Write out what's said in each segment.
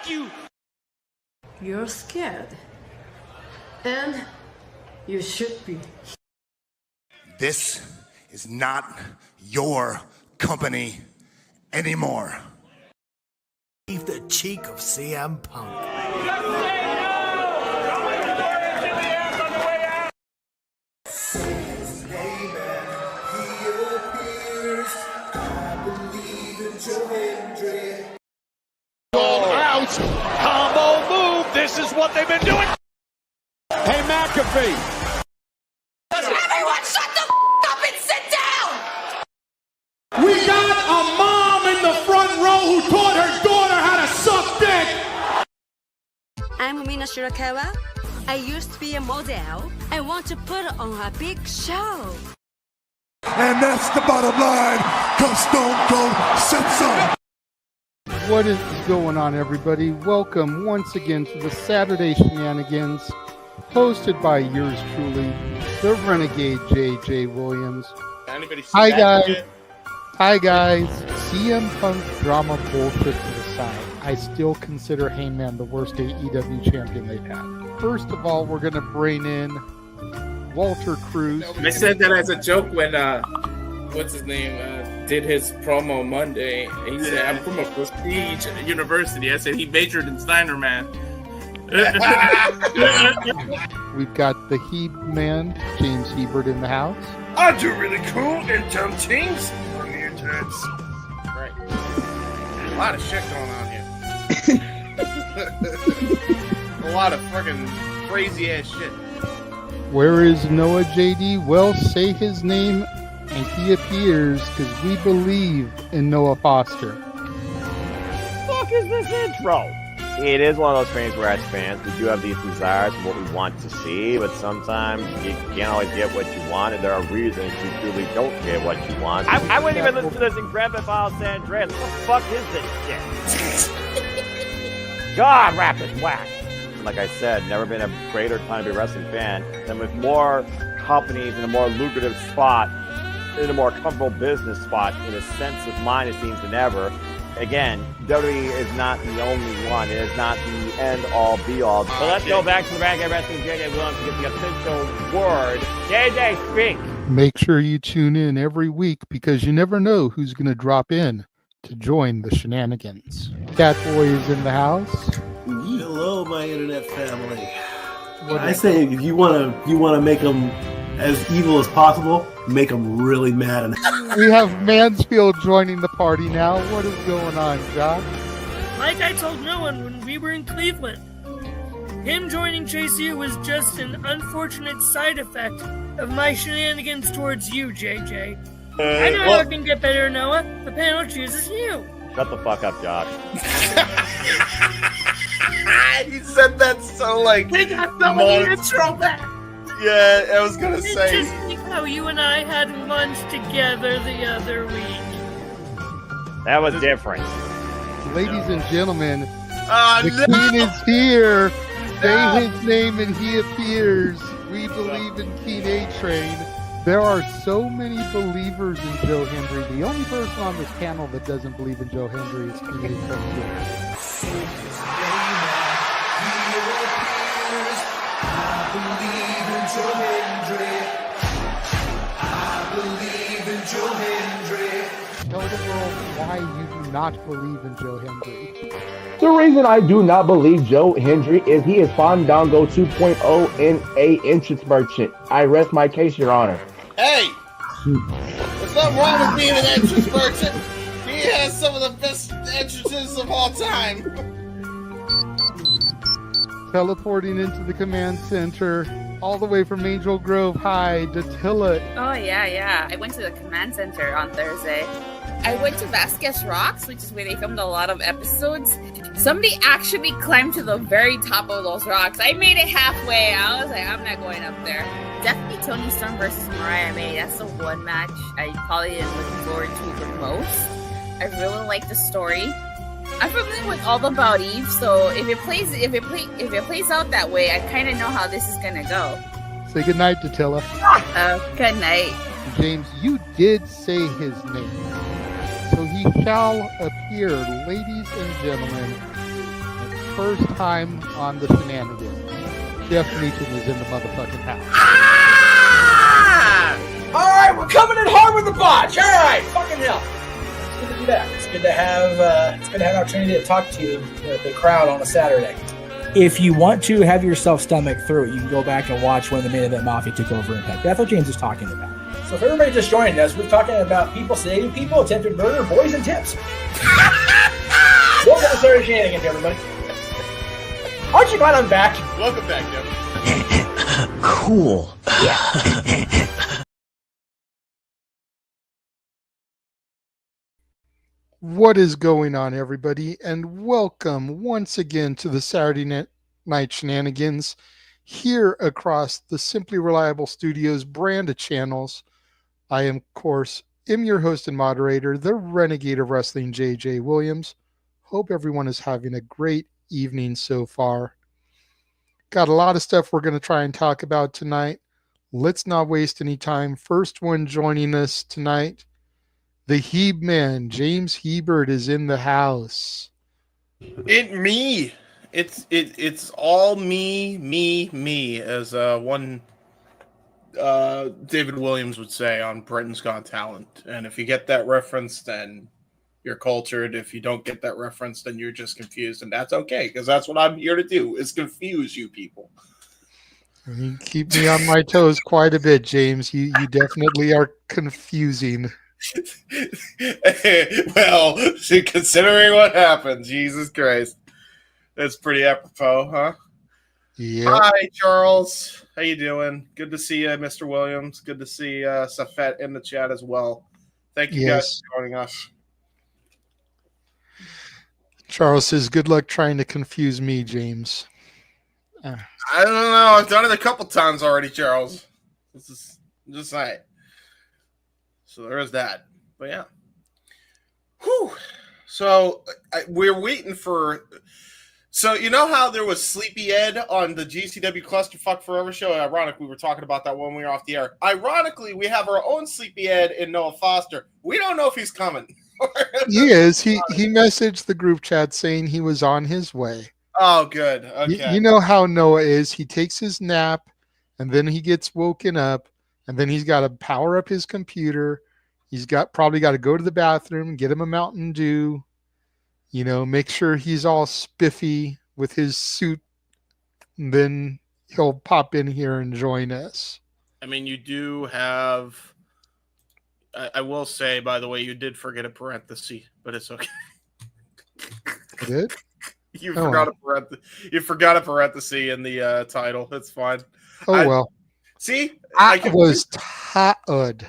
you! You're scared. And you should be. This is not your company anymore. Leave the cheek of CM Punk. Out! Combo move! This is what they've been doing! Hey, McAfee! Everyone shut the up and sit down! We got a mom in the front row who taught her daughter how to suck dick! I'm Mina Shirakawa. I used to be a model. I want to put on a big show. And that's the bottom line, because Stone Cold said so. What is going on, everybody? Welcome once again to the Saturday Shenanigans, hosted by yours truly, the Renegade JJ Williams. Hi guys. Hi guys. CM Punk drama bullshit to the side. I still consider Hangman the worst AEW champion they've had. First of all, we're going to bring in Walter Cruz. I said that as a joke when what's his name did his promo Monday. He said, "I'm from a prestige university." I said he majored in Steiner, man. We've got the Heb man, James Hebert, in the house. I do really cool and dumb things. Mutants. Right. A lot of shit going on here. A lot of fucking crazy ass shit. Where is Noah JD? Well, say his name and he appears, because we believe in Noah Foster. Fuck is this intro? It is one of those things where as fans we do have these desires for what we want to see, but sometimes you can't always get what you want, and there are reasons you truly don't get what you want. I wouldn't even listen to this in Grand Theft Auto San Andreas. What the fuck is this shit? God, rap is whack. Like I said, never been a greater time to be a wrestling fan than with more companies in a more lucrative spot, in a more comfortable business spot, in a sense of mind, it seems, than ever. Again, WWE is not the only one. It is not the end-all, be-all. So let's go back to the Renegade Wrestling JJ Williams to get the official word. JJ, speak! Make sure you tune in every week, because you never know who's going to drop in to join the shenanigans. Catboy is in the house. Hello, my internet family. I say if you want to make them as evil as possible, make them really mad. We have Mansfield joining the party now. What is going on, Josh? Like I told no one when we were in Cleveland, him joining Chase U was just an unfortunate side effect of my shenanigans towards you, JJ. I know how it can get better, Noah. The panel chooses you. Shut the fuck up, Josh. He said that so like. We got the intro back. Yeah, I was gonna say. Just like how you and I had lunch together the other week. That was different. Ladies and gentlemen, the Queen is here. Say his name and he appears. We believe in King A-Train. There are so many believers in Joe Hendry. The only person on this panel that doesn't believe in Joe Hendry is King A-Train. Tell the world why you do not believe in Joe Hendry. The reason I do not believe Joe Hendry is he is Fandango 2.0 in a entrance merchant. I rest my case, Your Honor. Hey! There's nothing wrong with being an entrance merchant. He has some of the best entrances of all time. Teleporting into the command center, all the way from Angel Grove High, Datilla. Oh, yeah. I went to the command center on Thursday. I went to Vasquez Rocks, which is where they filmed a lot of episodes. Somebody actually climbed to the very top of those rocks. I made it halfway. I was like, I'm not going up there. Definitely Toni Storm versus Mariah May. That's the one match I probably am looking forward to the most. I really like the story. I'm familiar with all about Eve, so if it plays out that way, I kind of know how this is gonna go. Say goodnight, Datilla. Good night. James, you did say his name. So he shall appear, ladies and gentlemen, the first time on the Shenanigans. Jeff Meacham is in the motherfucking house. All right, we're coming in hard with the botch. All right, fucking hell. It's good to be back. It's good to have an opportunity to talk to the crowd on a Saturday. If you want to have yourself stomach through it, you can go back and watch when the Main Event Mafia took over Impact. That's what James is talking about. So if everybody just joined us, we're talking about people sedating people, attempted murder, boys, and tips. Welcome to Saturday Shenanigans, everybody. Aren't you glad I'm back? Welcome back, Jeff. Cool. What is going on, everybody, and welcome once again to the Saturday Night Shenanigans here across the Simply Reliable Studios brand of channels. I am, of course, your host and moderator, the Renegade of Wrestling, JJ Williams. Hope everyone is having a great evening so far. Got a lot of stuff we're going to try and talk about tonight. Let's not waste any time. First one joining us tonight, the Heeb Man, James Hebert, is in the house. Me. It's all me, as one David Williams would say on Britain's Got Talent. And if you get that reference, then you're cultured. If you don't get that reference, then you're just confused, and that's okay, because that's what I'm here to do, is confuse you people. You keep me on my toes quite a bit, James. You definitely are confusing. Well, considering what happened, Jesus Christ. That's pretty apropos, huh? Yeah. Hi, Charles. How you doing? Good to see you, Mr. Williams. Good to see Safet in the chat as well. Thank you guys for joining us. Charles says, good luck trying to confuse me, James. I don't know. I've done it a couple times already, Charles. This is just saying. So there is that. But yeah. Whew. So we're waiting for... So you know how there was Sleepy Ed on the GCW Clusterfuck Forever show? Ironically, we were talking about that when we were off the air. Ironically, we have our own Sleepy Ed in Noah Foster. We don't know if he's coming. He is. He messaged the group chat saying he was on his way. Oh, good. Okay. You know how Noah is. He takes his nap, and then he gets woken up, and then he's got to power up his computer. He's probably got to go to the bathroom, get him a Mountain Dew, make sure he's all spiffy with his suit, and then he'll pop in here and join us. I mean, you do have... I will say, by the way, you did forget a parenthesis, but it's okay. I did? You forgot a parenthesis in the title. It's fine. Well. See? I was tired.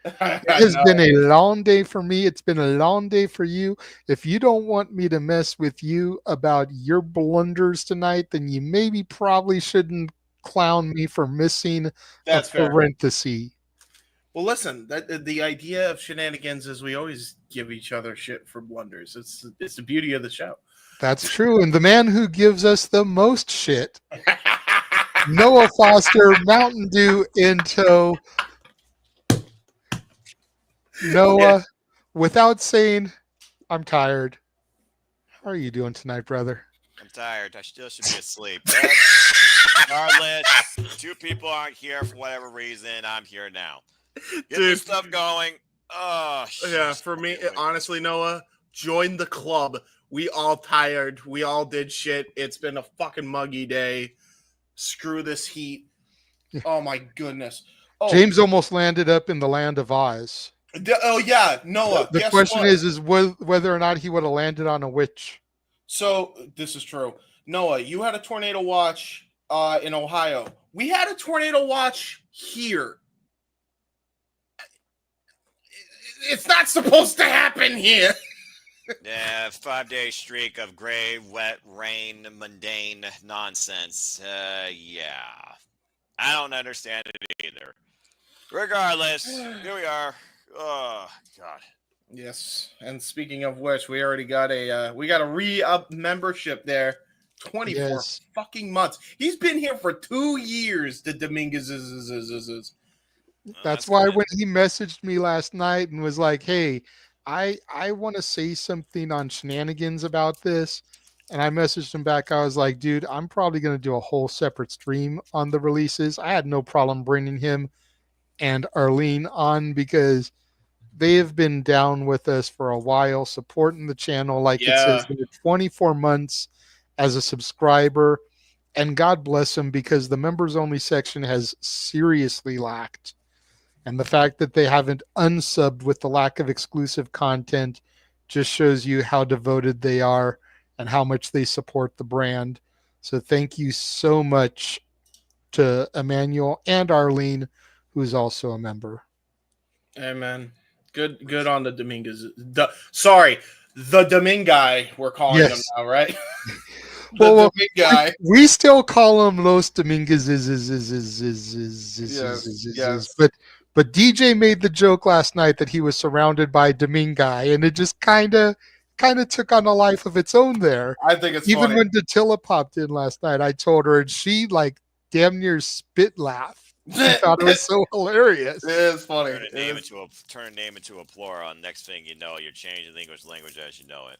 It has been a long day for me. It's been a long day for you. If you don't want me to mess with you about your blunders tonight, then you probably shouldn't clown me for missing a parenthesis. Well, listen, the idea of Shenanigans is we always give each other shit for blunders. It's the beauty of the show. That's true. And the man who gives us the most shit, Noah Foster, Mountain Dew in tow. Noah, without saying, I'm tired. How are you doing tonight, brother? I'm tired. I still should be asleep. But regardless, two people aren't here for whatever reason. I'm here now. Get this stuff going. Oh, yeah. For me, honestly, Noah, join the club. We all tired. We all did shit. It's been a fucking muggy day. Screw this heat. Oh my goodness. Oh. James almost landed up in the land of Oz. Oh yeah, Noah. The question is whether or not he would have landed on a witch. So this is true. Noah, you had a tornado watch in Ohio. We had a tornado watch here. It's not supposed to happen here. Yeah, 5-day streak of gray, wet, rain, mundane nonsense. Yeah. I don't understand it either. Regardless, here we are. Oh, God. Yes. And speaking of which, we already got a re-up membership there. 24 fucking months. He's been here for 2 years, the Dominguez is. That's why when he messaged me last night and was like, hey, I want to say something on Shenanigans about this, And I messaged him back. I was like, dude, I'm probably going to do a whole separate stream on the releases. I had no problem bringing him and Arlene on because they have been down with us for a while, supporting the channel. Like it says, they're 24 months as a subscriber. And God bless them, because the members only section has seriously lacked. And the fact that they haven't unsubbed with the lack of exclusive content just shows you how devoted they are and how much they support the brand. So thank you so much to Emmanuel and Arlene, who's also a member. Amen. Good on the Dominguez. The Dominguez, we're calling them now, right? Well, Dominguez. we still call them Los Dominguez. But DJ made the joke last night that he was surrounded by Dominguez, and it just kind of took on a life of its own there. I think it's even funny. when Datilla popped in last night, I told her, and she like damn near spit laugh. She thought it was so hilarious. It is funny. Turn a name into a plural. Next thing you know, you're changing the English language as you know it.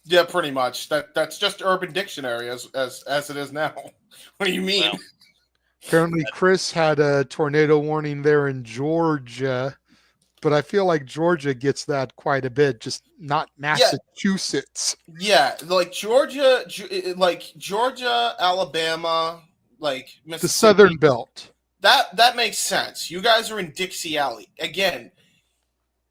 Yeah, pretty much. That's just Urban Dictionary as it is now. What do you mean? Well, apparently, Chris had a tornado warning there in Georgia, but I feel like Georgia gets that quite a bit, just not Massachusetts. Yeah, like Georgia, Alabama, like Mississippi. The Southern Belt. That makes sense. You guys are in Dixie Alley. Again,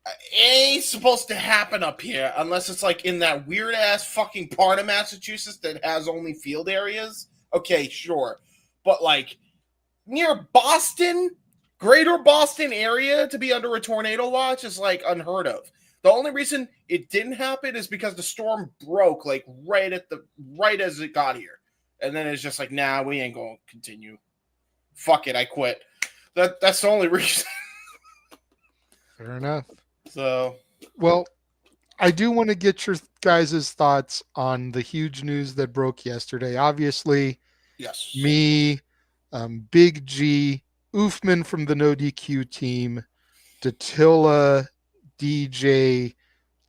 it ain't supposed to happen up here unless it's like in that weird ass fucking part of Massachusetts that has only field areas. Okay, sure. But like near Boston, greater Boston area to be under a tornado watch is like unheard of. The only reason it didn't happen is because the storm broke like right as it got here. And then it's just like, nah, we ain't gonna continue. Fuck it, I quit. That's the only reason. Fair enough. So, well, I do want to get your guys' thoughts on the huge news that broke yesterday. Obviously, yes, me, Big G, Oofman from the No DQ team, Datilla, DJ,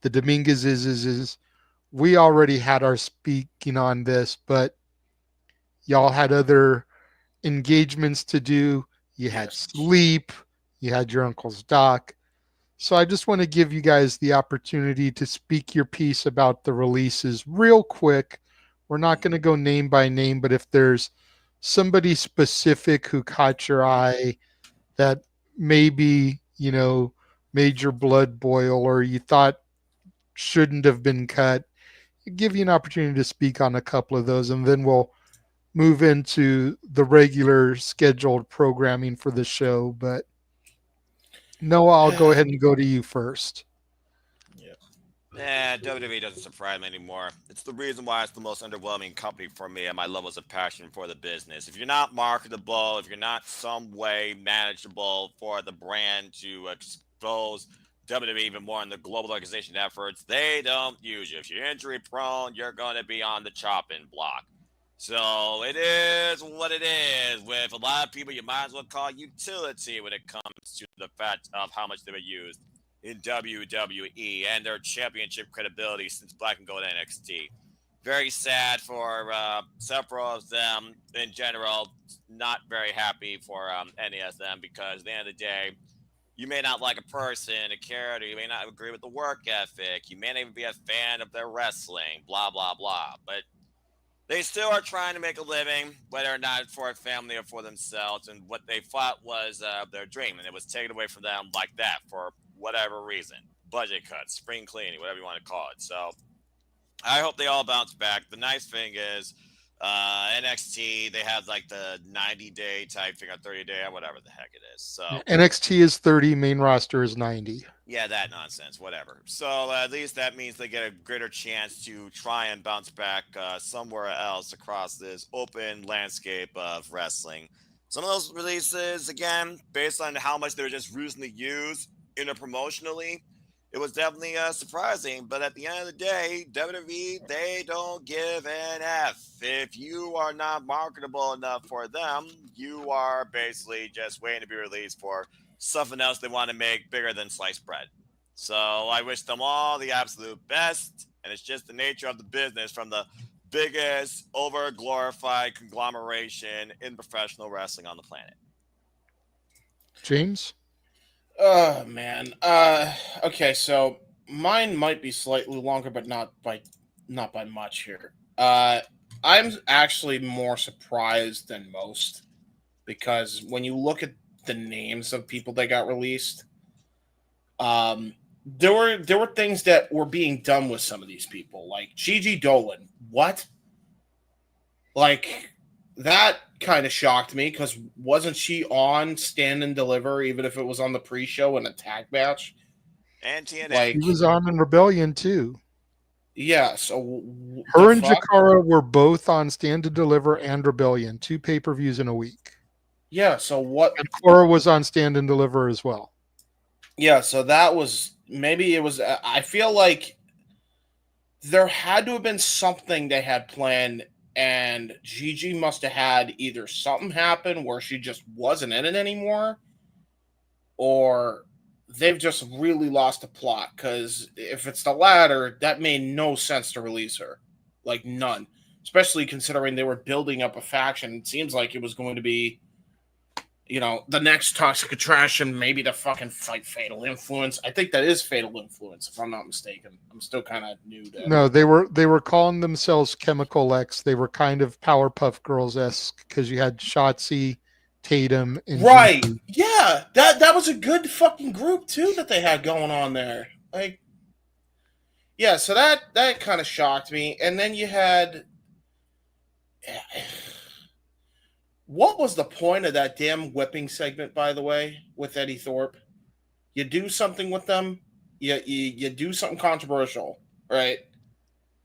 the Dominguez's, we already had our speaking on this, but y'all had other engagements to do. You had sleep. You had your uncle's doc. So I just want to give you guys the opportunity to speak your piece about the releases real quick. We're not going to go name by name, but if there's somebody specific who caught your eye that maybe, made your blood boil or you thought shouldn't have been cut, I'll give you an opportunity to speak on a couple of those, and then we'll move into the regular scheduled programming for the show. But Noah, I'll go ahead and go to you first. WWE doesn't surprise me anymore. It's the reason why it's the most underwhelming company for me and my levels of passion for the business. If you're not marketable, if you're not some way manageable for the brand to expose WWE even more in the global organization efforts, they don't use you. If you're injury prone, you're going to be on the chopping block. So it is what it is. With a lot of people, you might as well call utility when it comes to the fact of how much they were used in WWE and their championship credibility since Black and Gold NXT. Very sad for several of them in general. Not very happy for any of them, because at the end of the day, you may not like a person, a character, you may not agree with the work ethic, you may not even be a fan of their wrestling, blah, blah, blah. But they still are trying to make a living, whether or not for a family or for themselves, and what they thought was their dream, and it was taken away from them like that for whatever reason. Budget cuts, spring cleaning, whatever you want to call it. So I hope they all bounce back. The nice thing is NXT, they have like the 90-day type thing, or 30-day, or whatever the heck it is. So NXT is 30, main roster is 90. yeah, that nonsense, whatever. So at least that means they get a greater chance to try and bounce back somewhere else across this open landscape of wrestling. Some of those releases, again, based on how much they were just recently used interpromotionally, it was definitely surprising. But at the end of the day, WWE, they don't give an F. If you are not marketable enough for them, you are basically just waiting to be released for something else they want to make bigger than sliced bread. So I wish them all the absolute best. And it's just the nature of the business from the biggest over-glorified conglomeration in professional wrestling on the planet. James? Oh man. Okay, so mine might be slightly longer, but not by much here. I'm actually more surprised than most because when you look at the names of people that got released, there were things that were being done with some of these people, like Gigi Dolan. What? Like that kind of shocked me because wasn't she on Stand and Deliver, even if it was on the pre-show in a tag match? And TNA. Like, He was on in Rebellion too. Yeah, so Her and Jakara were both on Stand and Deliver and Rebellion, 2 pay-per-views in a week. Yeah, so what? And Cora was on Stand and Deliver as well. Yeah, so that was maybe it was. I feel like there had to have been something they had planned, and Gigi must have had either something happen where she just wasn't in it anymore, or they've just really lost the plot. Because if it's the latter, that made no sense to release her, like none. Especially considering they were building up a faction. It seems like it was going to be, you know, the next Toxic Attraction, maybe to fucking fight Fatal Influence. I think that is Fatal Influence, if I'm not mistaken. I'm still kind of new to. No, they were calling themselves Chemical X. They were kind of Powerpuff Girls-esque because you had Shotzi, Tatum, and Right. Gigi. Yeah, that was a good fucking group too that they had going on there. Like, yeah, so that kind of shocked me. And then you had. What was the point of that damn whipping segment, by the way, with Eddie Thorpe? You do something with them, you do something controversial, right?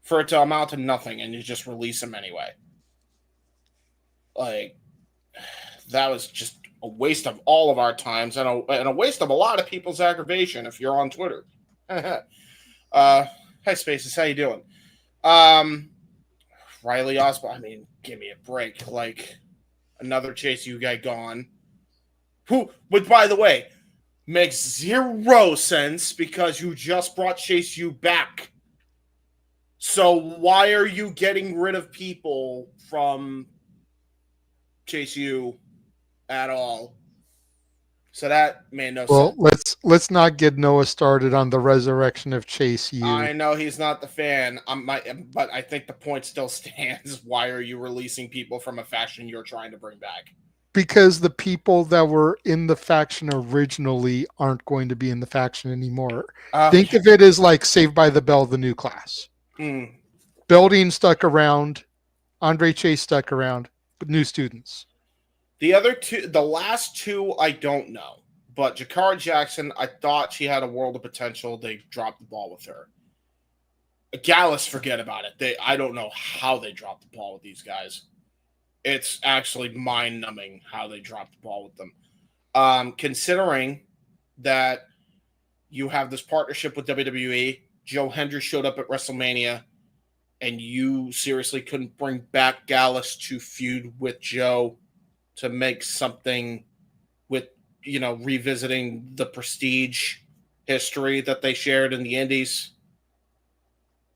For it to amount to nothing, and you just release them anyway. Like, that was just a waste of all of our times and a waste of a lot of people's aggravation if you're on Twitter. Hi, Spaces, how you doing? Riley Osborne, I mean, give me a break. Like, another Chase U guy gone. Which, by the way, makes zero sense because you just brought Chase U back. So why are you getting rid of people from Chase U at all? So that made no sense. Well, let's not get Noah started on the resurrection of Chase U. I know he's not the fan. But I think the point still stands. Why are you releasing people from a faction you're trying to bring back? Because the people that were in the faction originally aren't going to be in the faction anymore. Think of it as like Saved by the Bell, the new class. Belding stuck around, Andre Chase stuck around, but new students. The last two, I don't know. But Jakara Jackson, I thought she had a world of potential. They dropped the ball with her. Gallus, forget about it. I don't know how they dropped the ball with these guys. It's actually mind-numbing how they dropped the ball with them. Considering that you have this partnership with WWE, Joe Hendry showed up at WrestleMania, and you seriously couldn't bring back Gallus to feud with Joe to make something with, you know, revisiting the prestige history that they shared in the Indies.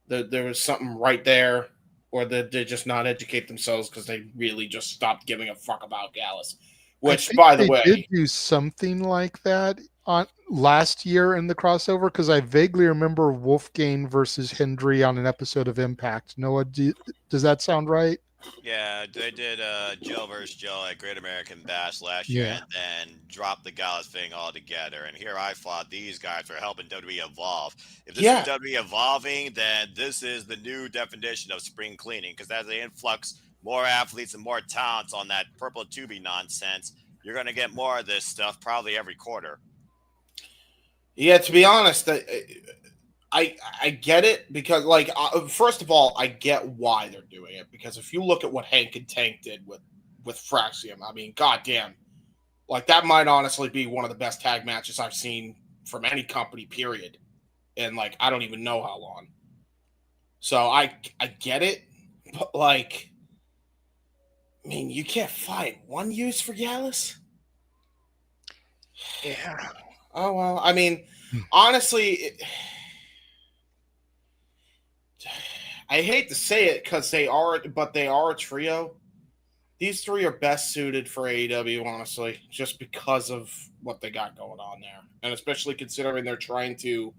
There was something right there, or that they just not educate themselves because they really just stopped giving a fuck about Gallus. Which, by the way, they did do something like that on last year in the crossover because I vaguely remember Wolfgang versus Hendry on an episode of Impact. Noah, does that sound right? Yeah, they did Joe versus Joe at Great American Bash last year, Yeah. and then dropped the Gallus thing altogether. And here I thought these guys were helping WWE evolve. If this is WWE evolving, then this is the new definition of spring cleaning. Because as they influx more athletes and more talents on that purple tubey nonsense, you're going to get more of this stuff probably every quarter. Yeah, to be honest, I get it because, like, first of all, I get why they're doing it because if you look at what Hank and Tank did with Fraxium, I mean, goddamn, like that might honestly be one of the best tag matches I've seen from any company, period. And like, I don't even know how long. So I get it, but like, I mean, you can't find one use for Gallus. Yeah. Oh well, I mean, honestly. I hate to say it because they are a trio. These three are best suited for AEW, honestly, just because of what they got going on there. And especially considering they're trying to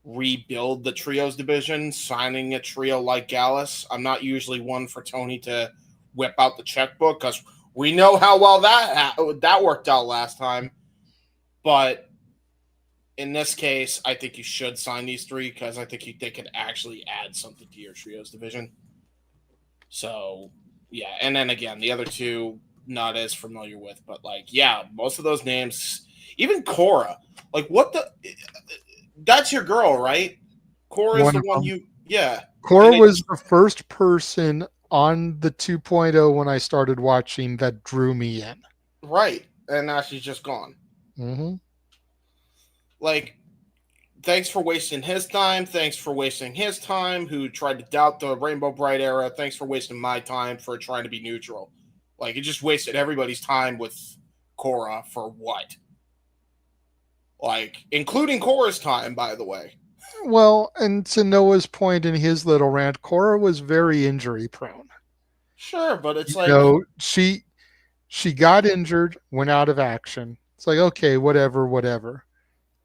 rebuild the trios division, signing a trio like Gallus. I'm not usually one for Tony to whip out the checkbook because we know how well that worked out last time. But in this case, I think you should sign these three because I think they could actually add something to your trios division. So, yeah. And then again, the other two, not as familiar with, but most of those names, even Cora, that's your girl, right? Cora is the one Cora was the first person on the 2.0 when I started watching that drew me in. Right. And now she's just gone. Mm-hmm. Thanks for wasting his time. Thanks for wasting his time, who tried to doubt the Rainbow Bright era. Thanks for wasting my time for trying to be neutral. It just wasted everybody's time with Cora for what? Including Cora's time, by the way. Well, and to Noah's point in his little rant, Cora was very injury prone. Sure, but it's she got injured, went out of action. It's okay, whatever.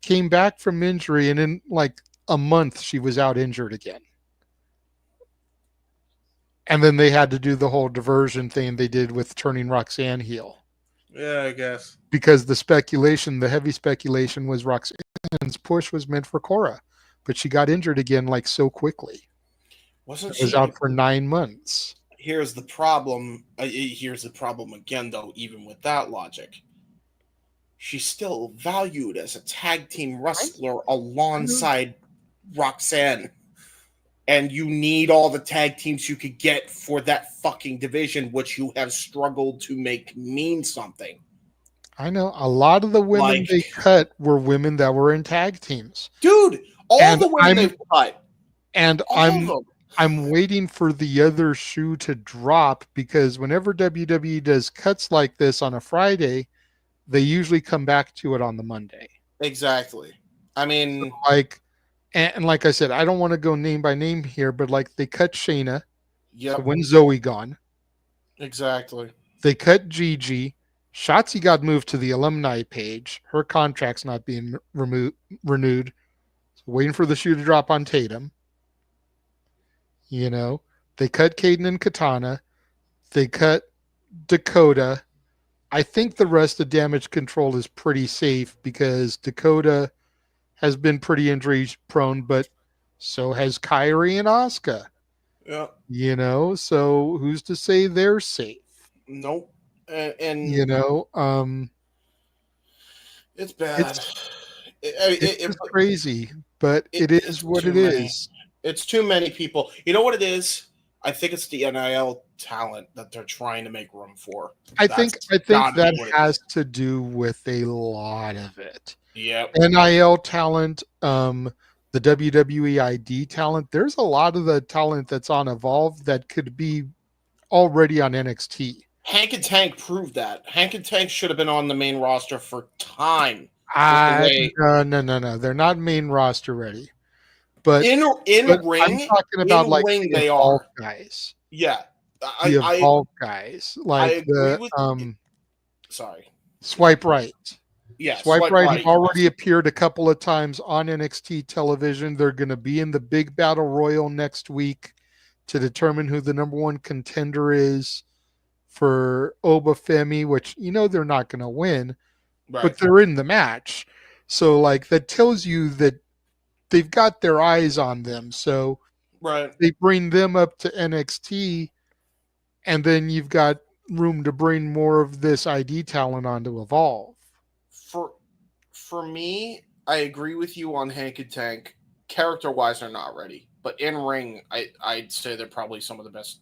Came back from injury, and in a month, she was out injured again. And then they had to do the whole diversion thing they did with turning Roxanne heel. Yeah, I guess. Because the heavy speculation was Roxanne's push was meant for Cora, but she got injured again so quickly. Wasn't she? Was out for 9 months. Here's the problem. Here's the problem again, though. Even with that logic, she's still valued as a tag team wrestler alongside Roxanne. And you need all the tag teams you could get for that fucking division, which you have struggled to make mean something. I know. A lot of the women they cut were women that were in tag teams. Dude, the women they've cut. And I'm waiting for the other shoe to drop, because whenever WWE does cuts like this on a Friday, they usually come back to it on the Monday. Exactly. I mean, and like I said, I don't want to go name by name here, but they cut Shayna. Yep. When Zoe gone. Exactly. They cut Gigi. Shotzi got moved to the alumni page. Her contract's not being renewed. So waiting for the shoe to drop on Tatum. They cut Caden and Katana. They cut Dakota. I think the rest of Damage Control is pretty safe because Dakota has been pretty injury prone, but so has Kyrie and Asuka. Yeah. So who's to say they're safe? Nope. And it's bad. It's crazy, but it is what it is. It's too many people. You know what it is? I think it's the NIL talent that they're trying to make room for. I think that has to do with a lot of it. Yep. NIL talent, the WWE ID talent. There's a lot of the talent that's on Evolve that could be already on NXT. Hank and Tank proved that. Hank and Tank should have been on the main roster for time. No. They're not main roster ready. But in ring, I'm talking about ring, the Evolve guys. Yeah. The Evolve guys. Sorry. Swipe Right. Yeah, Swipe Right have already appeared a couple of times on NXT television. They're going to be in the big battle royal next week to determine who the number one contender is for Obafemi, which they're not going to win, but they're in the match. So that tells you that they've got their eyes on them. So they bring them up to NXT, and then you've got room to bring more of this ID talent onto Evolve. For me, I agree with you on Hank and Tank. Character-wise, they're not ready. But in ring, I'd say they're probably some of the best.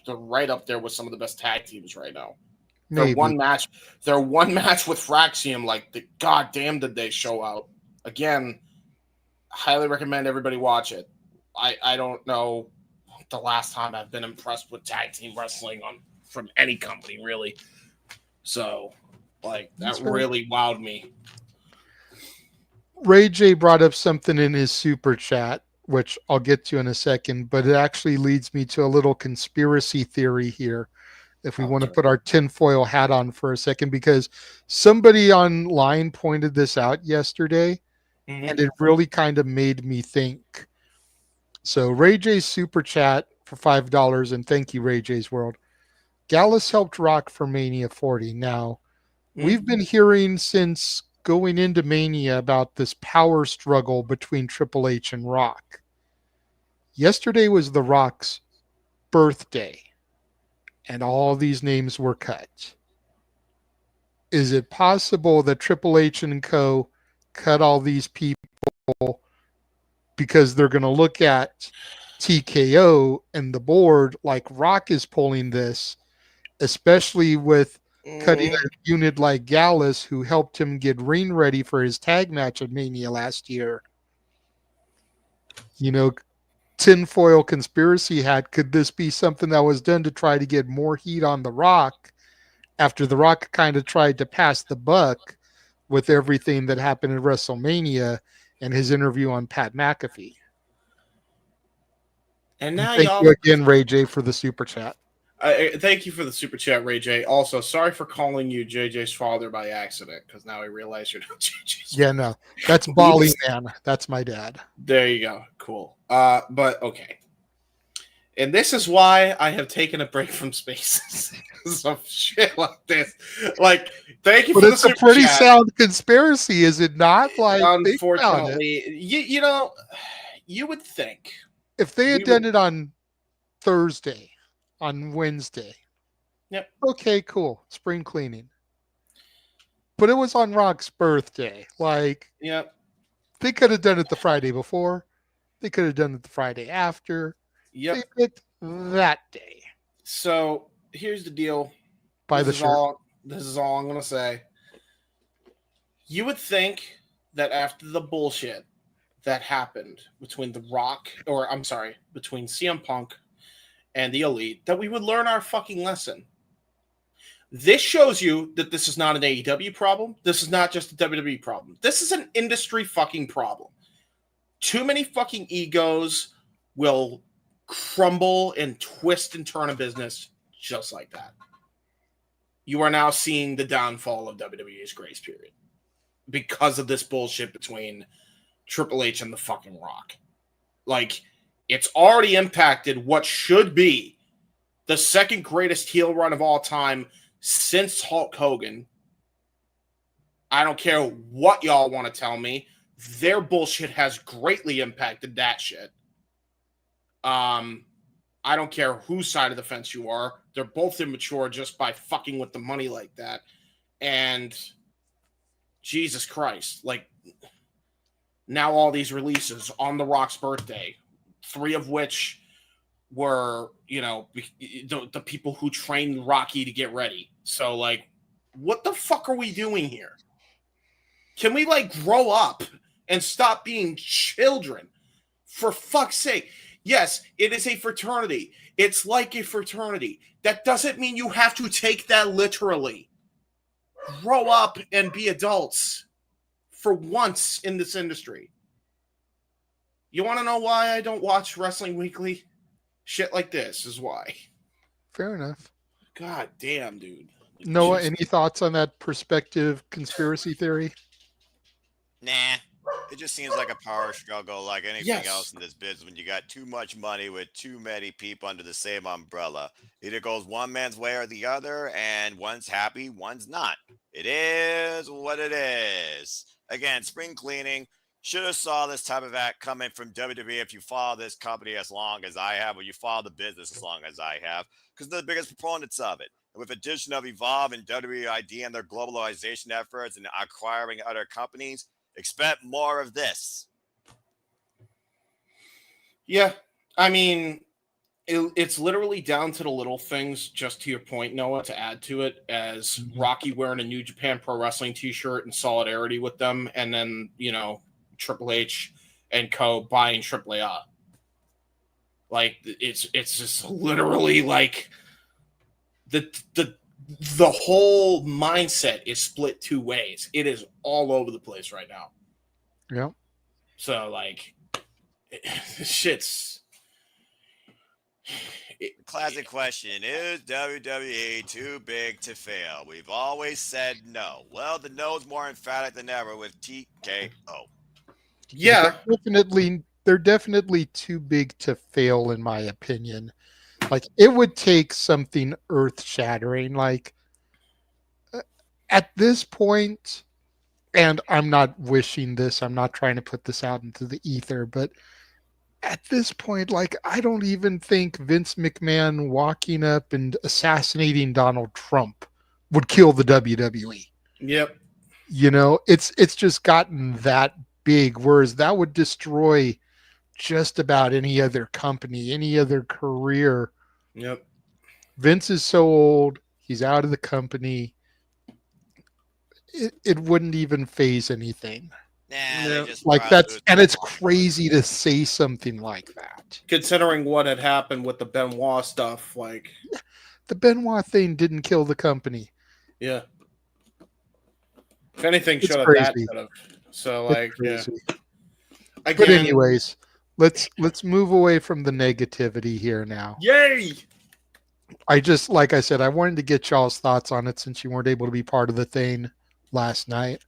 They're right up there with some of the best tag teams right now. Their one match with Fraxium, goddamn did they show out. Again, highly recommend everybody watch it. I don't know the last time I've been impressed with tag team wrestling from any company, really. So, that really wowed me. Ray J brought up something in his super chat. which I'll get to in a second, but it actually leads me to a little conspiracy theory here. If we want to put our tinfoil hat on for a second, because somebody online pointed this out yesterday, and it really kind of made me think. So Ray J's super chat for $5, and thank you, Ray J's World. Gallus helped Rock for Mania 40. Now, we've been hearing since going into Mania about this power struggle between Triple H and Rock. Yesterday was The Rock's birthday, and all these names were cut. Is it possible that Triple H and co cut all these people because they're going to look at TKO and the board like Rock is pulling this, especially with cutting a unit like Gallus, who helped him get ring ready for his tag match at Mania last year? You know, tinfoil conspiracy hat, could this be something that was done to try to get more heat on The Rock after The Rock kind of tried to pass the buck with everything that happened at WrestleMania and his interview on Pat McAfee? And now thank you again, Ray J, for the super chat. Thank you for the super chat, Ray J. Also, sorry for calling you JJ's father by accident, because now I realize you're not JJ's. Yeah, no, that's Bali Man. That's my dad. There you go. Cool. But okay. And this is why I have taken a break from Spaces. Some shit like this. Like, thank you for the super chat. But it's a pretty sound conspiracy, is it not? Like, unfortunately, you know, you would think if they had done it on Thursday, on Wednesday. Yep. Okay, cool. Spring cleaning. But it was on Rock's birthday. Like, yep. They could have done it the Friday before. They could have done it the Friday after. Yep. They picked that day. So here's the deal. This is all I'm going to say. You would think that after the bullshit that happened between between CM Punk and the Elite, that we would learn our fucking lesson. This shows you that this is not an AEW problem. This is not just a WWE problem. This is an industry fucking problem. Too many fucking egos will crumble and twist and turn a business just like that. You are now seeing the downfall of WWE's grace period because of this bullshit between Triple H and the fucking Rock. Like, it's already impacted what should be the second greatest heel run of all time since Hulk Hogan. I don't care what y'all want to tell me. Their bullshit has greatly impacted that shit. I don't care whose side of the fence you are. They're both immature just by fucking with the money like that. And Jesus Christ, like, now all these releases on The Rock's birthday, 3 of which were, you know, the people who trained Rocky to get ready. So, like, what the fuck are we doing here? Can we, like, grow up and stop being children? For fuck's sake. Yes, it is a fraternity. It's like a fraternity. That doesn't mean you have to take that literally. Grow up and be adults for once in this industry. You want to know why I don't watch Wrestling Weekly? Shit like this is why. Fair enough. God damn, dude. Noah, any thoughts on that perspective conspiracy theory? Nah. It just seems like a power struggle like anything else in this business when you got too much money with too many people under the same umbrella. Either goes one man's way or the other, and one's happy, one's not. It is what it is. Again, spring cleaning. Should have saw this type of act coming from WWE if you follow this company as long as I have, or you follow the business as long as I have, because they're the biggest proponents of it. And with addition of Evolve and WID and their globalization efforts and acquiring other companies, expect more of this. Yeah, I mean, it's literally down to the little things, just to your point, Noah, to add to it, as Rocky wearing a New Japan Pro Wrestling t-shirt in solidarity with them, and then, you know, Triple H and co buying AAA. Like, it's just literally like the whole mindset is split 2 ways. It is all over the place right now. Yeah. So, like, This shit's Classic question. Is WWE too big to fail? We've always said no. Well, the no is more emphatic than ever with TKO. Yeah. They're definitely too big to fail, in my opinion. Like, it would take something earth-shattering. Like, at this point, and I'm not wishing this, I'm not trying to put this out into the ether, but at this point, like, I don't even think Vince McMahon walking up and assassinating Donald Trump would kill the WWE. Yep. You know, it's just gotten that big, whereas that would destroy just about any other company, any other career. Yep. Vince is so old, he's out of the company. It wouldn't even phase anything. Like, that's, and it's crazy to say something like that. Considering what had happened with the Benoit stuff, like the Benoit thing didn't kill the company. Yeah. If anything, It's should have crazy. that could have. So It's like, yeah. crazy. Again, But anyways, let's move away from the negativity here now. Yay! I just, like I said, I wanted to get y'all's thoughts on it since you weren't able to be part of the thing last night.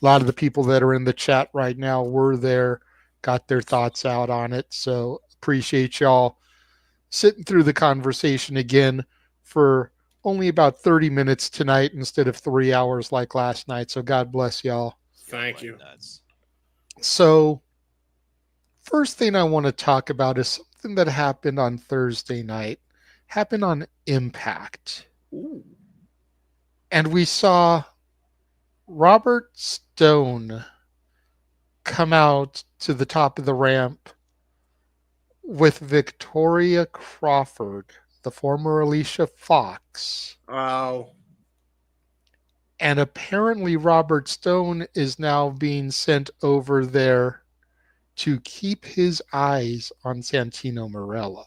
A lot of the people that are in the chat right now were there, got their thoughts out on it. So appreciate y'all sitting through the conversation again for only about 30 minutes tonight instead of 3 hours like last night. So God bless y'all. Thank you. So first thing I want to talk about is something that happened on Thursday night, happened on Impact. Ooh. And we saw Robert Stone come out to the top of the ramp with Victoria Crawford, the former Alicia Fox. Oh. And apparently Robert Stone is now being sent over there to keep his eyes on Santino Marella.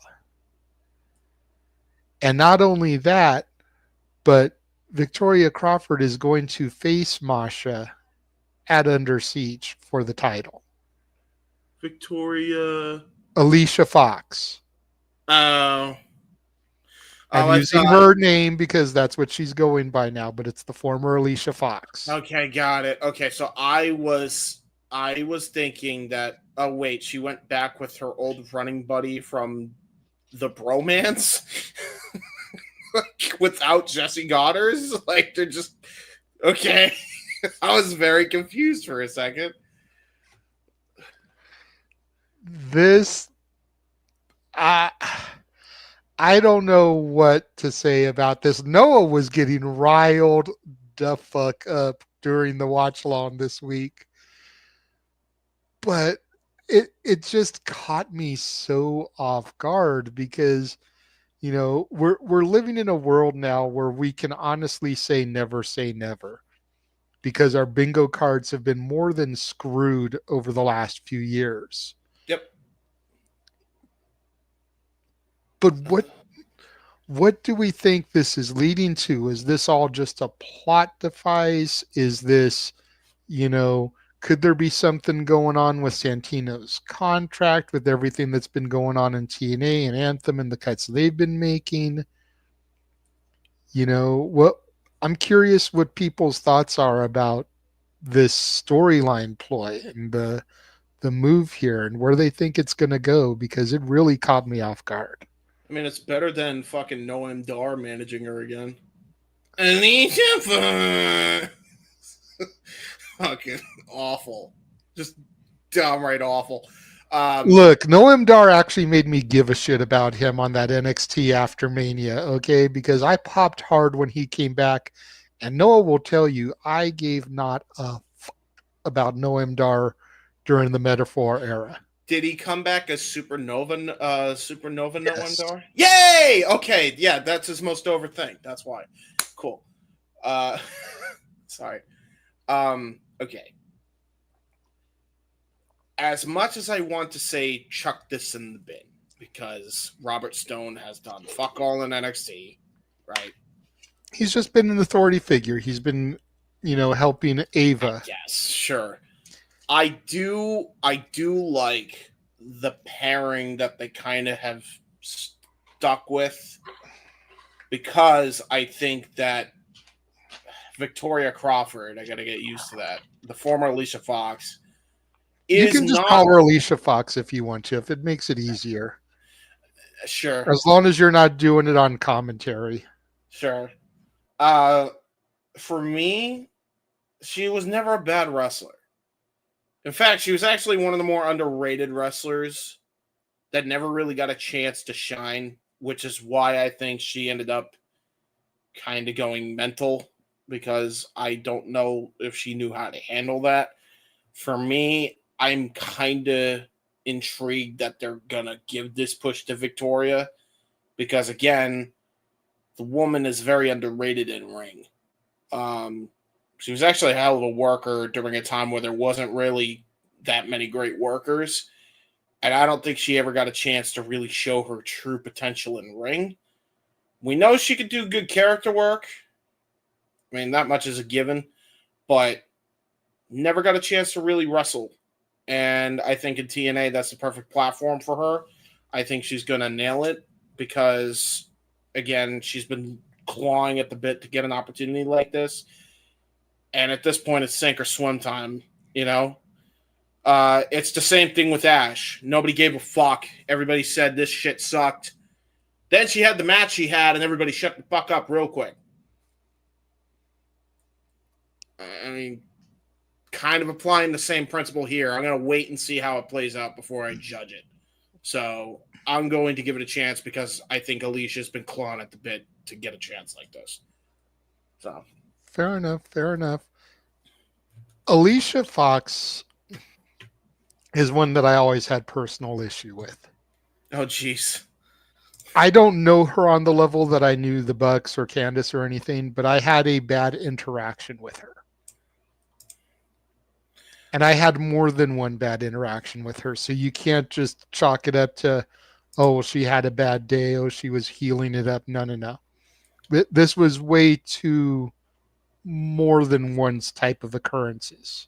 And not only that, but Victoria Crawford is going to face Masha at Under Siege for the title. Victoria. Alicia Fox. Oh. I'm I using thought- her name because that's what she's going by now, but it's the former Alicia Fox. Okay, got it. Okay, so I was thinking that, oh wait, she went back with her old running buddy from the Bromance without Jesse Goddard's. Like, they're just okay. I was very confused for a second. This, I don't know what to say about this. Noah was getting riled the fuck up during the watch along this week. But it just caught me so off guard because, you know, we're living in a world now where we can honestly say never because our bingo cards have been more than screwed over the last few years. Yep. But what do we think this is leading to? Is this all just a plot device? Is this, you know, could there be something going on with Santino's contract, with everything that's been going on in TNA and Anthem and the cuts they've been making? You know, what I'm curious what people's thoughts are about this storyline ploy and the move here and where they think it's going to go, because it really caught me off guard. I mean, it's better than fucking Noam Dar managing her again. Alicia, fucking awful, just downright awful. Look, Noam Dar actually made me give a shit about him on that NXT after Mania, okay? Because I popped hard when he came back, and Noah will tell you I gave not a fuck about Noam Dar during the Metaphor era. Did he come back as Supernova? Supernova Yes. Noam Dar? Yay! Okay, yeah, that's his most over thing. That's why. Cool. Sorry. Okay. As much as I want to say chuck this in the bin, because Robert Stone has done fuck all in NXT, right? He's just been an authority figure. He's been, you know, helping Ava. Yes, sure. I do like the pairing that they kind of have stuck with, because I think that Victoria Crawford, I got to get used to that, the former Alicia Fox, You is can just not call her Alicia Fox if you want to, if it makes it easier. sure. As long as you're not doing it on commentary. Sure. For me, she was never a bad wrestler. In fact, she was actually one of the more underrated wrestlers that never really got a chance to shine, which is why I think she ended up kind of going mental, because I don't know if she knew how to handle that. For me, I'm kind of intrigued that they're going to give this push to Victoria, because, again, the woman is very underrated in ring. She was actually a hell of a worker during a time where there wasn't really that many great workers. And I don't think she ever got a chance to really show her true potential in ring. We know she could do good character work. I mean, not much is a given, but never got a chance to really wrestle. And I think in TNA, that's the perfect platform for her. I think she's going to nail it because, again, she's been clawing at the bit to get an opportunity like this. And at this point, it's sink or swim time, you know? It's the same thing with Ash. Nobody gave a fuck. Everybody said this shit sucked. Then she had the match she had, and everybody shut the fuck up real quick. I mean, kind of applying the same principle here. I'm going to wait and see how it plays out before I judge it. So I'm going to give it a chance because I think Alicia's been clawing at the bit to get a chance like this. So fair enough. Fair enough. Alicia Fox is one that I always had personal issue with. Oh, jeez. I don't know her on the level that I knew the Bucks or Candice or anything, but I had a bad interaction with her. And I had more than one bad interaction with her. So you can't just chalk it up to, oh, she had a bad day. Oh, she was healing it up. No. This was way too more than one's type of occurrences.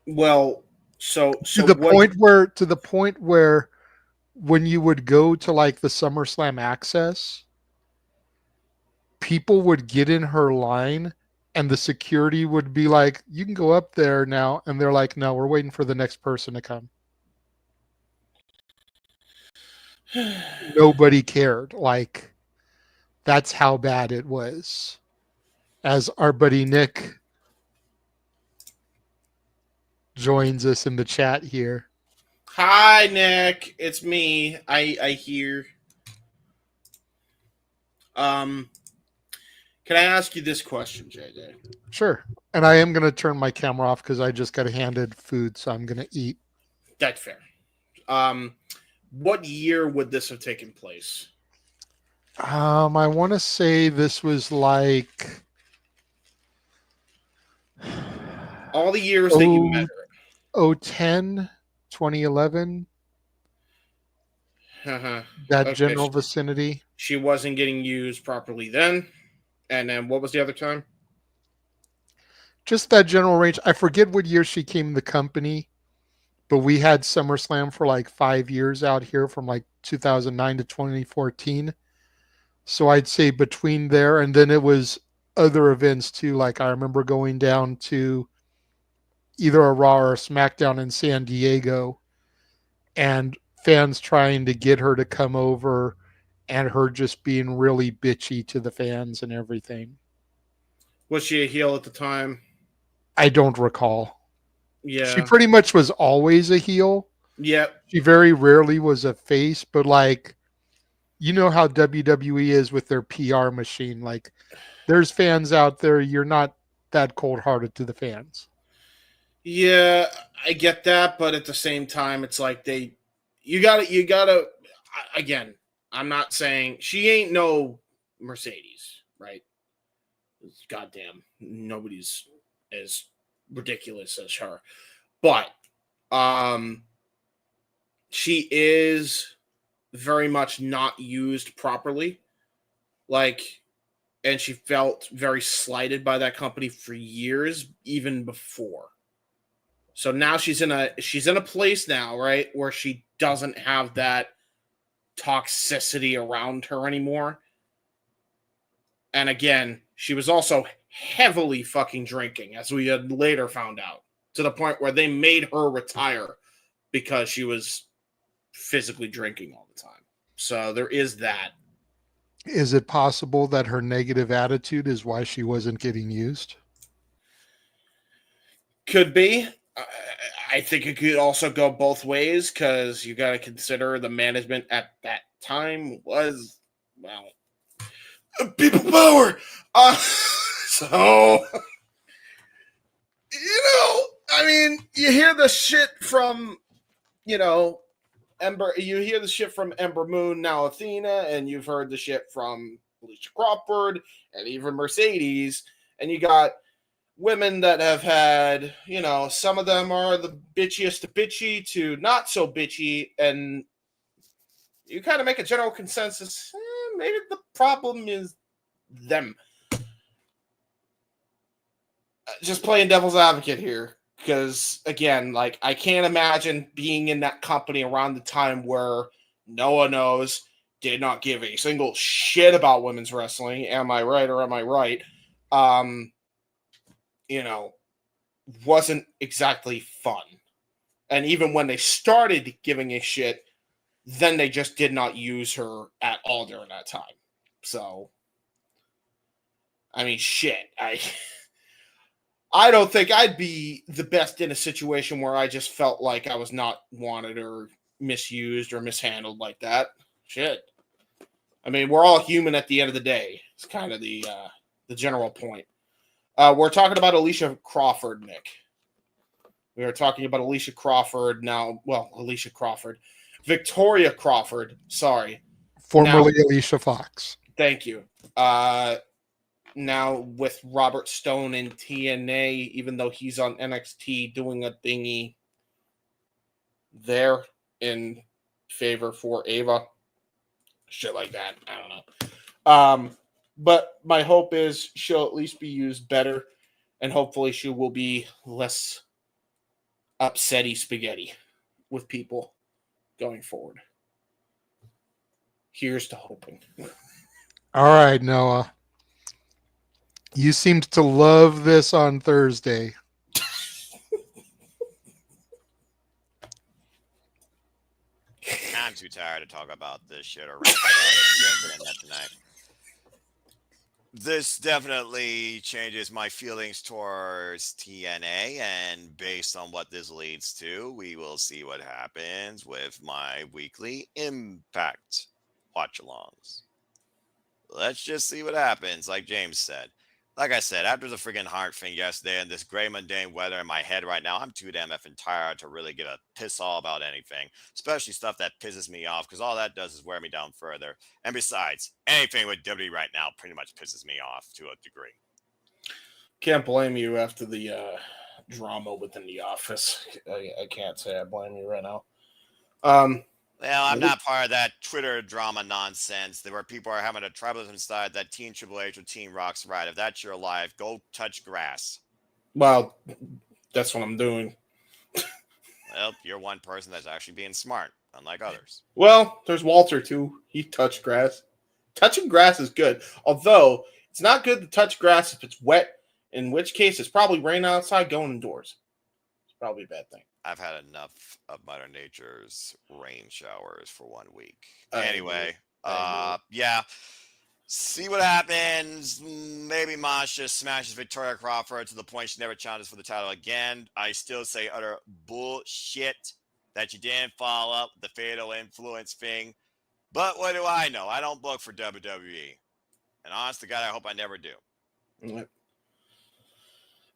Well, so to the point where when you would go to like the SummerSlam Access, people would get in her line and the security would be like, you can go up there now. And they're like, no, we're waiting for the next person to come. Nobody cared. Like, that's how bad it was. As our buddy Nick joins us in the chat here. Hi, Nick. It's me. I hear. Can I ask you this question, JJ? Sure. And I am going to turn my camera off because I just got handed food, so I'm going to eat. That's fair. What year would this have taken place? I want to say this was like all the years that you met her. 2010, 2011. That Okay, general vicinity. She wasn't getting used properly then. And then what was the other time? Just that general range. I forget what year she came to the company, but we had SummerSlam for like 5 years out here from like 2009 to 2014. So I'd say between there, and then it was other events too. Like I remember going down to either a Raw or a SmackDown in San Diego and fans trying to get her to come over and her just being really bitchy to the fans and everything. Was she a heel at the time? I don't recall. Yeah. She pretty much was always a heel. Yep. She very rarely was a face, but like, you know how WWE is with their PR machine. Like, there's fans out there. You're not that cold-hearted to the fans. Yeah, I get that, but at the same time, it's like you gotta. Again, I'm not saying she ain't no Mercedes, right? Goddamn, nobody's as ridiculous as her, but she is very much not used properly. Like, and she felt very slighted by that company for years, even before. So now she's in a place now, right, where she doesn't have that toxicity around her anymore. And again, she was also heavily fucking drinking, as we had later found out, to the point where they made her retire because she was physically drinking all the time. So there is that. Is it possible that her negative attitude is why she wasn't getting used? Could be. I think it could also go both ways, because you got to consider the management at that time was, well, people power. So, I mean, you hear the shit from, Ember. You hear the shit from Ember Moon, now Athena, and you've heard the shit from Alicia Crawford and even Mercedes, and you got women that have had, some of them are the bitchiest of bitchy to not so bitchy, and you kind of make a general consensus, maybe the problem is them. Just playing devil's advocate here, because, again, like, I can't imagine being in that company around the time where Noah knows, did not give a single shit about women's wrestling. Am I right or am I right? Wasn't exactly fun. And even when they started giving a shit, then they just did not use her at all during that time. So, I mean, shit. I don't think I'd be the best in a situation where I just felt like I was not wanted or misused or mishandled like that. Shit. I mean, we're all human at the end of the day. It's kind of the general point. We're talking about Alicia Crawford, Nick. We are talking about Alicia Crawford now. Well, Alicia Crawford. Victoria Crawford. Sorry. Formerly Alicia Fox. Thank you. Now with Robert Stone in TNA, even though he's on NXT doing a thingy there in favor for Ava. Shit like that. I don't know. But my hope is she'll at least be used better, and hopefully she will be less upsetty spaghetti with people going forward. Here's to hoping. All right, Noah. You seemed to love this on Thursday. I'm too tired to talk about this shit or rant about it. Tonight. This definitely changes my feelings towards TNA, and based on what this leads to, we will see what happens with my weekly Impact watch-alongs. Let's just see what happens, like James said. Like I said, after the friggin' heart thing yesterday and this gray mundane weather in my head right now, I'm too damn effing tired to really give a piss all about anything, especially stuff that pisses me off, because all that does is wear me down further. And besides, anything with WWE right now pretty much pisses me off to a degree. Can't blame you after the drama within the office. I can't say I blame you right now. Well, I'm not part of that Twitter drama nonsense. There were people are having a tribalism side that Team Triple H or Team Rock's right. If that's your life, go touch grass. Well, that's what I'm doing. Well, you're one person that's actually being smart, unlike others. Well, there's Walter, too. He touched grass. Touching grass is good. Although, it's not good to touch grass if it's wet, in which case it's probably raining outside going indoors. It's probably a bad thing. I've had enough of Mother Nature's rain showers for 1 week. Anyway, yeah. See what happens. Maybe Mosh just smashes Victoria Crawford to the point she never challenges for the title again. I still say utter bullshit that you didn't follow up with the fatal influence thing. But what do I know? I don't book for WWE. And honest to God, I hope I never do.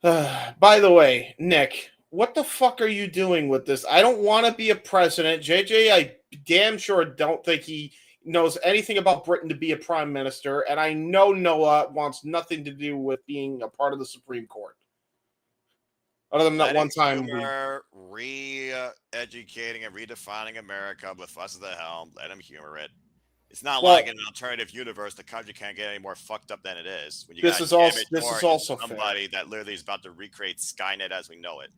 By the way, Nick, what the fuck are you doing with this? I don't want to be a president. JJ, I damn sure don't think he knows anything about Britain to be a prime minister. And I know Noah wants nothing to do with being a part of the Supreme Court. Other than that one time. Re-educating and redefining America with us at the helm. Let him humor it. It's not like in an alternative universe, the country can't get any more fucked up than it is. When you this is also somebody that literally is about to recreate Skynet as we know it.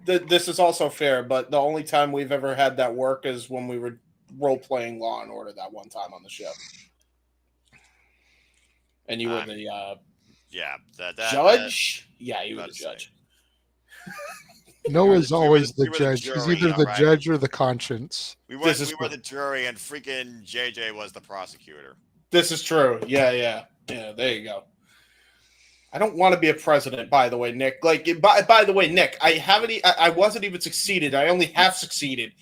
This is also fair, but the only time we've ever had that work is when we were role playing Law and Order that one time on the show. And you were the judge? Yeah, you were the judge. Noah's always the we were judge. He's jury, either the right? judge or the conscience. We were the jury, and freaking JJ was the prosecutor. This is true. Yeah. There you go. I don't want to be a president, by the way, Nick. Like, by the way, Nick, I wasn't even succeeded. I only have succeeded.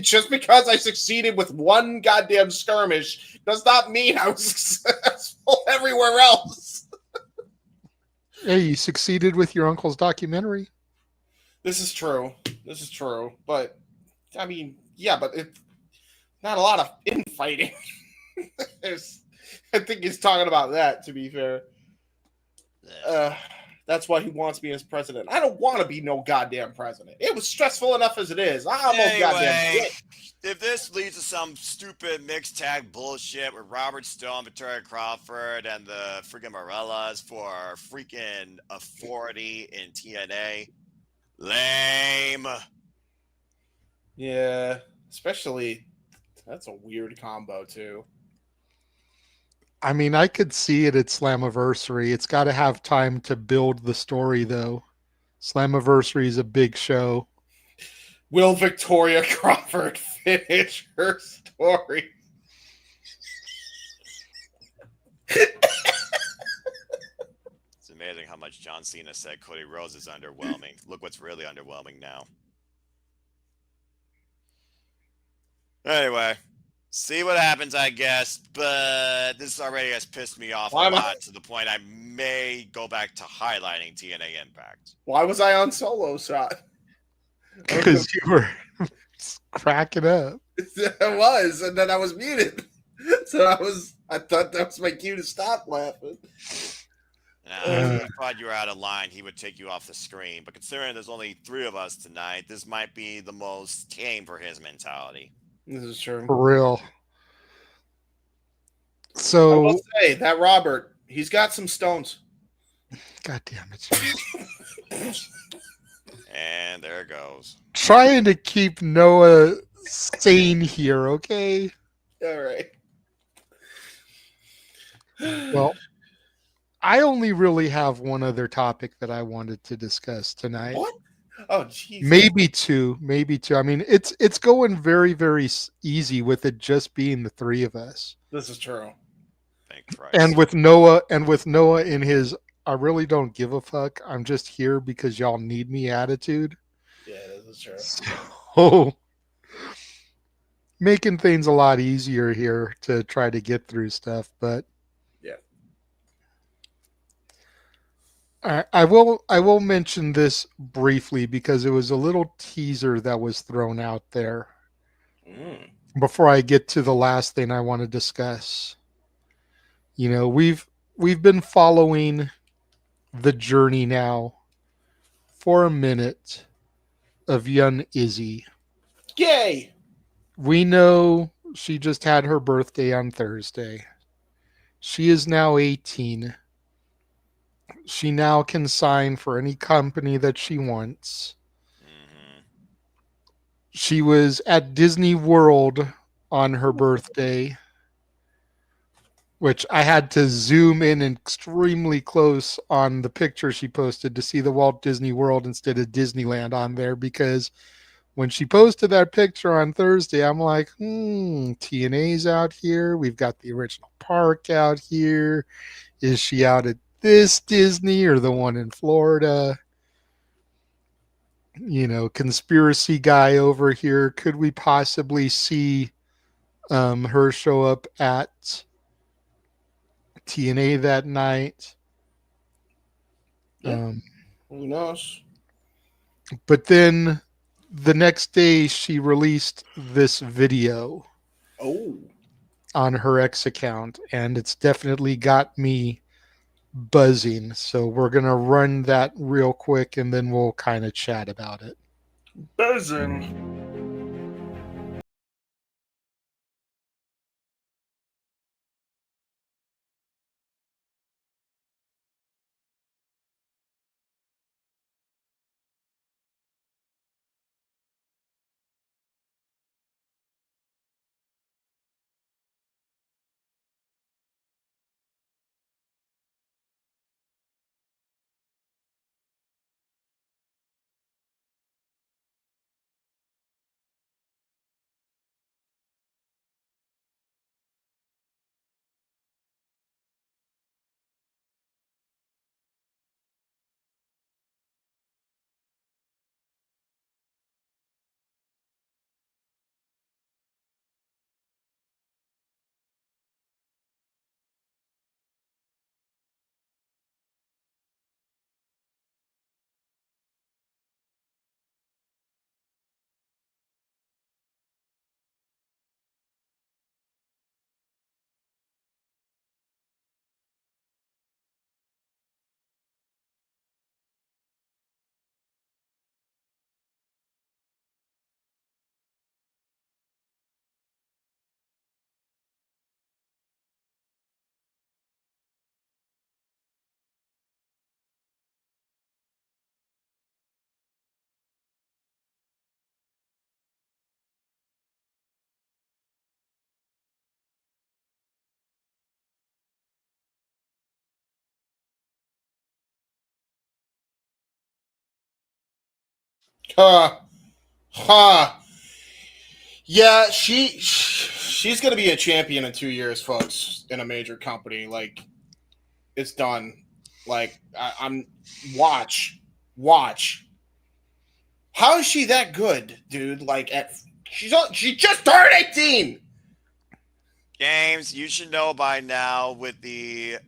Just because I succeeded with one goddamn skirmish does not mean I was successful everywhere else. Hey, you succeeded with your uncle's documentary. This is true. But, I mean, yeah, but it's not a lot of infighting. I think he's talking about that, to be fair. That's why he wants me as president. I don't want to be no goddamn president. It was stressful enough as it is. I almost goddamn did. If this leads to some stupid mixed tag bullshit with Robert Stone, Victoria Crawford, and the freaking Morellas for freaking authority in TNA, lame. Yeah, especially that's a weird combo too. I mean, I could see it at Slammiversary. It's got to have time to build the story, though. Slammiversary is a big show. Will Victoria Crawford finish her story? It's amazing how much John Cena said Cody Rhodes is underwhelming. Look what's really underwhelming now. Anyway. See what happens, I guess, but this already has pissed me off a lot to the point I may go back to highlighting TNA Impact. Why was I on solo shot? Because you were cracking up. I was, and then I was muted. So I thought that was my cue to stop laughing. If you thought you were out of line, he would take you off the screen. But considering there's only 3 of us tonight, this might be the most tame for his mentality. This is true. For real. So, I will say that Robert, he's got some stones. God damn it. And there it goes. Trying to keep Noah sane here, okay? All right. Well, I only really have one other topic that I wanted to discuss tonight. What? Oh, jeez. Maybe two. I mean, it's going very, very easy with it just being the 3 of us. This is true. Thank Christ. And with Noah in his I really don't give a fuck. I'm just here because y'all need me attitude. Yeah, this is true. So making things a lot easier here to try to get through stuff, but yeah. I will mention this briefly because it was a little teaser that was thrown out there before I get to the last thing I want to discuss. You know, we've been following the journey now for a minute of young Izzy. Yay! We know she just had her birthday on Thursday. She is now 18. She now can sign for any company that she wants. She was at Disney World on her birthday, which I had to zoom in extremely close on the picture she posted to see the Walt Disney World instead of Disneyland on there, because when she posted that picture on Thursday, I'm like, TNA's out here. We've got the original park out here. Is she out at this Disney or the one in Florida? You know, conspiracy guy over here. Could we possibly see her show up at TNA that night? Yeah. Who knows? But then the next day she released this video on her X account, and it's definitely got me buzzing. So we're going to run that real quick and then we'll kind of chat about it. Buzzing. Yeah, she's gonna be a champion in 2 years, folks, in a major company. Like, it's done. Like, I'm watch. How is she that good, dude? Like, she just turned 18. James, you should know by now with the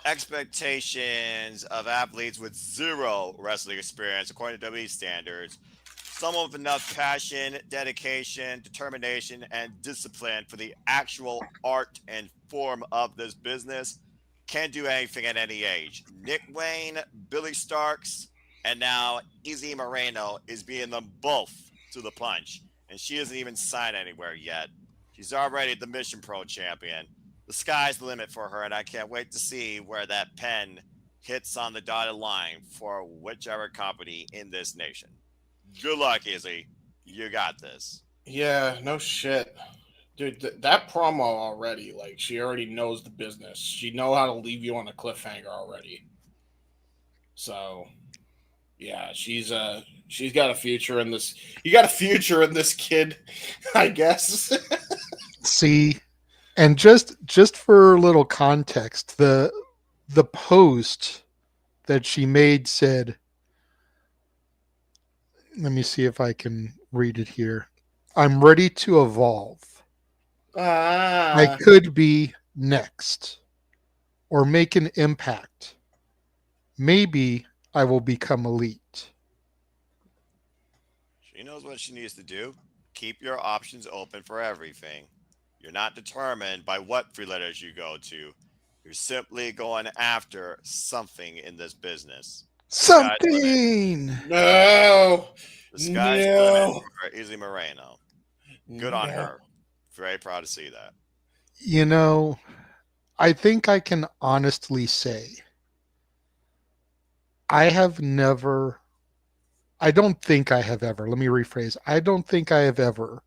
expectations of athletes with zero wrestling experience, according to WWE standards, someone with enough passion, dedication, determination, and discipline for the actual art and form of this business can do anything at any age. Nick Wayne, Billy Starks, and now Izzy Moreno is beating them both to the punch. And she isn't even signed anywhere yet. She's already the Mission Pro champion. The sky's the limit for her, and I can't wait to see where that pen hits on the dotted line for whichever company in this nation. Good luck, Izzy. You got this. Yeah, no shit. Dude, that promo already, like, she already knows the business. She know how to leave you on a cliffhanger already. So, yeah, she's got a future in this. You got a future in this kid, I guess. See, and just for a little context, the post that she made said, let me see if I can read it here. I'm ready to evolve. I could be next or make an impact. Maybe I will become elite. She knows what she needs to do. Keep your options open for everything. You're not determined by what three letters you go to. You're simply going after something in this business. Something. No. The sky's the limit for Izzy Moreno. Good on her. Very proud to see that. You know, I think I can honestly say I don't think I have ever, let me rephrase, I don't think I have ever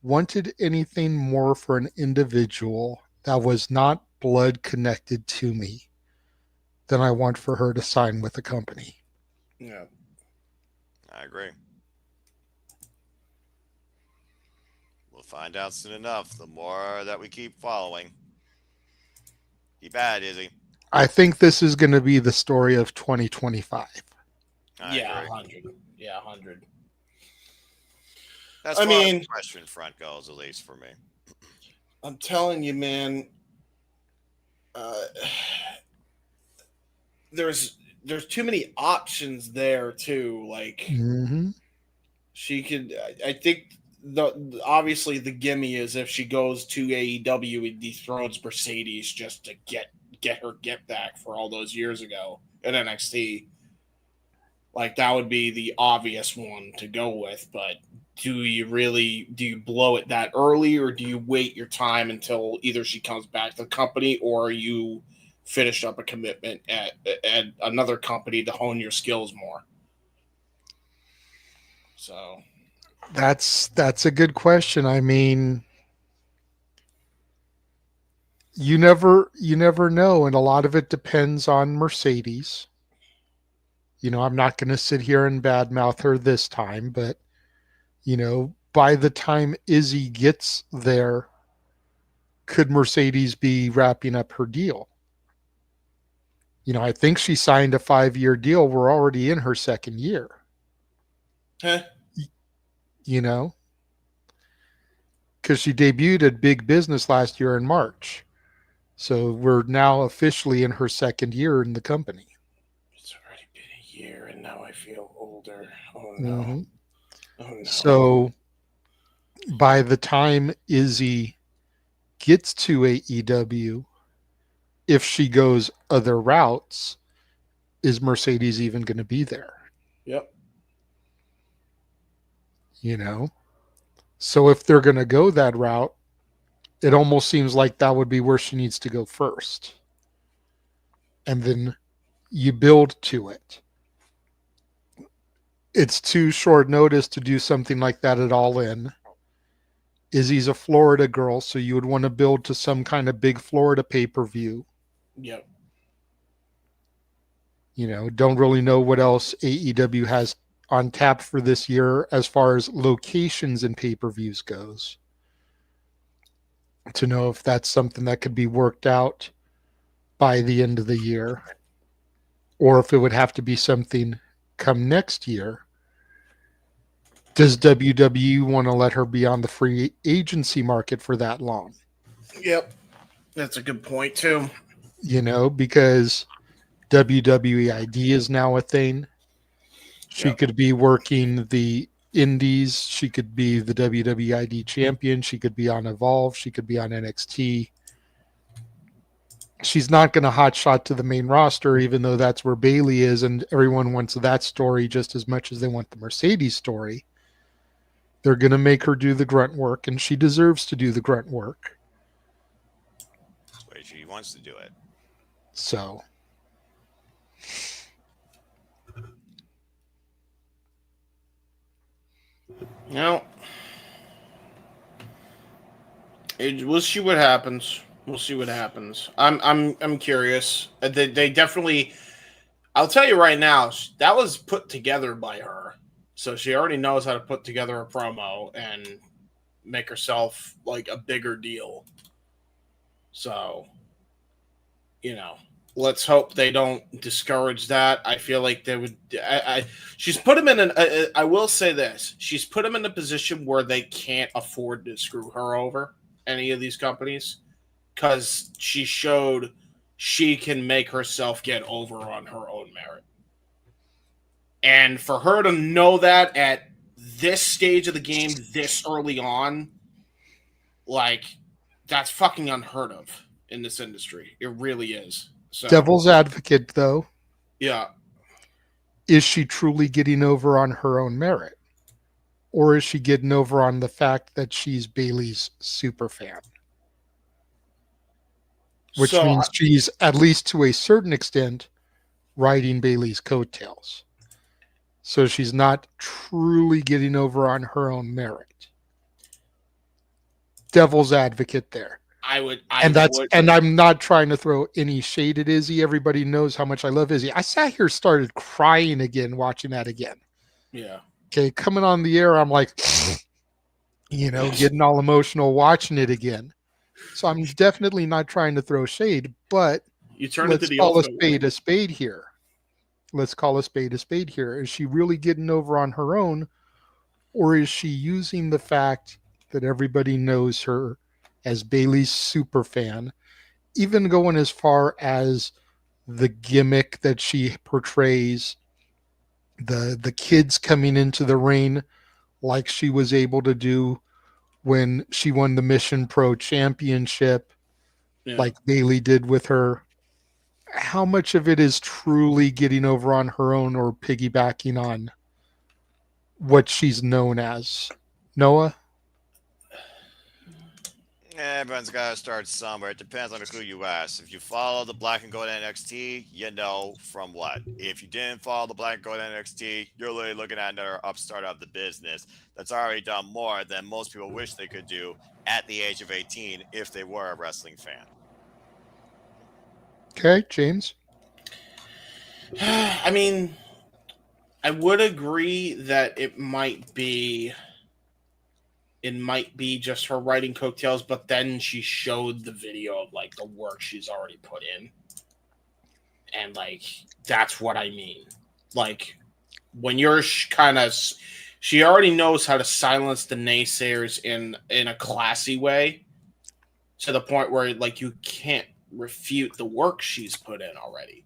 wanted anything more for an individual that was not blood connected to me than I want for her to sign with a company. Yeah. I agree. We'll find out soon enough. The more that we keep following. Keep at it, Izzy. I think this is going to be the story of 2025. Yeah, 100. Yeah, 100. That's where the question front goes, at least for me. I'm telling you, man. There's too many options there too. Like, she could. I think obviously the gimme is if she goes to AEW and dethrones Mercedes just to get her get back for all those years ago in NXT. Like, that would be the obvious one to go with, but do you blow it that early, or do you wait your time until either she comes back to the company or you finish up a commitment at another company to hone your skills more? So that's a good question. I mean, you never know, and a lot of it depends on Mercedes. You know, I'm not going to sit here and badmouth her this time, but, you know, by the time Izzy gets there, could Mercedes be wrapping up her deal? You know, I think she signed a 5-year deal. We're already in her second year. Huh? You know, because she debuted at Big Business last year in March. So we're now officially in her second year in the company. Year, and now I feel older. Oh no. Oh no. So by the time Izzy gets to AEW, if she goes other routes, is Mercedes even going to be there? Yep. You know? So if they're going to go that route, it almost seems like that would be where she needs to go first. And then you build to it. It's too short notice to do something like that at All In. Izzy's a Florida girl, so you would want to build to some kind of big Florida pay-per-view. Yep. You know, don't really know what else AEW has on tap for this year as far as locations and pay-per-views goes. To know if that's something that could be worked out by the end of the year, or if it would have to be something come next year. Does WWE want to let her be on the free agency market for that long? Yep. That's a good point, too. You know, because WWE ID is now a thing. She could be working the indies. She could be the WWE ID champion. She could be on Evolve. She could be on NXT. She's not going to hotshot to the main roster, even though that's where Bayley is, and everyone wants that story just as much as they want the Mercedes story. They're going to make her do the grunt work, and she deserves to do the grunt work. That's the way she wants to do it. So, no, we'll see what happens. We'll see what happens. I'm curious. They definitely. I'll tell you right now, that was put together by her, so she already knows how to put together a promo and make herself like a bigger deal. So, you know, let's hope they don't discourage that. I feel like they would. She's put him in I will say this: she's put him in a position where they can't afford to screw her over. Any of these companies. Because she showed she can make herself get over on her own merit. And for her to know that at this stage of the game, this early on, like, that's fucking unheard of in this industry. It really is. So, devil's advocate, though. Yeah. Is she truly getting over on her own merit? Or is she getting over on the fact that she's Bayley's super fan? Which means she's, at least to a certain extent, riding Bayley's coattails. So she's not truly getting over on her own merit. Devil's advocate there. And I'm not trying to throw any shade at Izzy. Everybody knows how much I love Izzy. I sat here, started crying again, watching that again. Yeah. Okay, coming on the air, I'm like, you know, getting all emotional watching it again. So I'm definitely not trying to throw shade, but let's call a spade here. Let's call a spade here. Is she really getting over on her own, or is she using the fact that everybody knows her as Bayley's super fan, even going as far as the gimmick that she portrays, the kids coming into the ring like she was able to do when she won the Mission Pro Championship, like Bayley did with her. How much of it is truly getting over on her own or piggybacking on what she's known as? Noah? Everyone's got to start somewhere. It depends on who you ask. If you follow the Black and Gold NXT, you know from what. If you didn't follow the Black and Gold NXT, you're literally looking at another upstart of the business that's already done more than most people wish they could do at the age of 18 if they were a wrestling fan. Okay, James? I mean, I would agree that it might be just her writing coattails, but then she showed the video of like the work she's already put in. And like, that's what I mean. Like, when you're she already knows how to silence the naysayers in a classy way, to the point where like you can't refute the work she's put in already.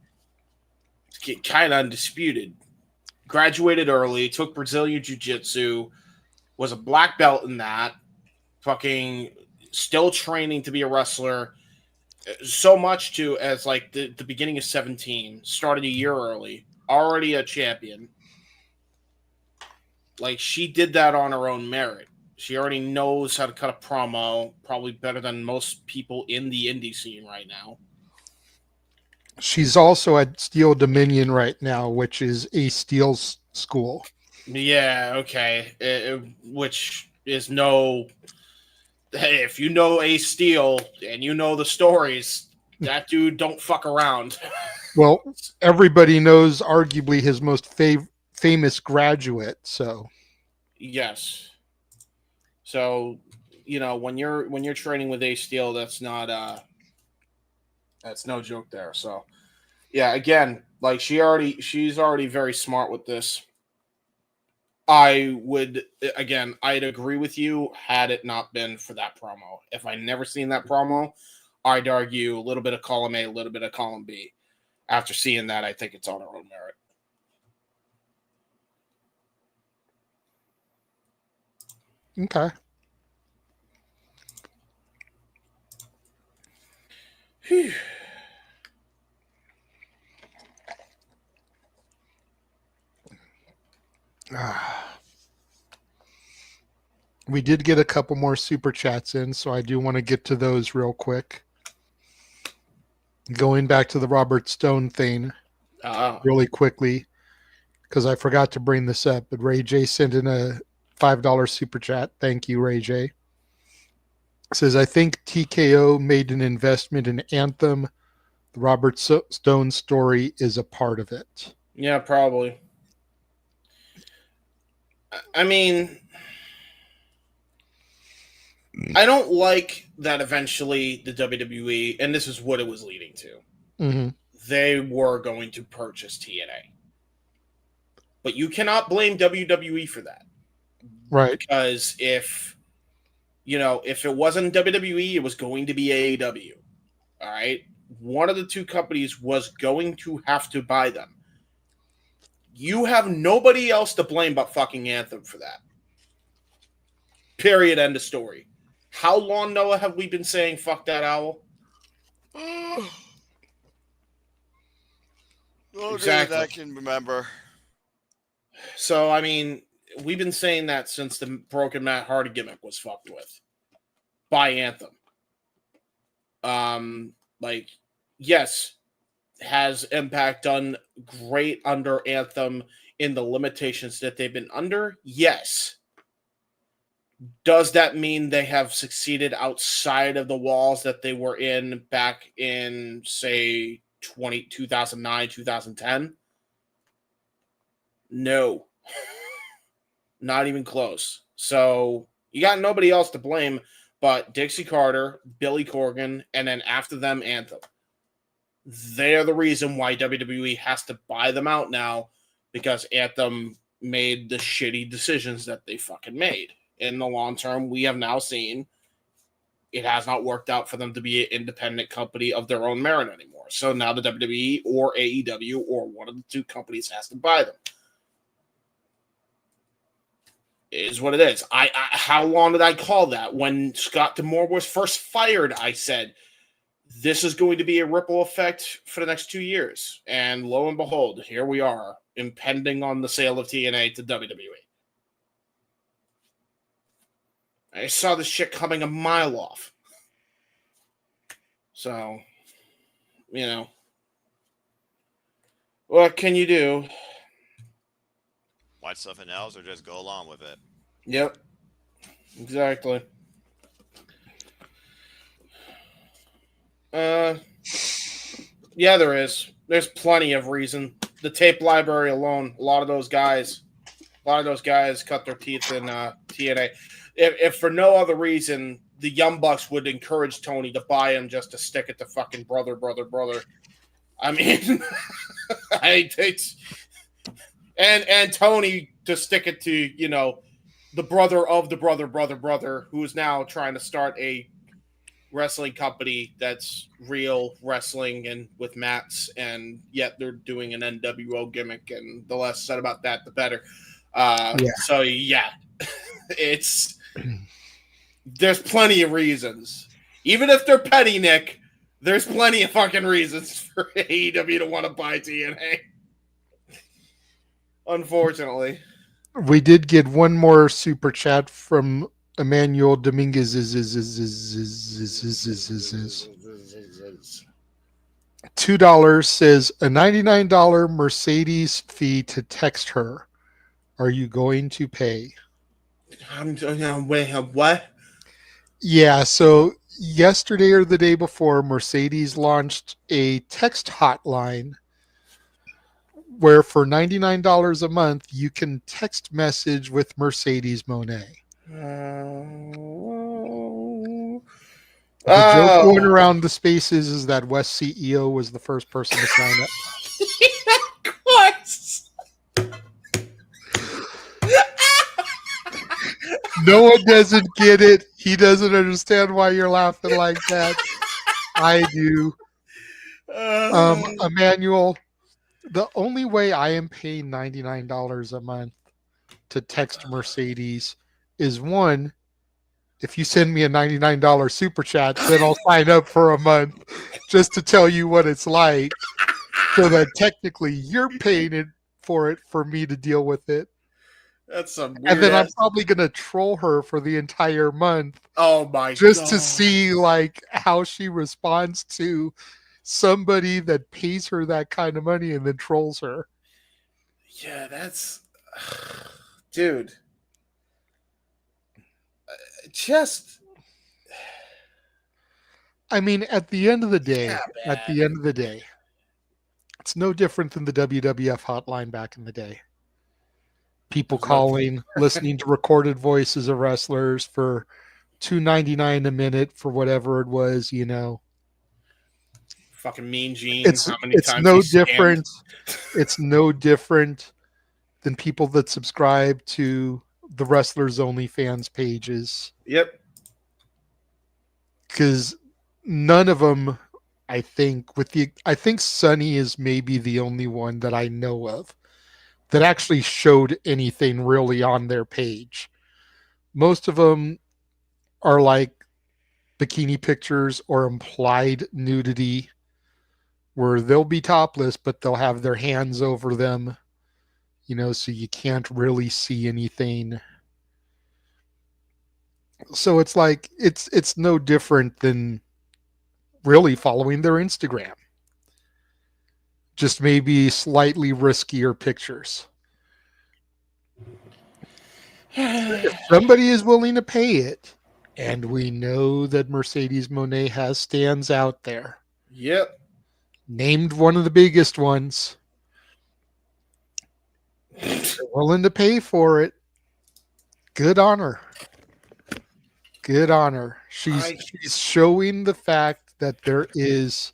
It's kind of undisputed. Graduated early, took Brazilian Jiu-Jitsu, was a black belt in that, fucking still training to be a wrestler, so much to as like the beginning of 17, started a year early, already a champion. Like, she did that on her own merit. She already knows how to cut a promo, probably better than most people in the indie scene right now. She's also at Steel Dominion right now, which is a steel school. Yeah, okay. Which is no... Hey, if you know Ace Steel and you know the stories, that dude don't fuck around. Well, everybody knows arguably his most famous graduate. So yes. So, when you're training with Ace Steel, that's no joke there. So, yeah, again, like she's already very smart with this. I'd agree with you had it not been for that promo. If I never seen that promo, I'd argue a little bit of column A, a little bit of column B. After seeing that, I think it's on her own merit. okay. We did get a couple more super chats in, so I do want to get to those real quick. Going back to the Robert Stone thing really quickly, because I forgot to bring this up, but Ray J sent in a $5 super chat. Thank you, Ray J. Says, I think TKO made an investment in Anthem. The Robert Stone story is a part of it. Yeah, probably. I mean, I don't like that eventually the WWE, and this is what it was leading to, they were going to purchase TNA. But you cannot blame WWE for that. Right. Because if it wasn't WWE, it was going to be AEW. All right? One of the two companies was going to have to buy them. You have nobody else to blame but fucking Anthem for that. Period. End of story. How long, Noah, have we been saying fuck that owl? Exactly. I can remember. So, I mean, we've been saying that since the broken Matt Hardy gimmick was fucked with by Anthem. Yes, has Impact done great under Anthem in the limitations that they've been under? Yes. Does that mean they have succeeded outside of the walls that they were in back in, say, 2009, 2010? No. Not even close. So you got nobody else to blame but Dixie Carter, Billy Corgan, and then after them, Anthem. They're the reason why WWE has to buy them out now, because Anthem made the shitty decisions that they fucking made. In the long term, we have now seen it has not worked out for them to be an independent company of their own merit anymore. So now the WWE or AEW or one of the two companies has to buy them. It is what it is. How long did I call that? When Scott D'Amore was first fired, I said, this is going to be a ripple effect for the next 2 years. And lo and behold, here we are, impending on the sale of TNA to WWE. I saw this shit coming a mile off. So, what can you do? Watch something else or just go along with it. Yep. Exactly. Yeah, there is. There's plenty of reason. The tape library alone, a lot of those guys cut their teeth in TNA. If for no other reason, the Young Bucks would encourage Tony to buy him just to stick it to fucking brother. I mean, and Tony to stick it to, the brother of the brother, who is now trying to start a wrestling company that's real wrestling and with mats, and yet they're doing an NWO gimmick, and the less said about that, the better. So yeah, there's plenty of reasons. Even if they're petty, Nick, there's plenty of fucking reasons for AEW to want to buy TNA. Unfortunately. We did get one more super chat from Emmanuel Dominguez. $2 says a $99 Mercedes fee to text her. Are you going to pay? What? Yeah, so yesterday or the day before, Mercedes launched a text hotline where for $99 a month, you can text message with Mercedes Moné. The joke going around the spaces is that West CEO was the first person to sign up. Of course. Noah doesn't get it. He doesn't understand why you're laughing like that. I do. Emmanuel, the only way I am paying $99 a month to text Mercedes is one, if you send me a $99 super chat, then I'll sign up for a month just to tell you what it's like. So that technically you're paying it for me to deal with it. That's some weird. And then I'm probably gonna troll her for the entire month. Oh my just God. to see like how she responds to somebody that pays her that kind of money and then trolls her. Yeah, that's dude. Just I mean, at the end of the day, it's no different than the WWF hotline back in the day. People calling, listening to recorded voices of wrestlers for $2.99 a minute for whatever it was, you know. Fucking Mean Gene. It's no different. It's no different than people that subscribe to the Wrestlers Only fans pages. Yep. Because none of them, I think Sonny is maybe the only one that I know of that actually showed anything really on their page. Most of them are like bikini pictures or implied nudity where they'll be topless, but they'll have their hands over them, you know, so you can't really see anything. So it's like, it's no different than really following their Instagram. Just maybe slightly riskier pictures. If somebody is willing to pay it, and we know that Mercedes Moné has stands out there. Yep. Named one of the biggest ones. They're willing to pay for it. Good on her. Good on her. She's showing the fact that there is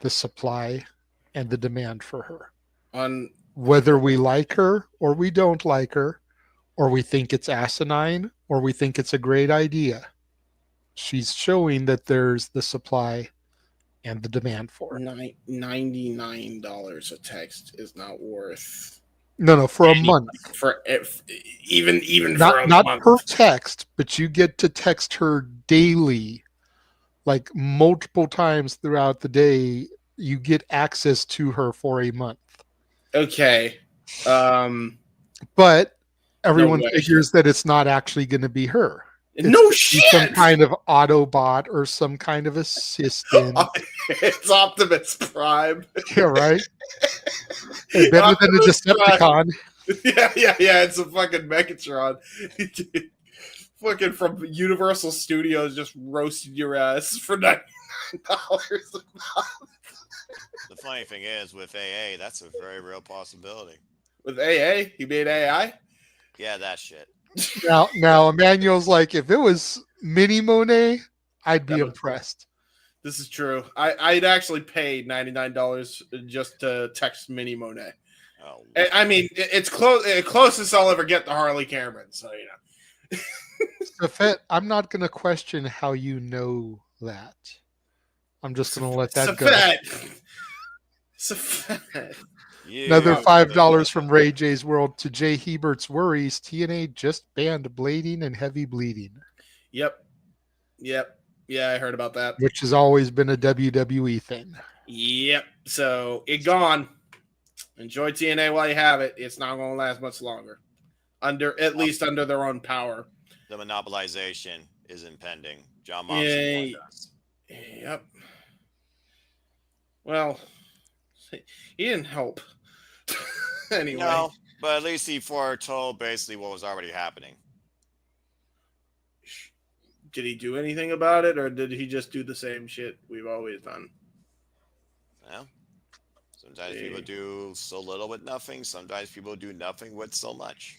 the supply and the demand for her. Whether we like her or we don't like her, or we think it's asinine, or we think it's a great idea, she's showing that there's the supply and the demand for it. $99 a text is not worth. No, for a month. For even not, for a not month. per text, but you get to text her daily, like multiple times throughout the day. You get access to her for a month. Okay. But everyone figures that it's not actually going to be her. No shit. Some kind of Autobot or some kind of assistant. It's Optimus Prime. Yeah, right. Better than a Decepticon. Yeah. It's a fucking Megatron. Fucking from Universal Studios, just roasted your ass for $99 a month. The funny thing is, with AA, that's a very real possibility. With AA, you made AI? Yeah, that shit. Now, Emmanuel's like, if it was Mini Monet, I'd be impressed. This is true. I'd actually pay $99 just to text Mini Monet. Oh. I mean, it's closest I'll ever get to Harley Cameron. So you know. Safet, I'm not going to question how you know that. I'm just going to let that go. Safet. Another $5 from Ray J's World to Jay Hebert's worries. TNA just banned blading and heavy bleeding. Yep. Yeah, I heard about that. Which has always been a WWE thing. Yep. So it gone. Enjoy TNA while you have it. It's not going to last much longer. At least under their own power. The monopolization is impending. John Moxley warned us. Yep. Well, he didn't help. Anyway. No, but at least he foretold basically what was already happening. Did he do anything about it, or did he just do the same shit we've always done? Well, Sometimes people do so little with nothing. Sometimes people do nothing with so much.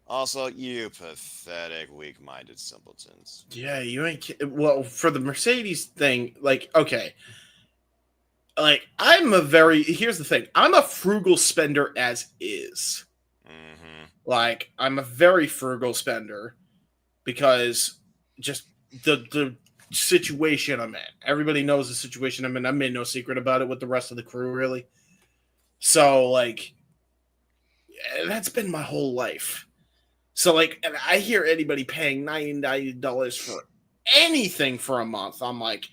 Also, you pathetic, weak-minded simpletons. Yeah, you ain't. Well, for the Mercedes thing, like, okay, like here's the thing. I'm a frugal spender as is. Mm-hmm. Like, I'm a very frugal spender because just the situation I'm in. Everybody knows the situation I'm in. I made no secret about it with the rest of the crew, really. So, like, that's been my whole life. So, like, and I hear anybody paying $90 for anything for a month. I'm like,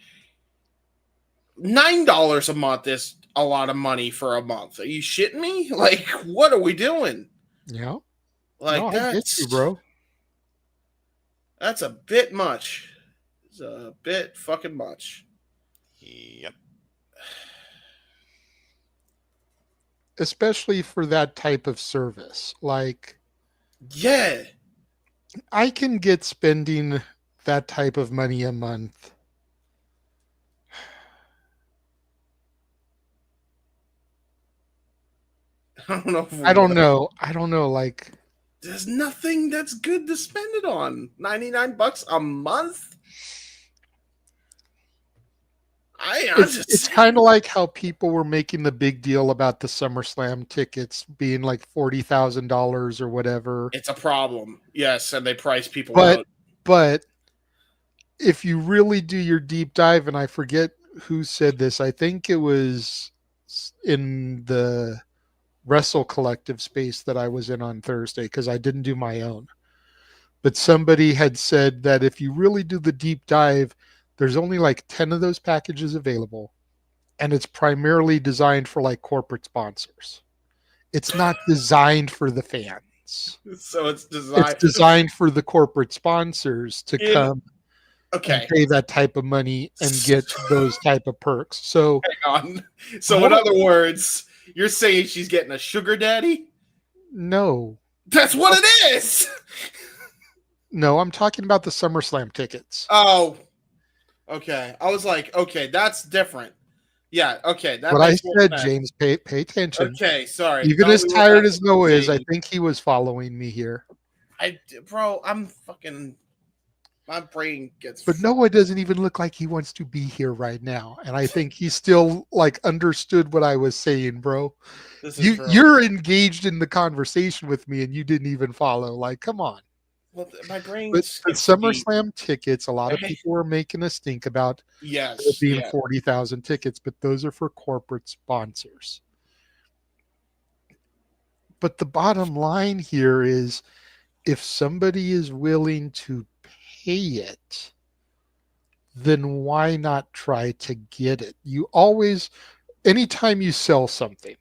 $9 a month is a lot of money for a month. Are you shitting me? Like, what are we doing? Yeah. Like, no, I get you, bro. That's a bit much. It's a bit fucking much. Yep. Especially for that type of service. Like, yeah, I can get spending that type of money a month. I don't know. I don't know. Like, there's nothing that's good to spend it on. $99 a month. It's kind of like how people were making the big deal about the SummerSlam tickets being like $40,000 or whatever. It's a problem. Yes, and they price people out. But if you really do your deep dive, and I forget who said this, I think it was in the Wrestle Collective space that I was in on Thursday, because I didn't do my own. But somebody had said that if you really do the deep dive, there's only like 10 of those packages available, and it's primarily designed for like corporate sponsors. It's not designed for the fans. So it's designed for the corporate sponsors to come and pay that type of money and get those type of perks. So hang on. So in other words, you're saying she's getting a sugar daddy? No. That's what it is. No, I'm talking about the SummerSlam tickets. Oh. Okay. I was like, okay, that's different. Yeah, okay. What I said, James, pay attention. Okay, sorry. Even as tired as Noah is, I think he was following me here. Bro, I'm fucking... My brain gets... But Noah doesn't even look like he wants to be here right now. And I think he still, like, understood what I was saying, bro. You're engaged in the conversation with me, and you didn't even follow. Like, come on. Well, my brain... But SummerSlam tickets, a lot of people were making us think about it being 40,000 tickets, but those are for corporate sponsors. But the bottom line here is, if somebody is willing to pay it, then why not try to get it? You always, anytime you sell something,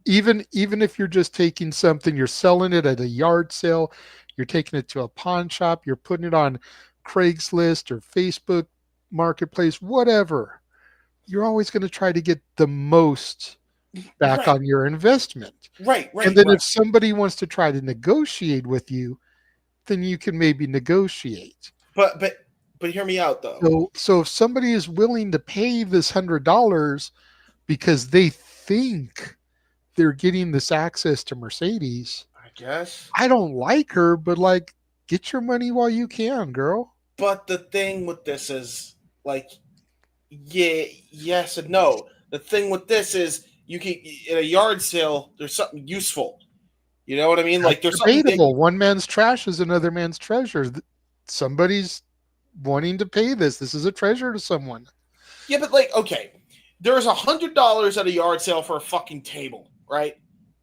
even if you're just taking something, you're selling it at a yard sale, you're taking it to a pawn shop, you're putting it on Craigslist or Facebook Marketplace, whatever, you're always going to try to get the most back on your investment. Right. And then if somebody wants to try to negotiate with you, then you can maybe negotiate. But hear me out, though. So if somebody is willing to pay this $100 because they think they're getting this access to Mercedes, I guess I don't like her, but like, get your money while you can, girl. But the thing with this is, like, yes and no. The thing with this is, you can, in a yard sale, there's something useful. You know what I mean? Like, there's debatable. One man's trash is another man's treasure. Somebody's wanting to pay this. This is a treasure to someone. Yeah, but like, okay, there's $100 at a yard sale for a fucking table, right?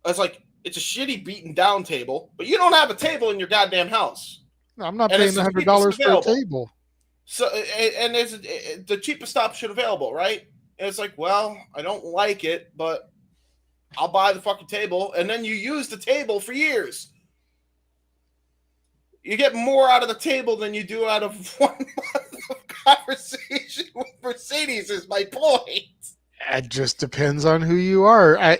It's like, it's a shitty beaten down table, but you don't have a table in your goddamn house. No, I'm not paying $100 for a table. So, and it's the cheapest option available, right? And it's like, well, I don't like it, but I'll buy the fucking table, and then you use the table for years. You get more out of the table than you do out of 1 month of conversation with Mercedes, is my point. It just depends on who you are.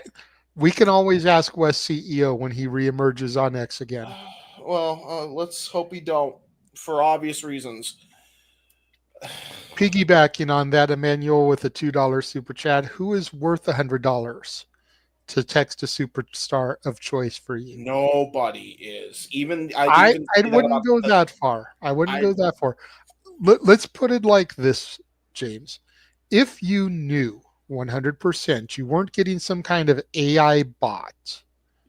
We can always ask West CEO when he reemerges on X again. Well, let's hope he don't, for obvious reasons. piggybacking on that, Emmanuel with a $2 super chat, who is worth $100 to text a superstar of choice for you? Nobody is. I wouldn't go that far. I wouldn't go that far. Let's put it like this, James. If you knew 100% you weren't getting some kind of AI bot,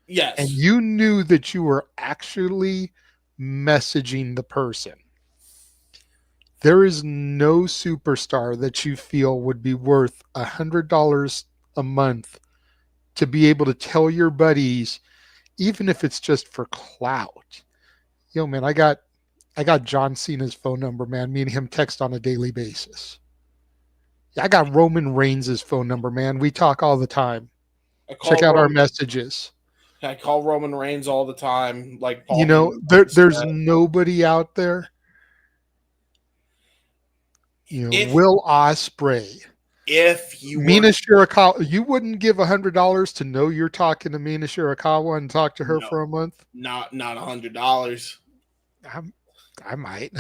yes, and you knew that you were actually messaging the person, there is no superstar that you feel would be worth $100 a month to be able to tell your buddies, even if it's just for clout. Yo, man, I got John Cena's phone number, man. Me and him text on a daily basis. I got Roman Reigns' phone number, man. We talk all the time. Check out our messages. I call Roman Reigns all the time. Like Paul, you know, there's nobody out there. You know, Will Ospreay. If you Mina Shirakawa, you wouldn't give $100 to know you're talking to Mina Shirakawa and talk to her for a month? Not $100. I might.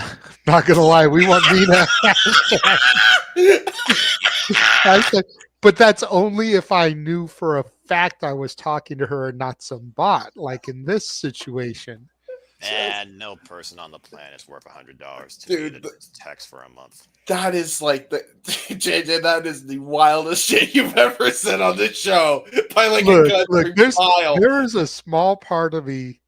Not gonna lie, we want Mina. I said, but that's only if I knew for a fact I was talking to her and not some bot, like in this situation. And no person on the planet is worth $100 to Dude, text for a month. That is like the JJ. That is the wildest shit you've ever said on this show. By like look, there is a small part of me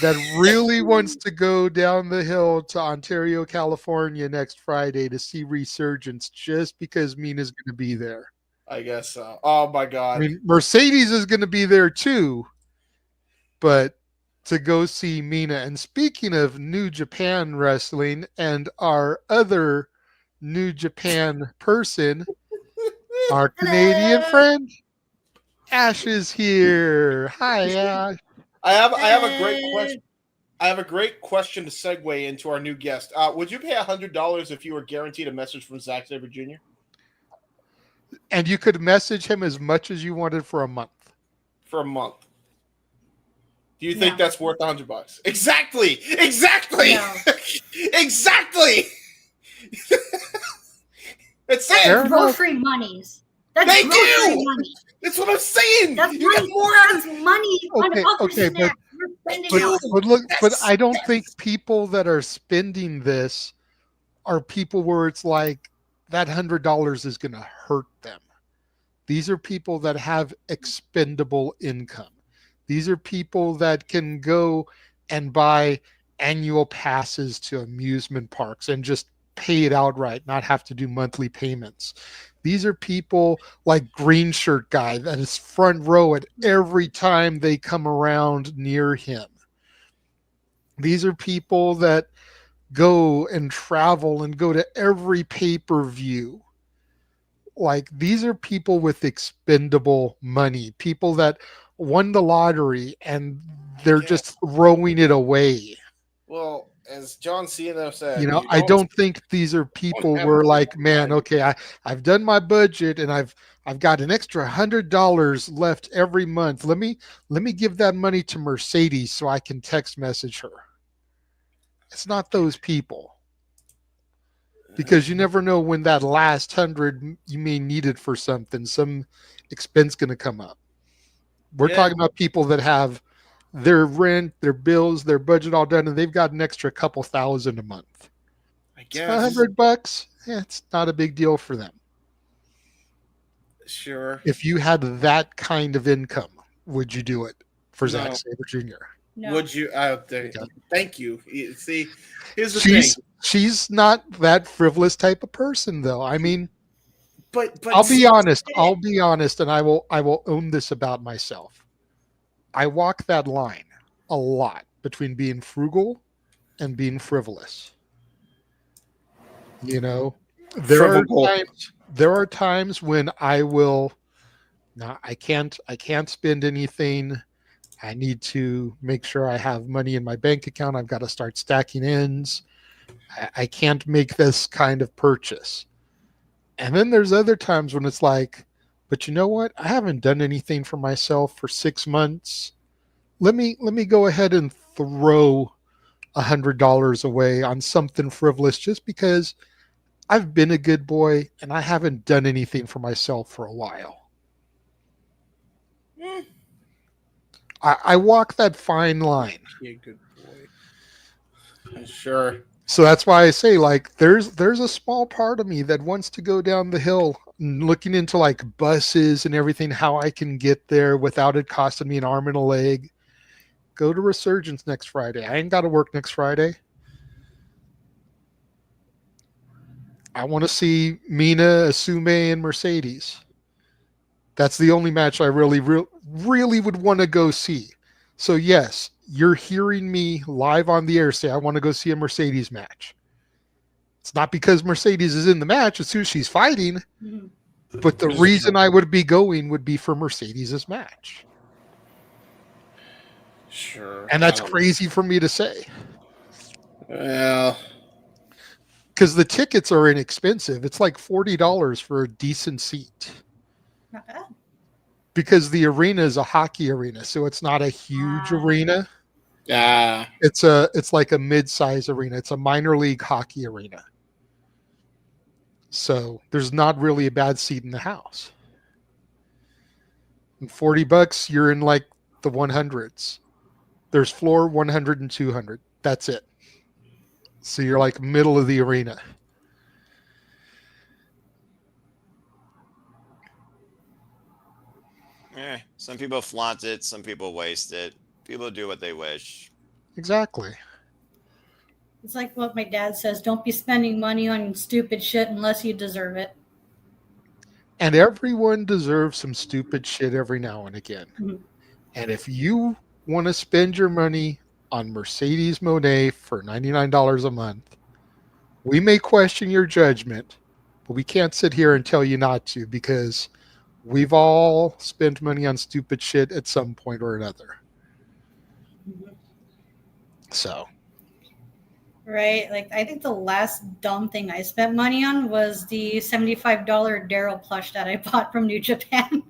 that really wants to go down the hill to Ontario, California next Friday to see Resurgence, just because Mina's going to be there. I guess so. Oh my god! I mean, Mercedes is going to be there too, but to go see Mina. And speaking of New Japan Wrestling and our other New Japan person, our Canadian friend, Ash is here. Hi, Ash. I have a great question. I have a great question to segue into our new guest. Would you pay $100 if you were guaranteed a message from Zack Sabre Jr.? And you could message him as much as you wanted for a month. For a month. Do you think that's worth $100? Exactly. No. Exactly. That's grocery monies. That's they grocery do. Money. That's what I'm saying. That's money on okay, but I don't think people that are spending this are people where it's like that $100 is going to hurt them. These are people that have expendable income. These are people that can go and buy annual passes to amusement parks and just pay it outright, not have to do monthly payments. These are people like Green Shirt Guy that is front row at every time they come around near him. These are people that go and travel and go to every pay-per-view. Like, these are people with expendable money, people that won the lottery and they're just throwing it away. Well, as John Cena said, you know, I don't think these are people where like, man, okay, I've done my budget and I've got an extra $100 left every month. Let me give that money to Mercedes so I can text message her. It's not those people, because you never know when that last $100 you may need it for something. Some expense going to come up. We're talking about people that have their rent, their bills, their budget all done, and they've got an extra couple $1,000 a month. I guess $100, it's not a big deal for them. Sure. If you had that kind of income, would you do it for Zack Sabre Jr.? No. Would you? Thank you. See, here's the thing. She's not that frivolous type of person, though. I mean, but I'll be honest, and I will own this about myself. I walk that line a lot between being frugal and being frivolous. You know, there are times when I can't spend anything. I need to make sure I have money in my bank account. I've got to start stacking ends. I can't make this kind of purchase. And then there's other times when it's like, but you know what? I haven't done anything for myself for 6 months. Let me go ahead and throw $100 away on something frivolous just because I've been a good boy, and I haven't done anything for myself for a while. I walk that fine line. Be a good boy. Sure. So that's why I say, like, there's a small part of me that wants to go down the hill, looking into like buses and everything, how I can get there without it costing me an arm and a leg. Go to Resurgence next Friday. I ain't got to work next Friday. I want to see Mina, Asume, and Mercedes. That's the only match I really would want to go see. So yes, you're hearing me live on the air say I want to go see a Mercedes match. It's not because Mercedes is in the match as soon as she's fighting, but the reason I would be going would be for Mercedes' match. Sure. And that's crazy for me to say. Well, because the tickets are inexpensive. It's like $40 for a decent seat. Not bad. Because the arena is a hockey arena, so it's not a huge arena. Yeah. It's like a mid-size arena. It's a minor league hockey arena. So there's not really a bad seat in the house. And $40, you're in like the 100s. There's floor 100 and 200. That's it. So you're like middle of the arena. Some people flaunt it. Some people waste it. People do what they wish. Exactly. It's like what my dad says, don't be spending money on stupid shit unless you deserve it. And everyone deserves some stupid shit every now and again. Mm-hmm. And if you want to spend your money on Mercedes Monet for $99 a month, we may question your judgment, but we can't sit here and tell you not to, because we've all spent money on stupid shit at some point or another. So. Right. Like, I think the last dumb thing I spent money on was the $75 Daryl plush that I bought from New Japan.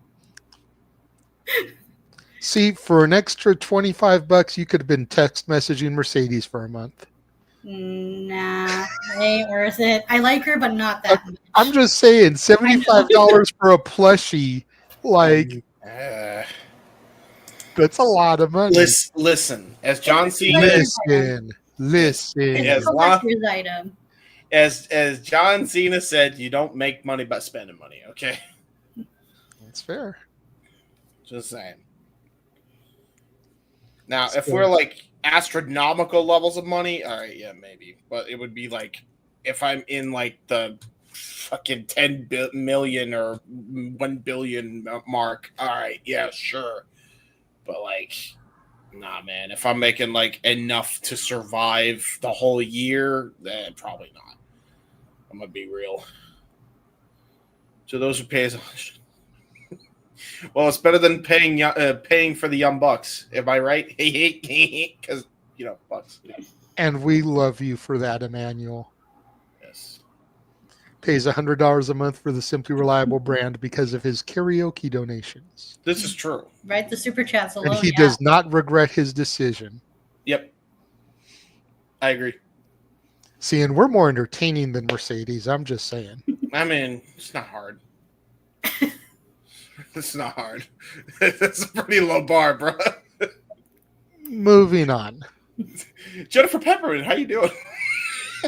See, for an extra $25, you could have been text messaging Mercedes for a month. Nah, it ain't worth it. I like her, but not that much. I'm just saying, $75 for a plushie, like, that's a lot of money. Listen, as John Cena Listen. It's a collector's item. As John Cena said, you don't make money by spending money, okay? That's fair. Just saying. Now, if we're like astronomical levels of money, all right, yeah, maybe. But it would be like if I'm in like the fucking 10 million or 1 billion mark, all right, yeah, sure. But like, nah, man, if I'm making like enough to survive the whole year, then probably not. I'm gonna be real. So those who pay, well, it's better than paying for the young bucks. Am I right? Because bucks. Yeah. And we love you for that, Emmanuel. Yes. Pays $100 a month for the Simply Reliable brand because of his karaoke donations. This is true. Right? The super chats alone. And he does not regret his decision. Yep. I agree. See, and we're more entertaining than Mercedes. I'm just saying. I mean, it's not hard. It's not hard. It's a pretty low bar, bro. Moving on. Jennifer Pepperman, how you doing?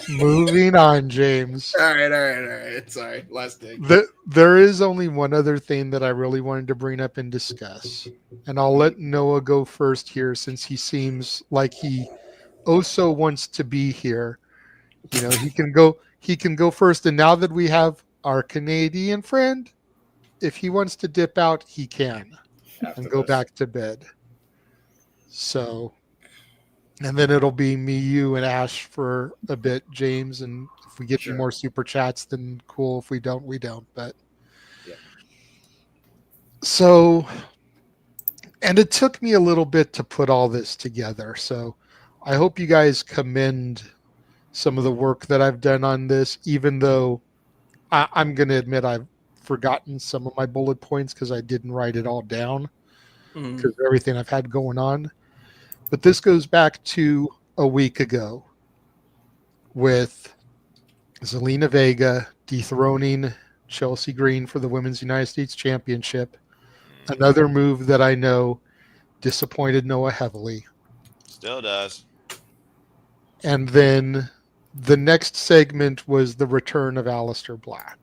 Moving on, James. All right. Sorry, last thing. There is only one other thing that I really wanted to bring up and discuss. And I'll let Noah go first here, since he seems like he also wants to be here. You know, he can go first. And now that we have our Canadian friend, if he wants to dip out, he can and go back to bed. So, and then it'll be me, you, and Ash for a bit, James. And if we get any more super chats, then cool. If we don't, we don't. But so, and it took me a little bit to put all this together. So I hope you guys commend some of the work that I've done on this, even though I'm going to admit I've forgotten some of my bullet points because I didn't write it all down because of everything I've had going on. But this goes back to a week ago with Zelina Vega dethroning Chelsea Green for the Women's United States Championship. Another move that I know disappointed Noah heavily. Still does. And then the next segment was the return of Aleister Black.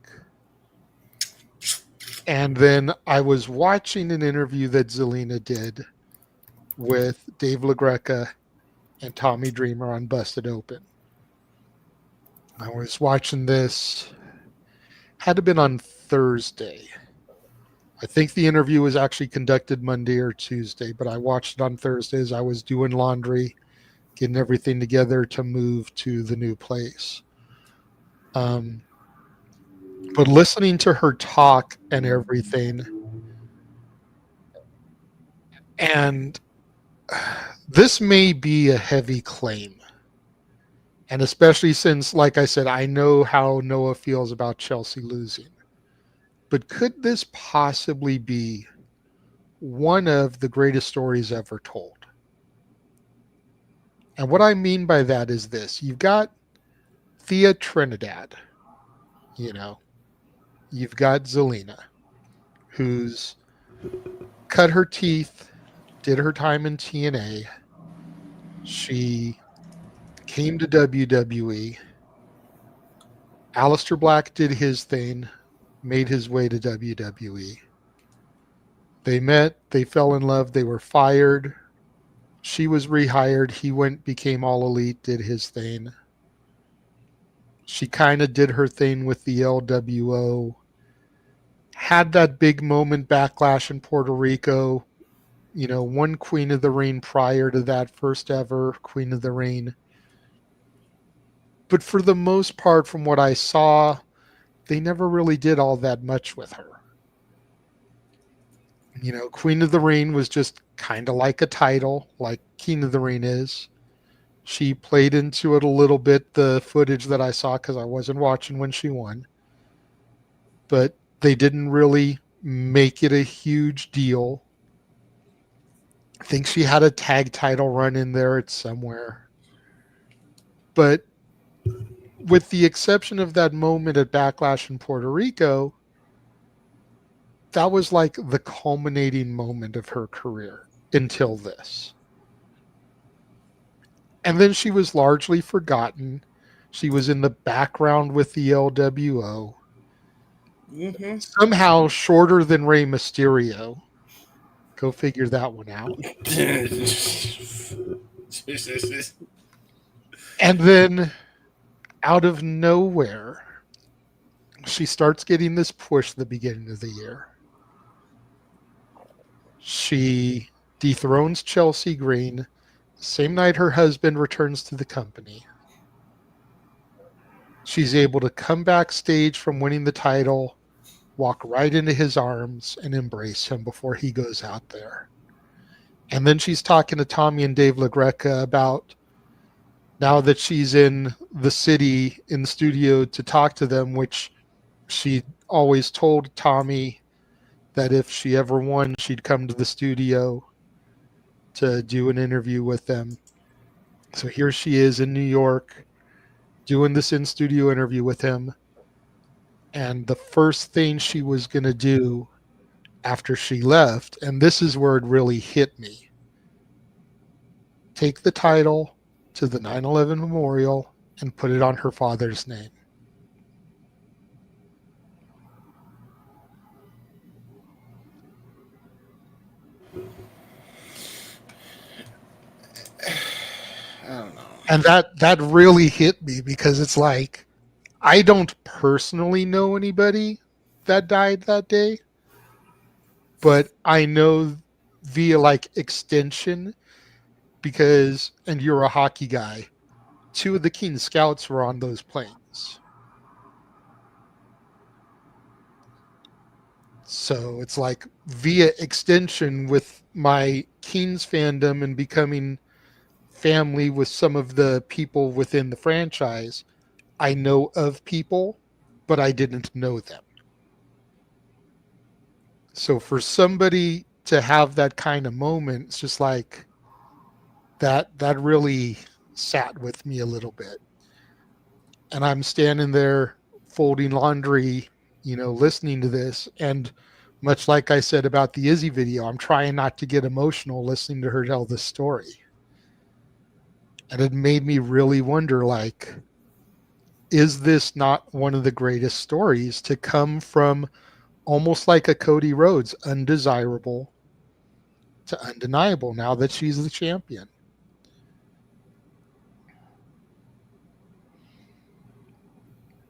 And then I was watching an interview that Zelina did with Dave LaGreca and Tommy Dreamer on Busted Open. I was watching this, had to been on Thursday. I think the interview was actually conducted Monday or Tuesday, but I watched it on Thursday as I was doing laundry, getting everything together to move to the new place. But listening to her talk and everything, and this may be a heavy claim. And especially since, like I said, I know how Noah feels about Chelsea losing. But could this possibly be one of the greatest stories ever told? And what I mean by that is this. You've got Thea Trinidad, You've got Zelina, who's cut her teeth, did her time in TNA. She came to WWE. Aleister Black did his thing, made his way to WWE. They met, they fell in love, they were fired. She was rehired. He went, became All Elite, did his thing. She kind of did her thing with the LWO. Had that big moment backlash in Puerto Rico. One Queen of the Ring prior to that, first ever Queen of the Ring. But for the most part, from what I saw, they never really did all that much with her. Queen of the Ring was just kind of like a title, like King of the Ring is. She played into it a little bit, the footage that I saw, because I wasn't watching when she won. But they didn't really make it a huge deal. I think she had a tag title run in there at somewhere. But with the exception of that moment at Backlash in Puerto Rico, that was like the culminating moment of her career until this. And then she was largely forgotten. She was in the background with the LWO. Mm-hmm. Somehow shorter than Rey Mysterio. Go figure that one out. And then out of nowhere, she starts getting this push at the beginning of the year. She dethrones Chelsea Green the same night her husband returns to the company. She's able to come backstage from winning the title, walk right into his arms, and embrace him before he goes out there. And then she's talking to Tommy and Dave LaGreca about now that she's in the city, in the studio to talk to them, which she always told Tommy that if she ever won, she'd come to the studio to do an interview with them. So here she is in New York doing this in-studio interview with him. And the first thing she was going to do after she left, and this is where it really hit me, take the title to the 9/11 memorial and put it on her father's name. I don't know. And that really hit me because it's like, I don't personally know anybody that died that day, but I know via like extension because, and you're a hockey guy, 2 of the King Scouts were on those planes. So it's like via extension with my Kings fandom and becoming family with some of the people within the franchise, I know of people, but I didn't know them. So for somebody to have that kind of moment, it's just like that really sat with me a little bit. and I'm standing there folding laundry, listening to this. And much like I said about the Izzy video, I'm trying not to get emotional listening to her tell this story. And it made me really wonder, like, is this not one of the greatest stories to come from almost like a Cody Rhodes, undesirable to undeniable now that she's the champion?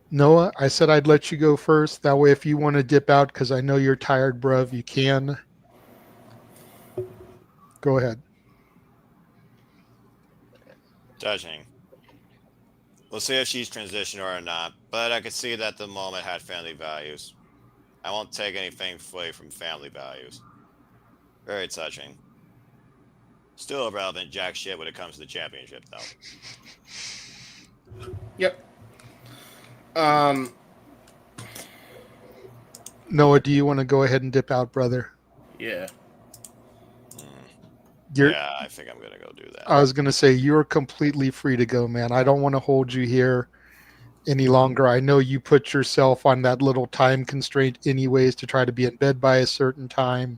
Noah, I said I'd let you go first. That way, if you want to dip out, because I know you're tired, bruv, you can. Go ahead. Touching. We'll see if she's transitioned or not, but I could see that the moment had family values. I won't take anything away from family values. Very touching. Still irrelevant jack shit when it comes to the championship, though. Yep. Noah, do you want to go ahead and dip out, brother? Yeah. Yeah, I think I'm going to go do that. I was going to say, you're completely free to go, man. I don't want to hold you here any longer. I know you put yourself on that little time constraint anyways to try to be in bed by a certain time.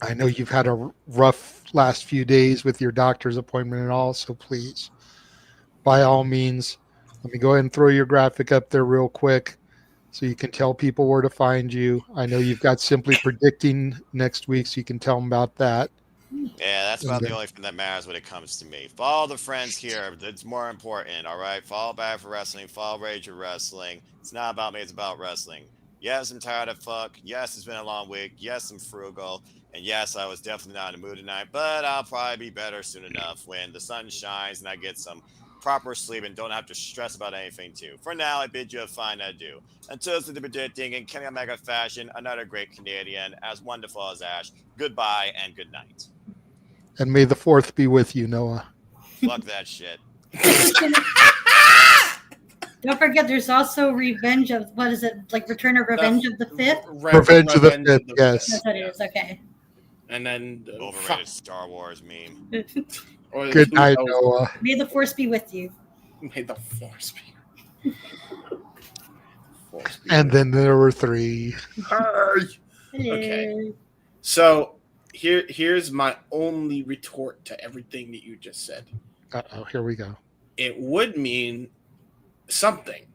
I know you've had a rough last few days with your doctor's appointment and all, so please, by all means, let me go ahead and throw your graphic up there real quick so you can tell people where to find you. I know you've got Simply Predicting next week, so you can tell them about that. Yeah, that's about the only thing that matters when it comes to me. Follow the friends here. That's more important, all right? Follow Bad for Wrestling. Follow Rage for Wrestling. It's not about me. It's about wrestling. Yes, I'm tired of fuck. Yes, it's been a long week. Yes, I'm frugal. And yes, I was definitely not in the mood tonight. But I'll probably be better soon enough when the sun shines and I get some proper sleep and don't have to stress about anything too. For now, I bid you a fine adieu. Until the predicting in Kenny Omega fashion, another great Canadian, as wonderful as Ash. Goodbye and good night. And may the 4th be with you, Noah. Fuck that shit. Don't forget, there's also Revenge of, what is it, like Return of Revenge of the 5th? Revenge of the 5th, yes. That's what it is, okay. And then overrated Star Wars meme. Good night, Noah. May the Force be with you. May the Force be. And then there were 3. Okay. So here's my only retort to everything that you just said. Uh-oh, here we go. It would mean something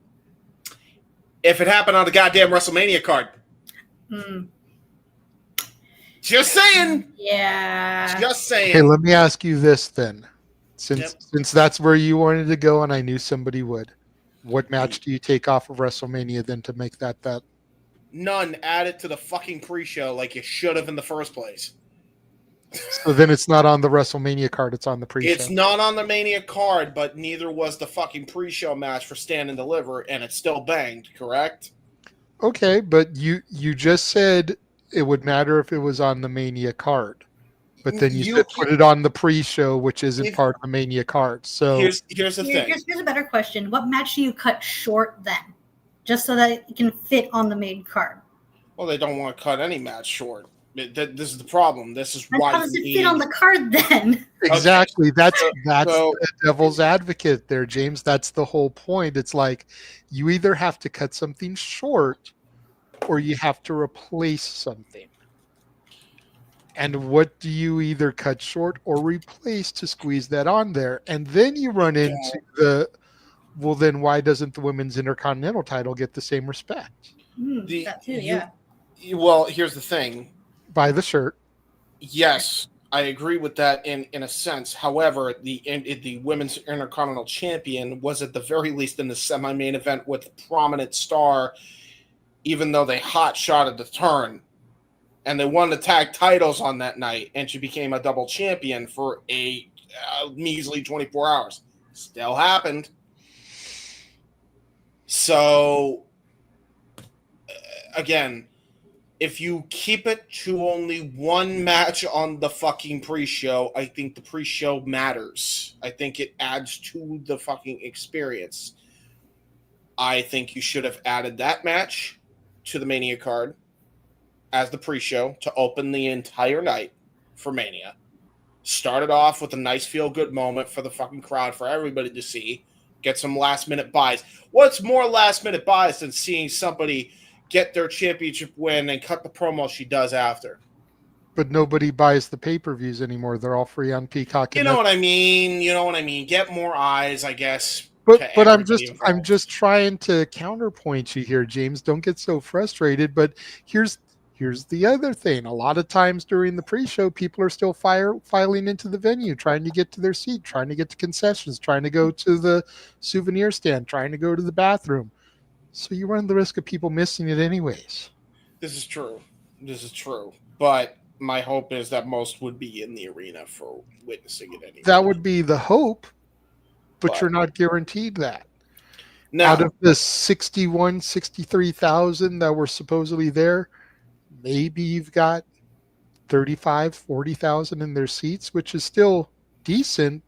if it happened on the goddamn WrestleMania card. Just saying. Yeah. Just saying. Okay, let me ask you this then. Since that's where you wanted to go and I knew somebody would. What match do you take off of WrestleMania then to make that bet? None. Add it to the fucking pre-show like you should have in the first place. So then it's not on the WrestleMania card, it's on the pre-show. It's not on the Mania card, but neither was the fucking pre-show match for Stand and Deliver, and it still banged, correct? Okay, but you just said it would matter if it was on the Mania card. But then you said put it on the pre-show, which isn't part of the Mania card. So here's the thing. Here's a better question. What match do you cut short then? Just so that it can fit on the main card. Well, they don't want to cut any match short. This is the problem. This is why. How does it fit on the card then? Exactly. Okay. That's the devil's advocate there, James. That's the whole point. It's like you either have to cut something short or you have to replace something. And what do you either cut short or replace to squeeze that on there? And then you run into well, then why doesn't the women's Intercontinental title get the same respect? That too, yeah. Well, here's the thing. Buy the shirt. Yes, I agree with that in a sense. However, the women's Intercontinental champion was at the very least in the semi-main event with a prominent star, even though they hot shotted the turn. And they won the tag titles on that night, and she became a double champion for a measly 24 hours. Still happened. So, again, if you keep it to only one match on the fucking pre-show, I think the pre-show matters. I think it adds to the fucking experience. I think you should have added that match to the Mania card as the pre-show to open the entire night for Mania. Started off with a nice feel-good moment for the fucking crowd, for everybody to see. Get some last-minute buys. What's more last-minute buys than seeing somebody get their championship win and cut the promo she does after? But nobody buys the pay-per-views anymore. They're all free on Peacock. You know what I mean? You know what I mean? Get more eyes, I guess. But I'm just trying to counterpoint you here, James. Don't get so frustrated. But here's the other thing. A lot of times during the pre-show, people are still filing into the venue, trying to get to their seat, trying to get to concessions, trying to go to the souvenir stand, trying to go to the bathroom. So you run the risk of people missing it anyways. This is true. But my hope is that most would be in the arena for witnessing it anyway. That would be the hope, but you're not guaranteed that. Now, out of the 63,000 that were supposedly there, maybe you've got 40,000 in their seats, which is still decent,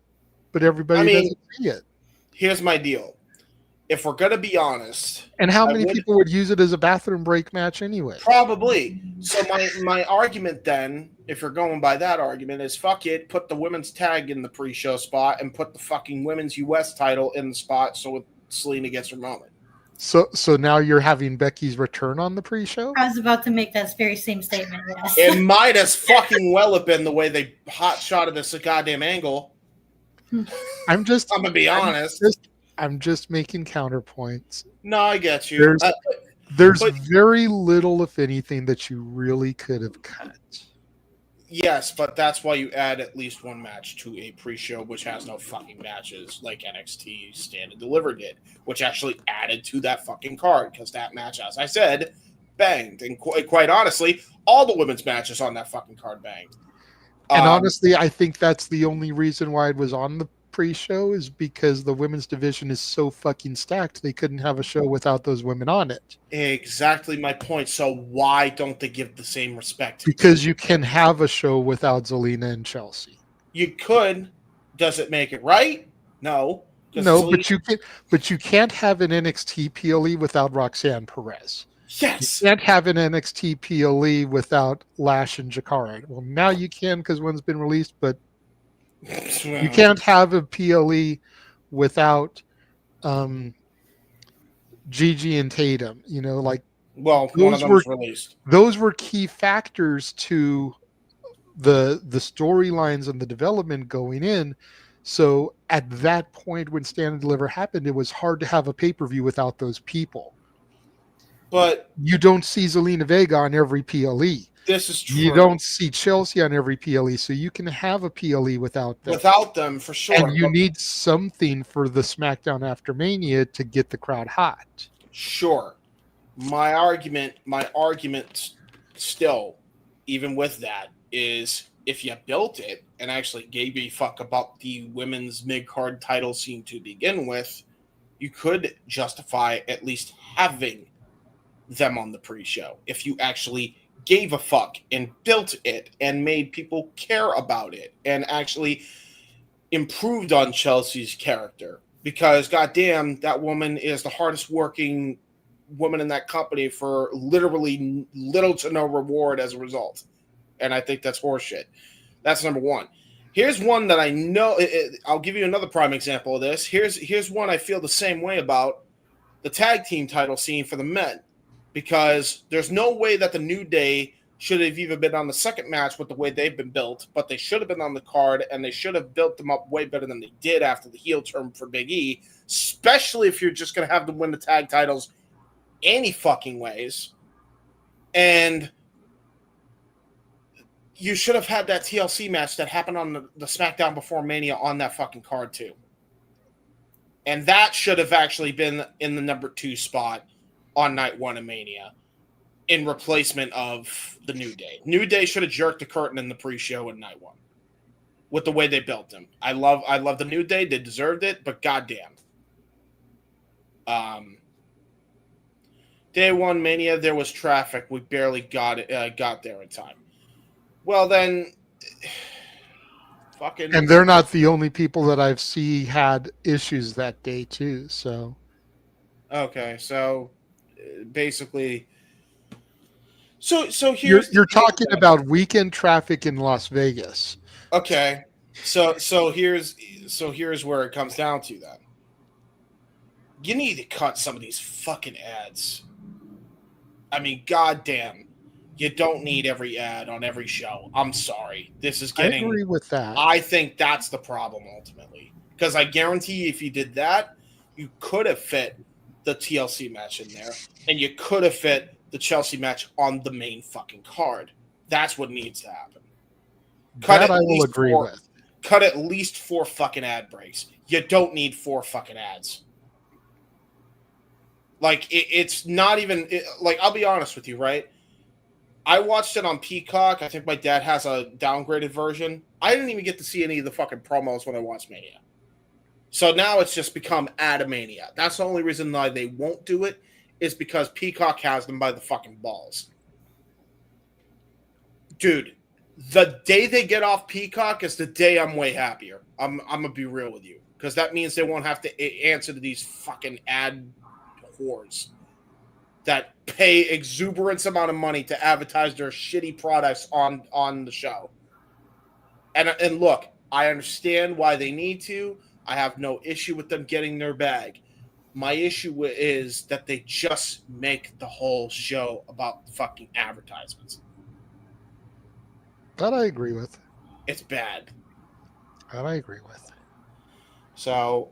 but everybody doesn't see it. Here's my deal. If we're going to be honest. And how many people would use it as a bathroom break match anyway? Probably. So my argument then, if you're going by that argument, is fuck it, put the women's tag in the pre-show spot and put the fucking women's US title in the spot so Selena gets her moment. So now you're having Becky's return on the pre-show? I was about to make that very same statement, yes. It might as fucking well have been the way they hot-shotted this goddamn angle. I'm going to be honest. I'm just making counterpoints. No, I get you. There's very little, if anything, that you really could have cut. Yes, but that's why you add at least one match to a pre-show which has no fucking matches like NXT Stand and Deliver did, which actually added to that fucking card because that match, as I said, banged. And quite honestly, all the women's matches on that fucking card banged. And honestly, I think that's the only reason why it was on the pre-show is because the women's division is so fucking stacked they couldn't have a show without those women on it. Exactly my point. So why don't they give the same respect? Because you can have a show without Zelina and Chelsea. You could. Does it make it right? No. No, but you can't have an NXT PLE without Roxanne Perez. Yes. You can't have an NXT PLE without Lash and Jakara. Well, now you can because one's been released, but you can't have a PLE without Gigi and Tatum. You know, like one of them was released. Those were key factors to the storylines and the development going in. So at that point, when Stand and Deliver happened, it was hard to have a pay-per-view without those people. But you don't see Zelina Vega on every PLE. This is true. You don't see Chelsea on every PLE, so you can have a PLE without them. Without them, for sure. And you need something for the SmackDown After Mania to get the crowd hot. Sure. My argument still, even with that, is if you built it and actually gave a fuck about the women's mid-card title scene to begin with, you could justify at least having them on the pre-show. If you actually gave a fuck and built it and made people care about it and actually improved on Chelsea's character, because goddamn, that woman is the hardest working woman in that company for literally little to no reward as a result. And I think that's horseshit. That's number one. Here's one that I know. I'll give you another prime example of this. Here's one I feel the same way about: the tag team title scene for the men. Because there's no way that the New Day should have even been on the second match with the way they've been built, but they should have been on the card, and they should have built them up way better than they did after the heel turn for Big E, especially if you're just going to have them win the tag titles any fucking ways. And you should have had that TLC match that happened on the SmackDown before Mania on that fucking card too. And that should have actually been in the number 2 spot on night 1 of Mania in replacement of the New Day. New Day should have jerked the curtain in the pre-show in night 1 with the way they built them. I love the New Day. They deserved it, but goddamn. Day 1 Mania, there was traffic. We barely got there in time. Well, then fucking... And they're not the only people that I've seen had issues that day too, so... Okay, so... basically, so here's you're talking about weekend traffic in Las Vegas. Okay, so here's where it comes down to then. you need to cut some of these fucking ads. I mean, goddamn. You don't need every ad on every show. I'm sorry. This is getting... I agree with that. I think that's the problem, ultimately. Because I guarantee you, if you did that, you could have fit the TLC match in there. And you could have fit the Chelsea match on the main fucking card. That's what needs to happen. That I will agree with. Cut at least 4 fucking ad breaks. You don't need 4 fucking ads. Like, it's not even... like, I'll be honest with you, right? I watched it on Peacock. I think my dad has a downgraded version. I didn't even get to see any of the fucking promos when I watched Mania. So now it's just become Adamania. That's the only reason why they won't do it is because Peacock has them by the fucking balls. Dude, the day they get off Peacock is the day I'm way happier. I'm going to be real with you. Because that means they won't have to answer to these fucking ad whores that pay exuberant amount of money to advertise their shitty products on the show. And look, I understand why they need to. I have no issue with them getting their bag. My issue is that they just make the whole show about fucking advertisements. That I agree with. It's bad. That I agree with. So...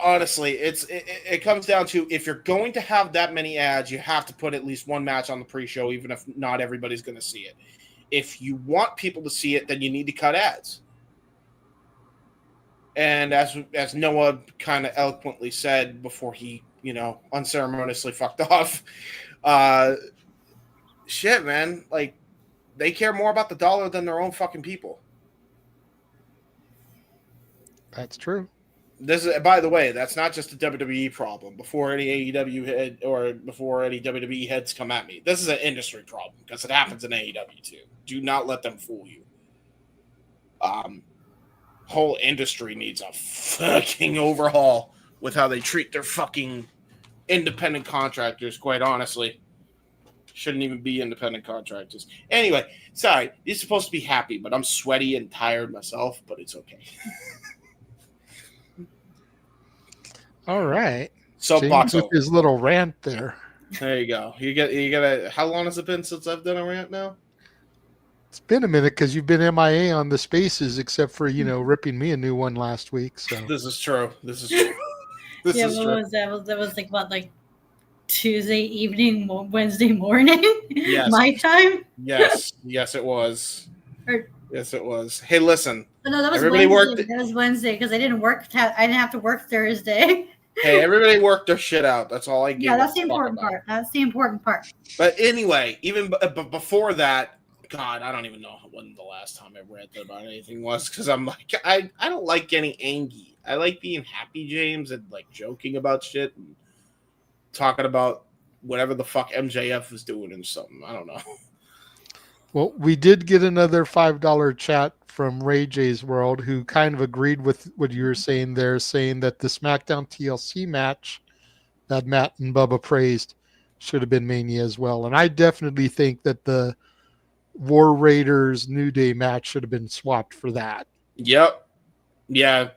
honestly, it comes down to if you're going to have that many ads, you have to put at least one match on the pre-show, even if not everybody's going to see it. If you want people to see it, then you need to cut ads. And as Noah kind of eloquently said before he, unceremoniously fucked off, shit, man, like they care more about the dollar than their own fucking people. That's true. This is, by the way, that's not just a WWE problem. Before any AEW head or before any WWE heads come at me, this is an industry problem because it happens in AEW too. Do not let them fool you. Whole industry needs a fucking overhaul with how they treat their fucking independent contractors. Quite honestly, shouldn't even be independent contractors. Anyway, sorry, you're supposed to be happy, but I'm sweaty and tired myself. But it's okay. All right. Soapbox with his little rant there. There you go. You get a. How long has it been since I've done a rant now? It's been a minute because you've been MIA on the spaces, except for ripping me a new one last week. So this is true. This is true. What was that? That was like Tuesday evening, Wednesday morning. Yes. My time. Yes, it was. Yes, it was. Hey, listen. No, that was everybody Wednesday. That was Wednesday because I didn't work. I didn't have to work Thursday. Hey, everybody worked their shit out. That's all I give. Yeah, that's the important part. That's the important part. But anyway, even before that, God, I don't even know when the last time I ranted about anything was because I'm like, I don't like getting angry. I like being happy, James, and like joking about shit and talking about whatever the fuck MJF was doing and something. I don't know. Well, we did get another $5 chat from Ray J's World, who kind of agreed with what you were saying there, saying that the SmackDown TLC match that Matt and Bubba praised should have been Mania as well. And I definitely think that the War Raiders New Day match should have been swapped for that. Yep. Yeah.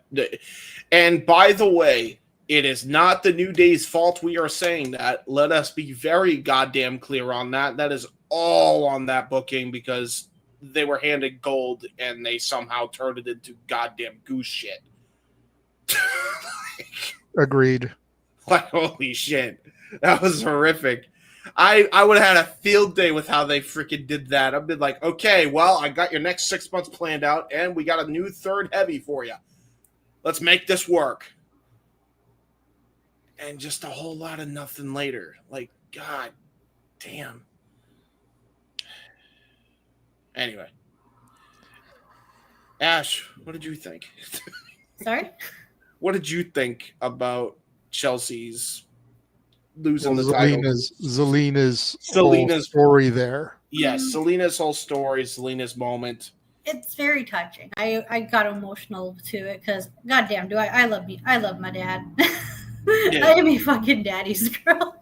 And by the way, it is not the New Day's fault we are saying that. Let us be very goddamn clear on that. That is all on that booking because they were handed gold and they somehow turned it into goddamn goose shit. Agreed. Like, holy shit. That was horrific. I would have had a field day with how they freaking did that. I've been like, okay, well, I got your next 6 months planned out and we got a new third heavy for you. Let's make this work. And just a whole lot of nothing later. Like, God damn. Anyway. Ash, what did you think? Sorry? What did you think about Chelsea's losing the title? Zelina's whole story there. Yes, Zelina's whole story, Zelina's moment. It's very touching. I got emotional to it because goddamn, I love my dad. Yeah. I am a fucking daddy's girl.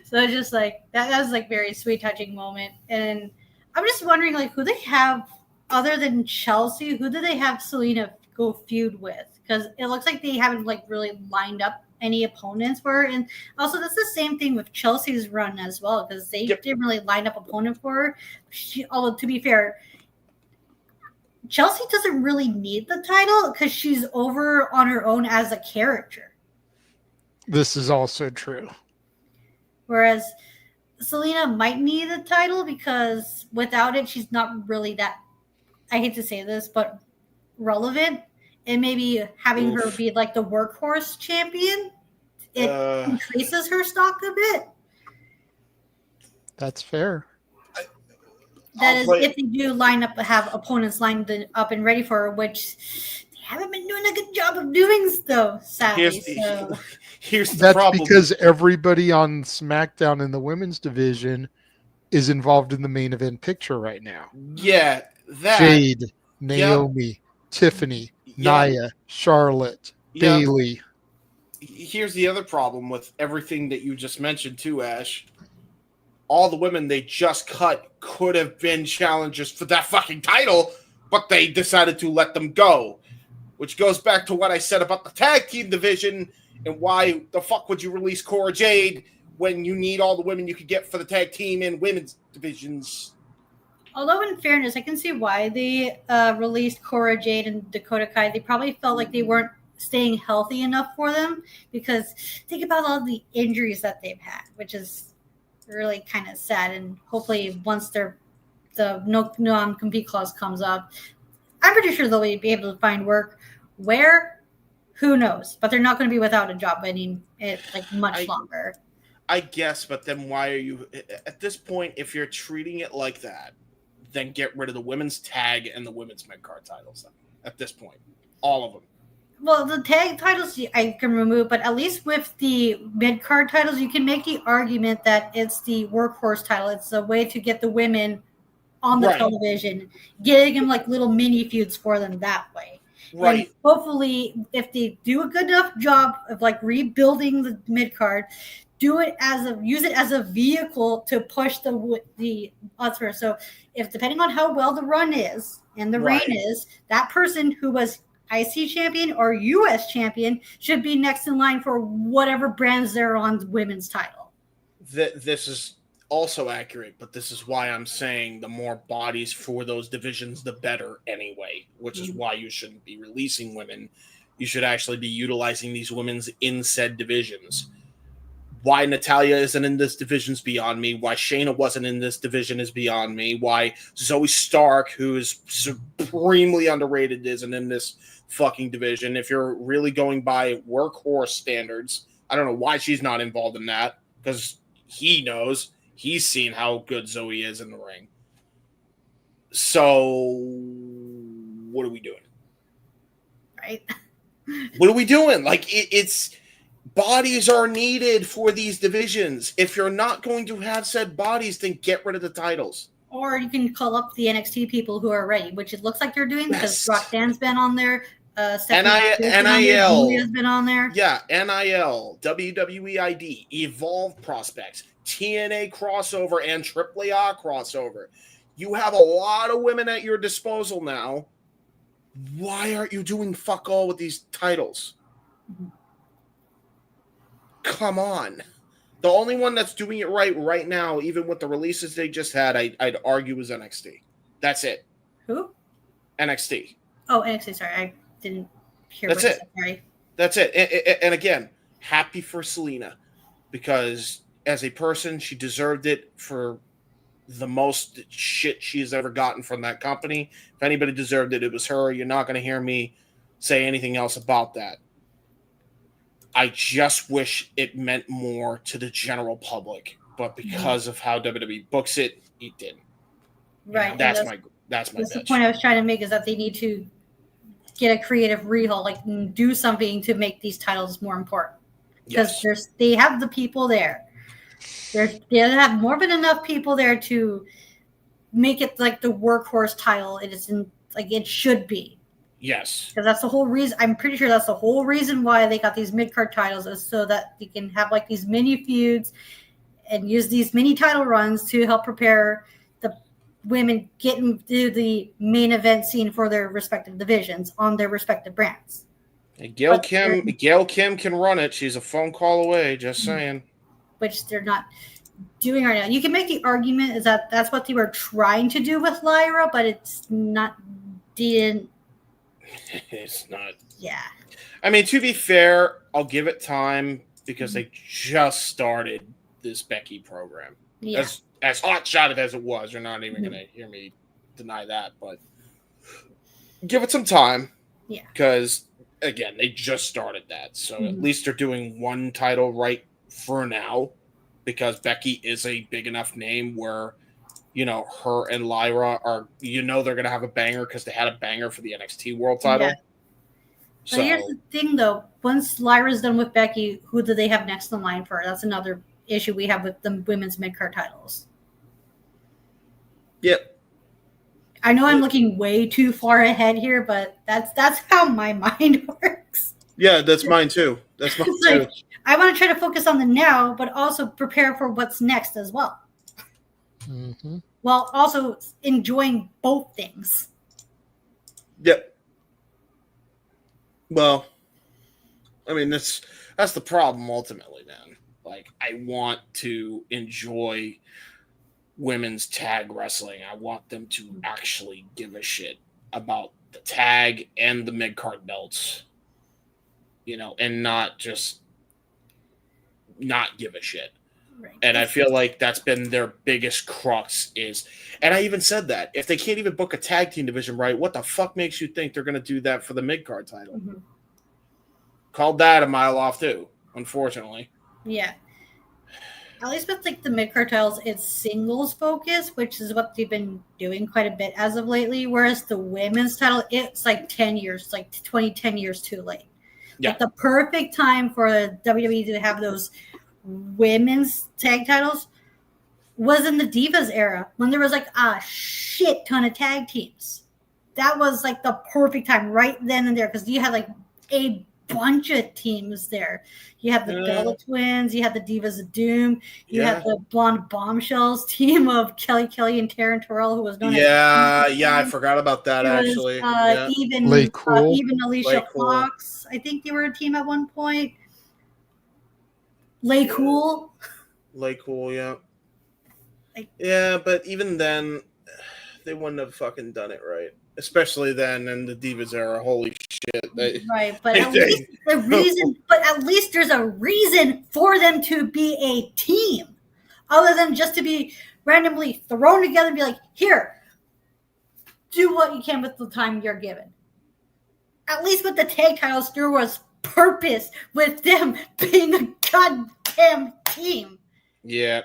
So just like that was like very sweet, touching moment. And I'm just wondering like who they have other than Chelsea, who do they have Selena go feud with? Because it looks like they haven't like really lined up any opponents for her. And also, that's the same thing with Chelsea's run as well, because they didn't really line up opponent for her. Although, to be fair, Chelsea doesn't really need the title because she's over on her own as a character. This is also true. Whereas Selena might need the title because without it, she's not really that, I hate to say this, but relevant. And maybe having her be like the workhorse champion, it increases her stock a bit. That's fair. That is, if they do have opponents lined up and ready for her, which they haven't been doing a good job of doing, though, sadly. Here's the That's problem. because everybody on SmackDown in the women's division is involved in the main event picture right now. Yeah, that. Jade, Naomi, Tiffany, Nia, Charlotte, Bailey. Here's the other problem with everything that you just mentioned too, Ash. All the women they just cut could have been challengers for that fucking title, but they decided to let them go. Which goes back to what I said about the tag team division and why the fuck would you release Cora Jade when you need all the women you could get for the tag team and women's divisions. Although, in fairness, I can see why they released Cora Jade and Dakota Kai. They probably felt like they weren't staying healthy enough for them, because think about all the injuries that they've had, which is really kind of sad. And hopefully once the no non-compete clause comes up, I'm pretty sure they'll be able to find work. Where? Who knows? But they're not going to be without a job much longer. I guess, but then why are you at this point? If you're treating it like that, then get rid of the women's tag and the women's mid-card titles. At this point, all of them. Well, the tag titles I can remove, but at least with the mid-card titles, you can make the argument that it's the workhorse title. It's a way to get the women on the television, getting them like little mini feuds for them that way. Right. And hopefully, if they do a good enough job of like rebuilding the mid-card, use it as a vehicle to push the other. So if depending on how well the run is and the reign is, that person who was IC champion or US champion should be next in line for whatever brands they're on the women's title. This is also accurate, but this is why I'm saying the more bodies for those divisions, the better anyway, which is why you shouldn't be releasing women. You should actually be utilizing these women's in said divisions. Why Natalya isn't in this division is beyond me. Why Shayna wasn't in this division is beyond me. Why Zoe Stark, who is supremely underrated, isn't in this fucking division. If you're really going by workhorse standards, I don't know why she's not involved in that, because he knows. He's seen how good Zoe is in the ring. So, what are we doing? Right. What are we doing? Like, it's... Bodies are needed for these divisions. If you're not going to have said bodies, then get rid of the titles. Or you can call up the NXT people who are ready, which it looks like they're doing because Roxanne's been on there. NIL has been on there. Yeah, NIL, WWE ID, Evolve Prospects, TNA crossover, and AAA crossover. You have a lot of women at your disposal now. Why aren't you doing fuck all with these titles? Mm-hmm. Come on. The only one that's doing it right now, even with the releases they just had, I'd argue is NXT. That's it. Who? NXT. Oh, NXT. Sorry, I didn't hear. That's it. Sorry. That's it. And again, happy for Selena, because as a person, she deserved it for the most shit she's ever gotten from that company. If anybody deserved it, it was her. You're not going to hear me say anything else about that. I just wish it meant more to the general public, but because of how WWE books it, it didn't. Right. That's my the point I was trying to make, is that they need to get a creative rehaul, like do something to make these titles more important, because they have the people there. They have more than enough people there to make it like the workhorse title. It isn't like it should be. Yes. Because that's the whole reason. I'm pretty sure that's the whole reason why they got these mid-card titles, is so that they can have like these mini feuds and use these mini title runs to help prepare the women getting to the main event scene for their respective divisions on their respective brands. Gail Kim can run it. She's a phone call away. Just saying. Which they're not doing right now. You can make the argument is that that's what they were trying to do with Lyra, but it's not. Didn't. It's not. Yeah. I mean, to be fair, I'll give it time because they just started this Becky program. Yeah. As hot shotted as it was, you're not even going to hear me deny that, but give it some time. Yeah. Because, again, they just started that. So at least they're doing one title right for now because Becky is a big enough name where, you know, her and Lyra are, you know, they're going to have a banger because they had a banger for the NXT World title. Yeah. So here's the thing, though. Once Lyra's done with Becky, who do they have next in line for? That's another issue we have with the women's mid-card titles. Yep. I know I'm looking way too far ahead here, but that's how my mind works. Yeah, that's mine too. That's mine too. Like, I want to try to focus on the now, but also prepare for what's next as well. Mm-hmm. While also enjoying both things. Yep. Well, I mean, that's the problem ultimately, man. Like, I want to enjoy women's tag wrestling. I want them to actually give a shit about the tag and the mid-card belts, you know, and not just not give a shit. Right. And I feel like that's been their biggest crux is, and I even said that, if they can't even book a tag team division right, what the fuck makes you think they're going to do that for the mid-card title? Mm-hmm. Called that a mile off too, unfortunately. Yeah. At least with like the mid-card titles, it's singles focus, which is what they've been doing quite a bit as of lately. Whereas the women's title, it's like 10 years, like 10 years too late. Yeah. Like the perfect time for WWE to have those women's tag titles was in the Divas era when there was like a shit ton of tag teams. That was like the perfect time right then and there because you had like a bunch of teams there. You had the Bella Twins, you had the Divas of Doom, you had the Blonde Bombshells team of Kelly and Taryn Terrell, who was known as I forgot about that actually. Even Alicia Fox. I think they were a team at one point. Lay Cool, yeah. Yeah, but even then, they wouldn't have fucking done it right. Especially then in the Divas era. Holy shit. Right, but at least there's a reason for them to be a team. Other than just to be randomly thrown together and be like, here, do what you can with the time you're given. At least with the tag titles, there was purpose with them being a goddamn team. Yeah.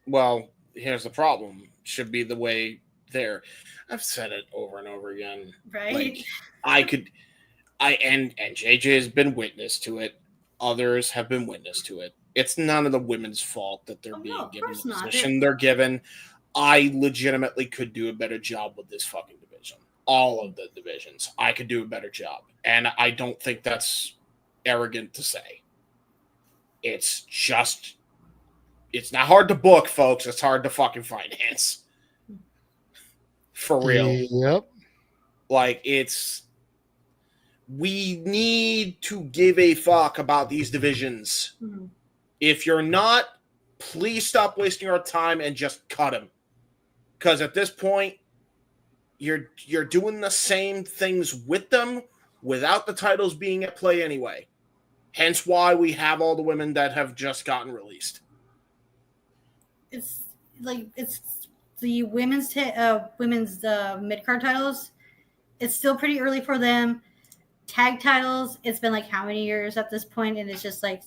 Well, here's the problem. Should be the way there. I've said it over and over again. Right. Like, and JJ has been witness to it. Others have been witness to it. It's none of the women's fault that they're being given the position they're given. I legitimately could do a better job with this fucking division. All of the divisions. I could do a better job. And I don't think that's arrogant to say. It's just, it's not hard to book, folks. It's hard to fucking finance. For real. Yep. Like, we need to give a fuck about these divisions. Mm-hmm. If you're not, please stop wasting our time and just cut them. Because at this point, you're doing the same things with them without the titles being at play anyway. Hence why we have all the women that have just gotten released. It's the women's mid-card titles. It's still pretty early for them. Tag titles, it's been like how many years at this point, and it's just like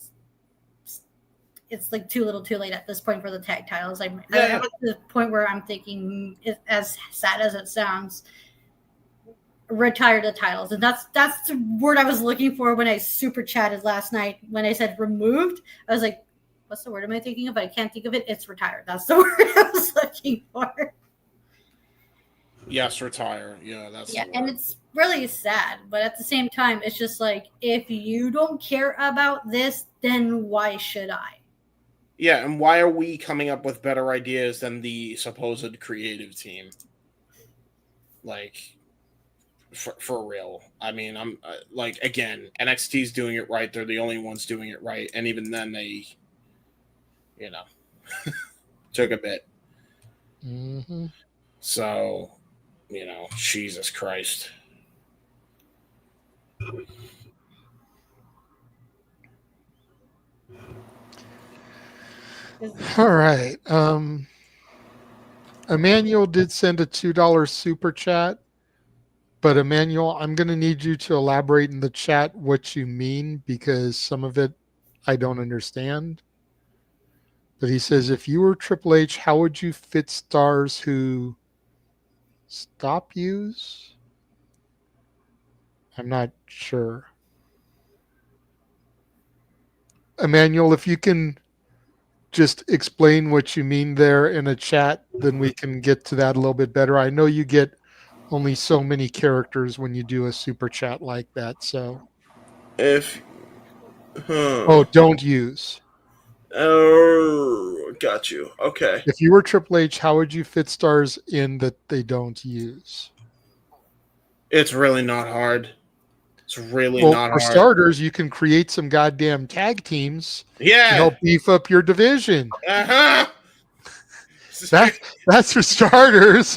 it's like too little too late at this point for the tag titles. I'm at the point where I'm thinking, as sad as it sounds, retire the titles. And that's the word I was looking for when I super chatted last night. When I said removed, I was like, what's the word am I thinking of? I can't think of it. It's retired. That's the word I was looking for. Yes, retire. Yeah, that's and it's really sad, but at the same time, it's just like, if you don't care about this, then why should I? Yeah, and why are we coming up with better ideas than the supposed creative team? Like, for real. I mean, I'm like, again, NXT's doing it right. They're the only ones doing it right, and even then, they, took a bit. Mm-hmm. So, Jesus Christ. All right. Emmanuel did send a $2 super chat, but Emmanuel, I'm going to need you to elaborate in the chat what you mean, because some of it I don't understand. But he says, if you were Triple H, how would you fit stars who stop use? I'm not sure. Emmanuel, if you can just explain what you mean there in a chat, then we can get to that a little bit better. I know you get only so many characters when you do a super chat like that, so. Don't use. Oh, got you. Okay. If you were Triple H, how would you fit stars in that they don't use? It's really not hard. It's really not for hard. starters, you can create some goddamn tag teams to help beef up your division. Uh-huh. That's for starters.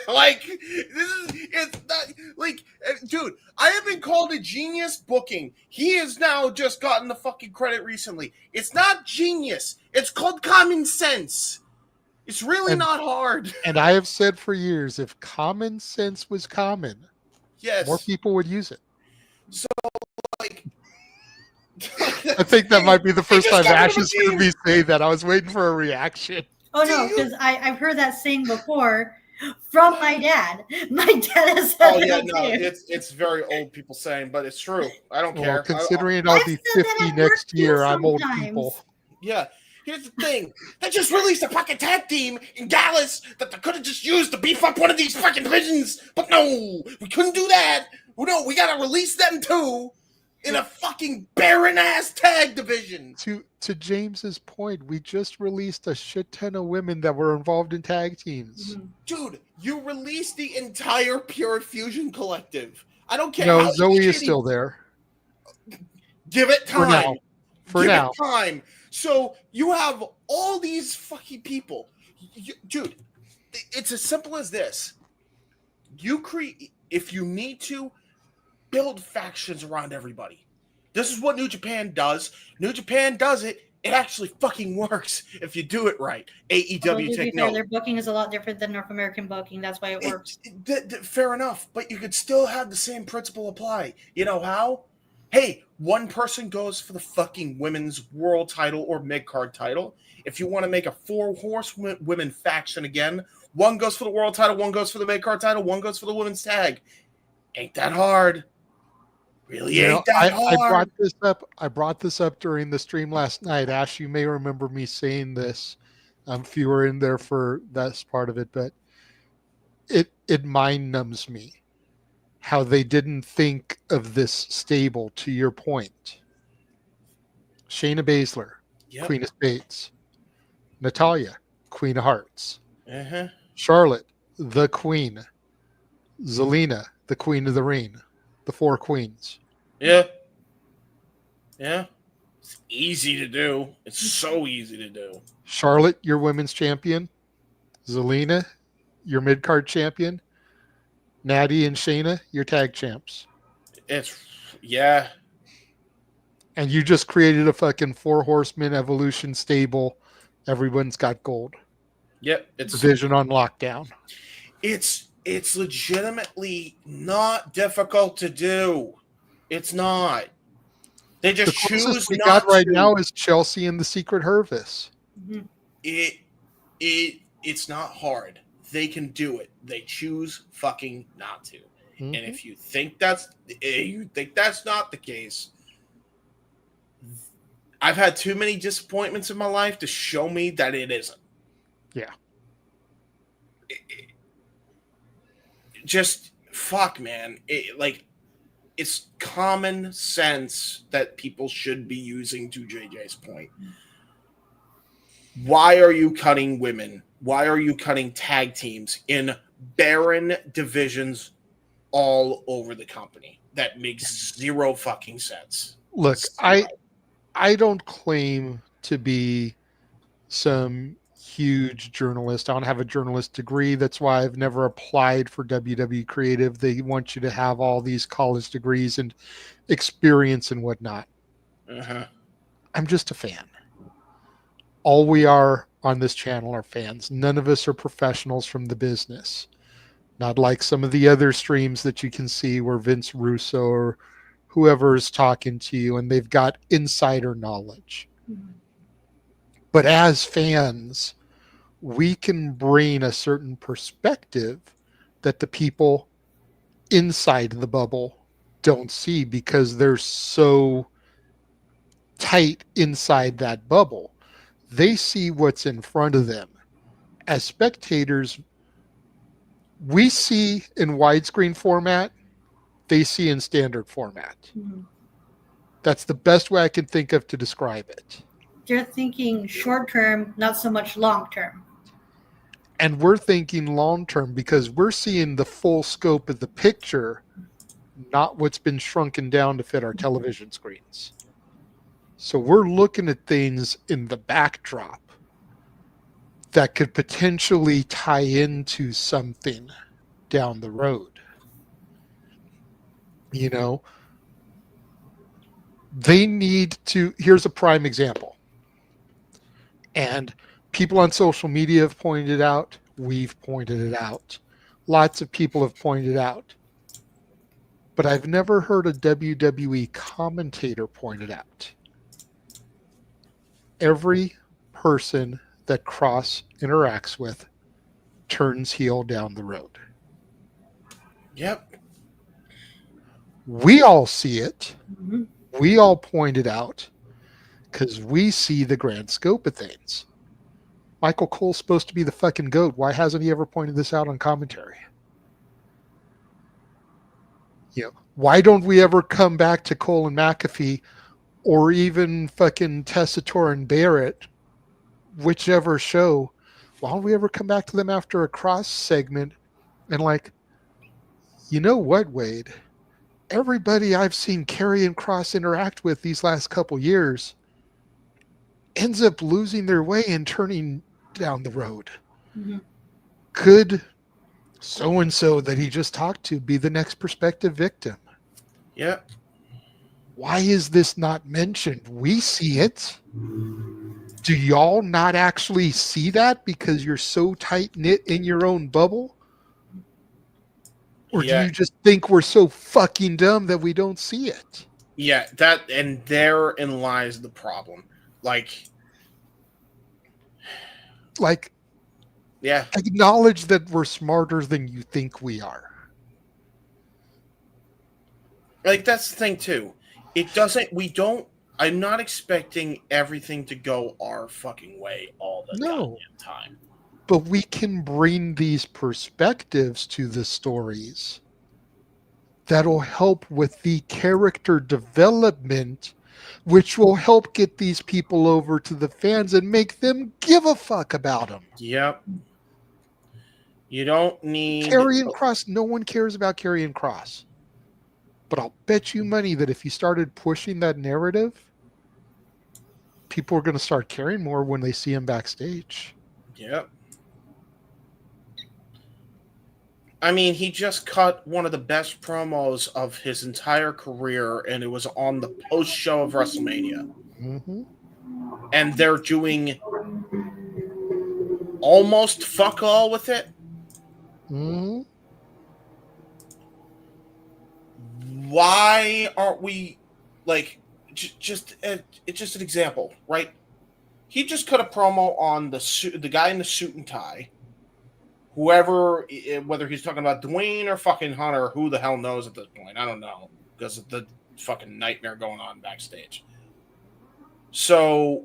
Like, it's not like, dude, I have been called a genius booking. He has now just gotten the fucking credit recently. It's not genius. It's called common sense. It's really not hard. And I have said for years, if common sense was common, yes, more people would use it. So, like, I think that might be the first time Ash is going to be saying that. I was waiting for a reaction. Oh no, because I've heard that saying before from my dad. My dad has said that too. It's very old people saying, but it's true. I don't care. Considering I'll be 50 next year, I'm old people. Yeah. Here's the thing. They just released a fucking tag team in Dallas that they could have just used to beef up one of these fucking divisions. But no, we couldn't do that. No, we got to release them too in a fucking barren-ass tag division. To James's point, we just released a shit ton of women that were involved in tag teams. Dude, you released the entire Pure Fusion Collective. I don't care. No, Zoe is still there. Give it time. For now. Give it time. So you have all these fucking people. Dude, it's as simple as this. If you need to, build factions around everybody. This is what New Japan does. New Japan does it. It actually fucking works if you do it right. AEW, take note. Their booking is a lot different than North American booking. That's why it works. Fair enough, but you could still have the same principle apply. You know how? Hey, one person goes for the fucking women's world title or mid-card title. If you want to make a 4-horse women faction again, one goes for the world title, one goes for the mid-card title, one goes for the women's tag. Ain't that hard. Really ain't that hard. I brought this up during the stream last night. Ash, you may remember me saying this if you were in there for that part of it, but it mind numbs me how they didn't think of this stable, to your point. Shayna Baszler, Queen of Spades. Natalya, Queen of Hearts. Uh-huh. Charlotte, the Queen. Zelina, the Queen of the Ring. The 4 queens. Yeah. It's easy to do. It's so easy to do. Charlotte, your women's champion. Zelina, your mid-card champion. Natty and Shayna, your tag champs. Yeah. And you just created a fucking 4 horsemen evolution stable. Everyone's got gold. Yep. It's division on lockdown. It's legitimately not difficult to do. It's not. They just choose not to. Got right now is Chelsea and the Secret Hervis. Mm-hmm. It's not hard. They can do it. They choose fucking not to. Mm-hmm. And if you think that's not the case, I've had too many disappointments in my life to show me that it isn't. Yeah. Just fuck, man. It's common sense that people should be using, to JJ's point. Why are you cutting women? Why are you cutting tag teams in barren divisions all over the company that makes zero fucking sense. Look, I don't claim to be some huge journalist. I don't have a journalist degree. That's why I've never applied for WWE Creative. They want you to have all these college degrees and experience and whatnot. Uh-huh. I'm just a fan. All we are on this channel are fans. None of us are professionals from the business. Not like some of the other streams that you can see where Vince Russo or whoever is talking to you and they've got insider knowledge. Mm-hmm. But as fans, we can bring a certain perspective that the people inside the bubble don't see because they're so tight inside that bubble. They see what's in front of them. As spectators, we see in widescreen format, they see in standard format. Mm-hmm. That's the best way I can think of to describe it. They're thinking short term, not so much long term. And we're thinking long term because we're seeing the full scope of the picture, not what's been shrunken down to fit our television screens. So we're looking at things in the backdrop that could potentially tie into something down the road. You know, they need to, here's a prime example. And people on social media have pointed it out. We've pointed it out. Lots of people have pointed it out. But I've never heard a WWE commentator point it out. Every person that Cross interacts with turns heel down the road. Yep. We all see it. Mm-hmm. We all point it out because we see the grand scope of things. Michael Cole's supposed to be the fucking GOAT. Why hasn't he ever pointed this out on commentary? You know, why don't we ever come back to Cole and McAfee or even fucking Tessitore and Barrett, whichever show? Why don't we ever come back to them after a Cross segment and like, you know what, Wade? Everybody I've seen Karrion Kross interact with these last couple years ends up losing their way and turning down the road. Mm-hmm. Could so-and-so that he just talked to be the next prospective victim? Yeah. Why is this not mentioned? We see it. Do y'all not actually see that because you're so tight-knit in your own bubble? Or do you just think we're so fucking dumb that we don't see it? Yeah, that, and therein lies the problem. Like, yeah, acknowledge that we're smarter than you think we are. Like, that's the thing too. I'm not expecting everything to go our fucking way all the goddamn time. But we can bring these perspectives to the stories that'll help with the character development, which will help get these people over to the fans and make them give a fuck about them. Yep. You don't need... Karrion Kross, no one cares about Karrion Kross. But I'll bet you money that if you started pushing that narrative, people are going to start caring more when they see him backstage. Yep. I mean, he just cut one of the best promos of his entire career, and it was on the post-show of WrestleMania. Mm-hmm. And they're doing almost fuck all with it. Mm-hmm. Why aren't we, like, it's just an example, right? He just cut a promo on the guy in the suit and tie. Whoever, whether he's talking about Dwayne or fucking Hunter, who the hell knows at this point? I don't know, because of the fucking nightmare going on backstage. So,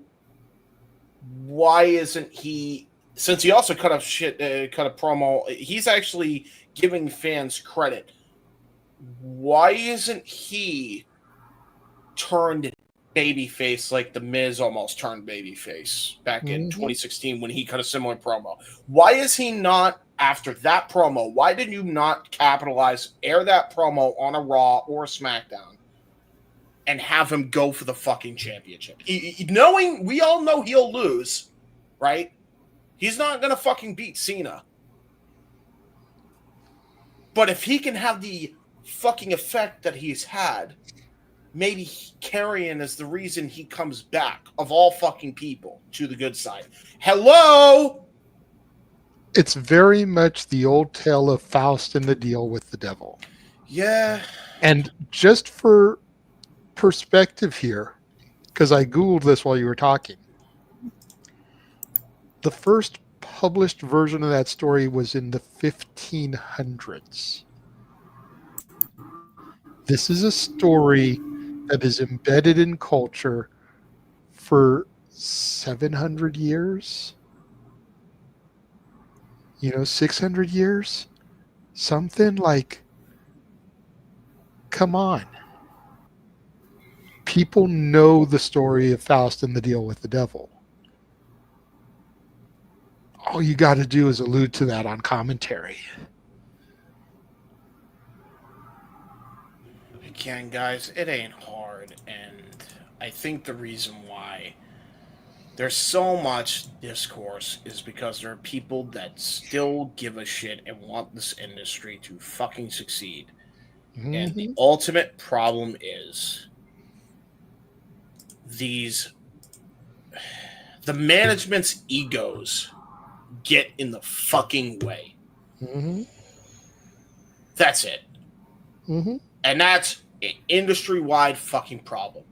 why isn't he? Since he also cut a promo, he's actually giving fans credit. Why isn't he turned babyface like The Miz almost turned babyface back in 2016 when he cut a similar promo? Why is he not after that promo? Why did you not capitalize, air that promo on a Raw or a SmackDown and have him go for the fucking championship? Knowing, we all know he'll lose, right? He's not going to fucking beat Cena. But if he can have the fucking effect that he's had, maybe Karrion is the reason he comes back, of all fucking people, to the good side. Hello? It's very much the old tale of Faust and the deal with the devil. Yeah. And just for perspective here, because I Googled this while you were talking, the first published version of that story was in the 1500s. This is a story that is embedded in culture for 700 years. 600 years? Something like, come on. People know the story of Faust and the deal with the devil. All you got to do is allude to that on commentary. Again, guys, it ain't hard, and I think the reason why there's so much discourse is because there are people that still give a shit and want this industry to fucking succeed. Mm-hmm. And the ultimate problem is the management's egos get in the fucking way. Mm-hmm. That's it. Mm-hmm. And that's an industry-wide fucking problem.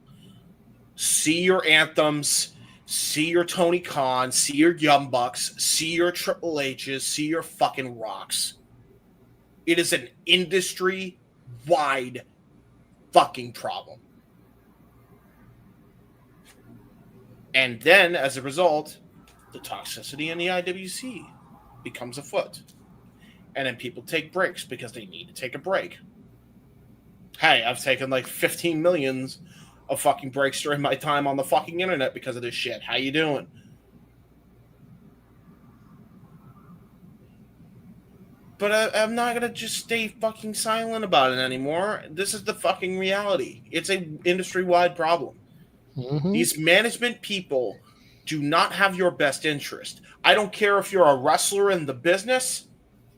See your Anthems, see your Tony Khan, see your Young Bucks, see your Triple H's, see your fucking Rocks. It is an industry-wide fucking problem. And then, as a result, the toxicity in the IWC becomes afoot. And then people take breaks because they need to take a break. Hey, I've taken like 15 millions of fucking breaks during my time on the fucking internet because of this shit. How you doing? But I'm not going to just stay fucking silent about it anymore. This is the fucking reality. It's an industry-wide problem. Mm-hmm. These management people do not have your best interest. I don't care if you're a wrestler in the business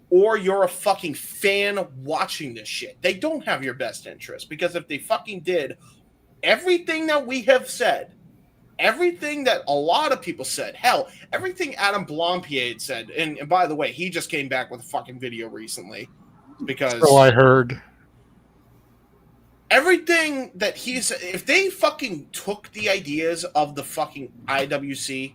or you're a fucking fan watching this shit. They don't have your best interest, because if they fucking did, everything that we have said, everything that a lot of people said, hell, everything Adam Blompied said, and by the way, he just came back with a fucking video recently because... Oh, I heard. Everything that he said, if they fucking took the ideas of the fucking IWC,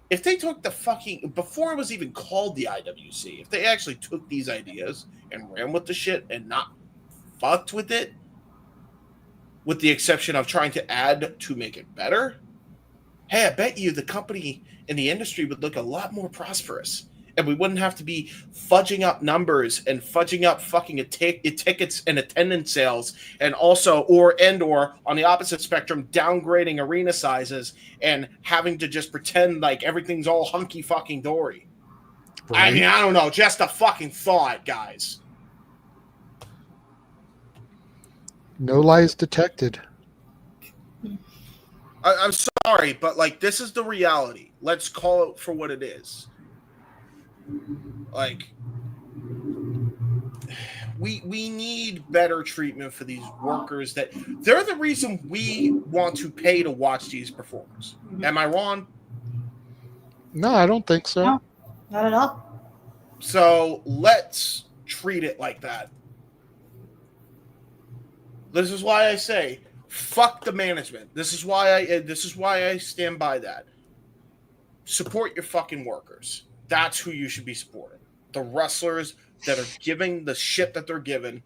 if they took the fucking, before it was even called the IWC, if they actually took these ideas and ran with the shit and not fucked with it, with the exception of trying to add to make it better, hey, I bet you the company in the industry would look a lot more prosperous. And we wouldn't have to be fudging up numbers and fudging up fucking tickets and attendance sales, and also, or on the opposite spectrum, downgrading arena sizes and having to just pretend like everything's all hunky fucking dory. Right. I mean, I don't know, just a fucking thought, guys. No lies detected. I'm sorry, but like, this is the reality. Let's call it for what it is. Like, we need better treatment for these workers. That they're the reason we want to pay to watch these performers. Am I wrong? No, I don't think so. No, not at all. So let's treat it like that. This is why I say fuck the management. This is why I stand by that. Support your fucking workers. That's who you should be supporting. The wrestlers that are giving the shit that they're given,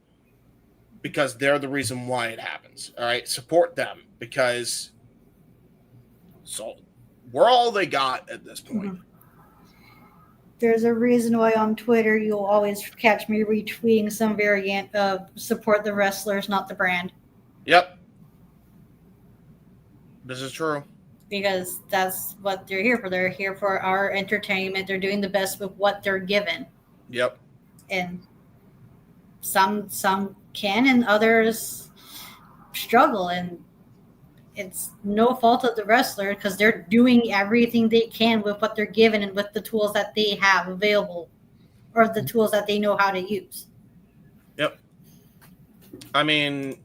because they're the reason why it happens. All right? Support them, because we're all they got at this point. Mm-hmm. There's a reason why on Twitter you'll always catch me retweeting some variant of support the wrestlers, not the brand. Yep. This is true. Because that's what they're here for. They're here for our entertainment. They're doing the best with what they're given. Yep. And some can and others struggle, and it's no fault of the wrestler because they're doing everything they can with what they're given and with the tools that they have available or the tools that they know how to use. Yep. I mean,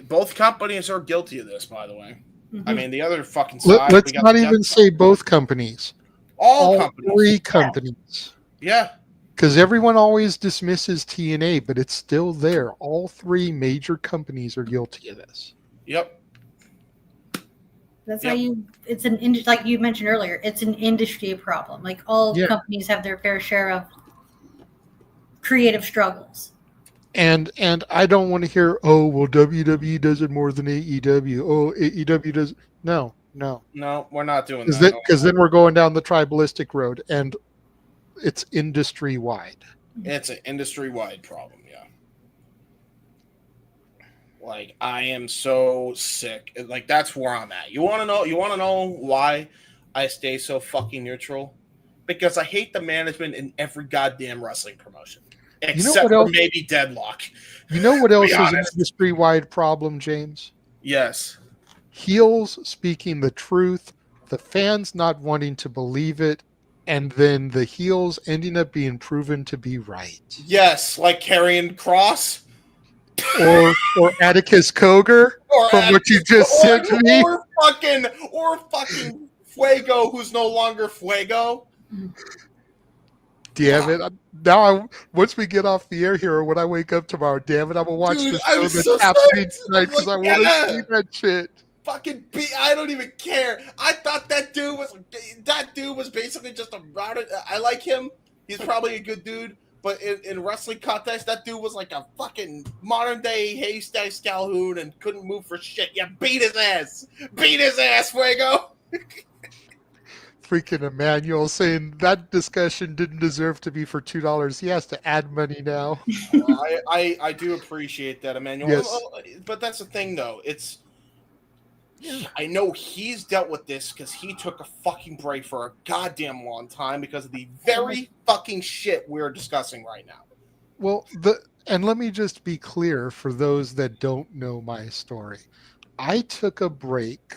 both companies are guilty of this, by the way. Mm-hmm. I mean, the other fucking side. Let's not even say both companies. All companies. 3 companies. Yeah. Because everyone always dismisses TNA, but it's still there. All 3 major companies are guilty of this. Yep. That's how it's like you mentioned earlier, it's an industry problem. Like all companies have their fair share of creative struggles. And I don't want to hear, oh, well, WWE does it more than AEW. Oh, AEW does. No. No, we're not doing that. Because then we're going down the tribalistic road, and it's industry-wide. It's an industry-wide problem, yeah. Like, I am so sick. Like, that's where I'm at. You want to know why I stay so fucking neutral? Because I hate the management in every goddamn wrestling promotion. Except for maybe Deadlock. You know what else is an industry-wide problem, James? Yes. Heels speaking the truth, the fans not wanting to believe it, and then the heels ending up being proven to be right. Yes, like Karrion Kross. Or Atticus Cogar, from what you just said to me. Or fucking Fuego, who's no longer Fuego. Damn it. Now, once we get off the air here, or when I wake up tomorrow, damn it, I'm going to watch the show that's happening tonight because I want to see that shit. Fucking I don't even care. I thought that dude was basically just a router. I like him. He's probably a good dude. But in wrestling context, that dude was like a fucking modern day Haystack Calhoun and couldn't move for shit. Yeah, beat his ass. Beat his ass, Fuego. Freaking Emmanuel saying that discussion didn't deserve to be for $2. He has to add money now. I do appreciate that, Emmanuel. Yes. But that's the thing, though. I know he's dealt with this because he took a fucking break for a goddamn long time because of the very fucking shit we're discussing right now. Well, and let me just be clear for those that don't know my story. I took a break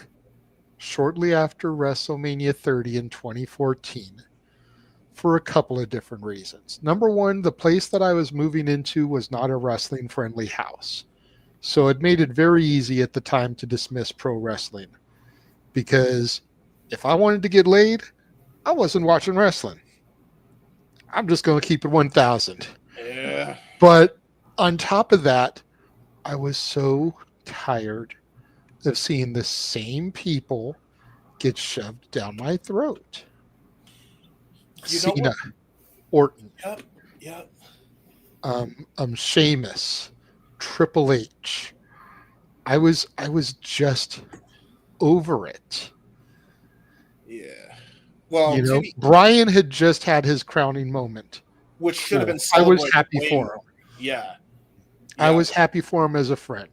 shortly after WrestleMania 30 in 2014 for a couple of different reasons. Number one, the place that I was moving into was not a wrestling-friendly house. So it made it very easy at the time to dismiss pro wrestling. Because if I wanted to get laid, I wasn't watching wrestling. I'm just going to keep it 1,000. Yeah. But on top of that, I was so tired of seeing the same people get shoved down my throat. Cena, Orton, Yep. Sheamus, Triple H. I was just over it. Yeah. Well, Brian had just had his crowning moment, which should have been. I was happy for him. Yeah. I was happy for him as a friend.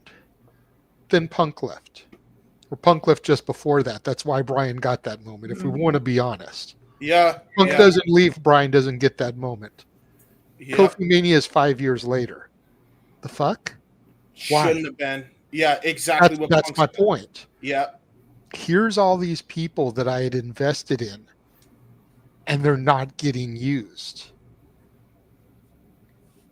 Then Punk left. Or Punk left just before that. That's why Brian got that moment, if we want to be honest. Yeah. Punk doesn't leave, Brian doesn't get that moment. Yeah. Kofi Mania is 5 years later. The fuck? Why? Shouldn't have been. Yeah, exactly. That's my point. Yeah. Here's all these people that I had invested in, and they're not getting used.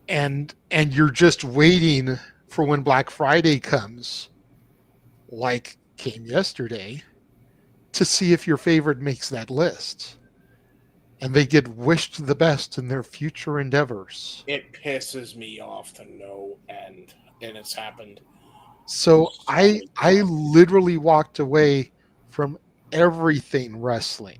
And you're just waiting for when Black Friday comes, like came yesterday, to see if your favorite makes that list. And they get wished the best in their future endeavors. It pisses me off to no end, and it's happened. So I literally walked away from everything wrestling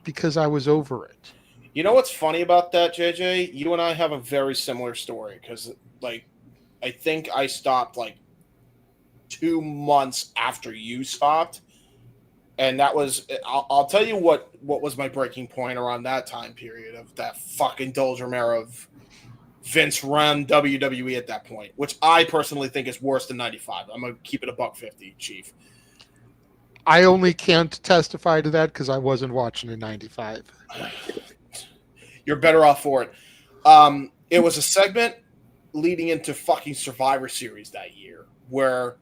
because I was over it. You know what's funny about that, JJ? You and I have a very similar story because, I think I stopped 2 months after you stopped, and that was. I'll tell you what was my breaking point around that time period of that fucking doldrum era of Vince run WWE at that point, which I personally think is worse than 95. I'm gonna keep it $150, Chief. I only can't testify to that because I wasn't watching in 95. You're better off for it. It was a segment leading into fucking Survivor Series that year where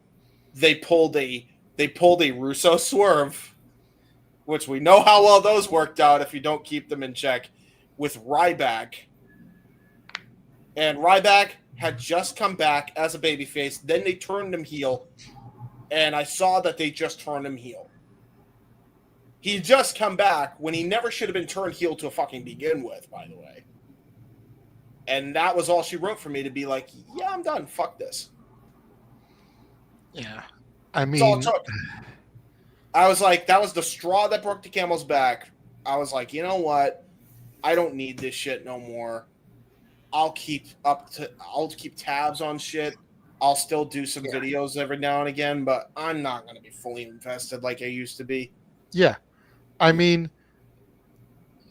they pulled a Russo swerve, which we know how well those worked out if you don't keep them in check, with Ryback. And Ryback had just come back as a babyface. Then they turned him heel. And I saw that they just turned him heel. He just come back when he never should have been turned heel to fucking begin with, by the way. And that was all she wrote for me to be like, yeah, I'm done. Fuck this. Yeah. I mean, that's all it took. I was like, that was the straw that broke the camel's back. I was like, you know what? I don't need this shit no more. I'll keep tabs on shit. I'll still do some videos every now and again, but I'm not going to be fully invested like I used to be. Yeah. I mean,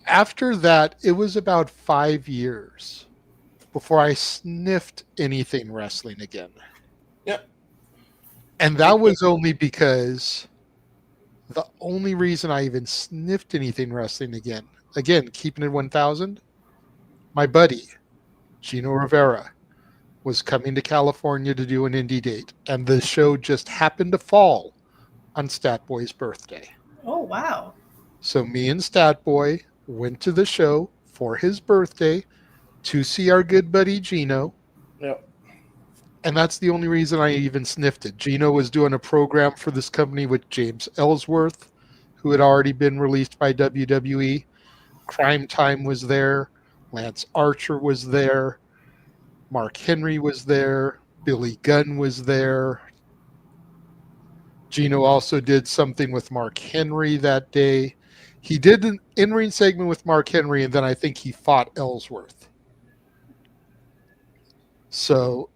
after that, it was about 5 years before I sniffed anything wrestling again. Yep. And that was only because the only reason I even sniffed anything wrestling again, keeping it 1,000, my buddy, Gino Rivera, was coming to California to do an indie date. And the show just happened to fall on Stat Boy's birthday. Oh, wow. So me and Stat Boy went to the show for his birthday to see our good buddy Gino. Yep. And that's the only reason I even sniffed it. Gino was doing a program for this company with James Ellsworth, who had already been released by WWE. Crime Time was there. Lance Archer was there. Mark Henry was there. Billy Gunn was there. Gino also did something with Mark Henry that day. He did an in-ring segment with Mark Henry, and then I think he fought Ellsworth. So,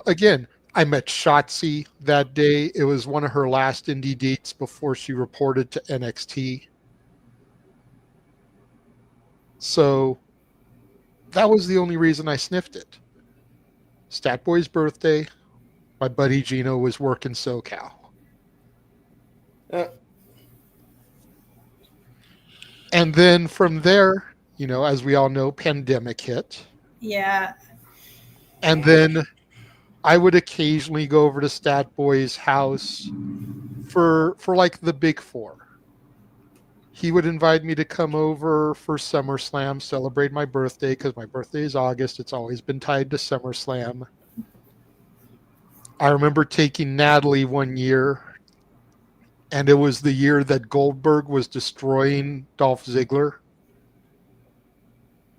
again, I met Shotzi that day. It was one of her last indie dates before she reported to NXT. So that was the only reason I sniffed it. Stat Boy's birthday. My buddy Gino was working SoCal. And then from there, as we all know, pandemic hit. Yeah. And then I would occasionally go over to Stat Boy's house for like the big four. He would invite me to come over for SummerSlam, celebrate my birthday, because my birthday is August. It's always been tied to SummerSlam. I remember taking Natalie one year, and it was the year that Goldberg was destroying Dolph Ziggler.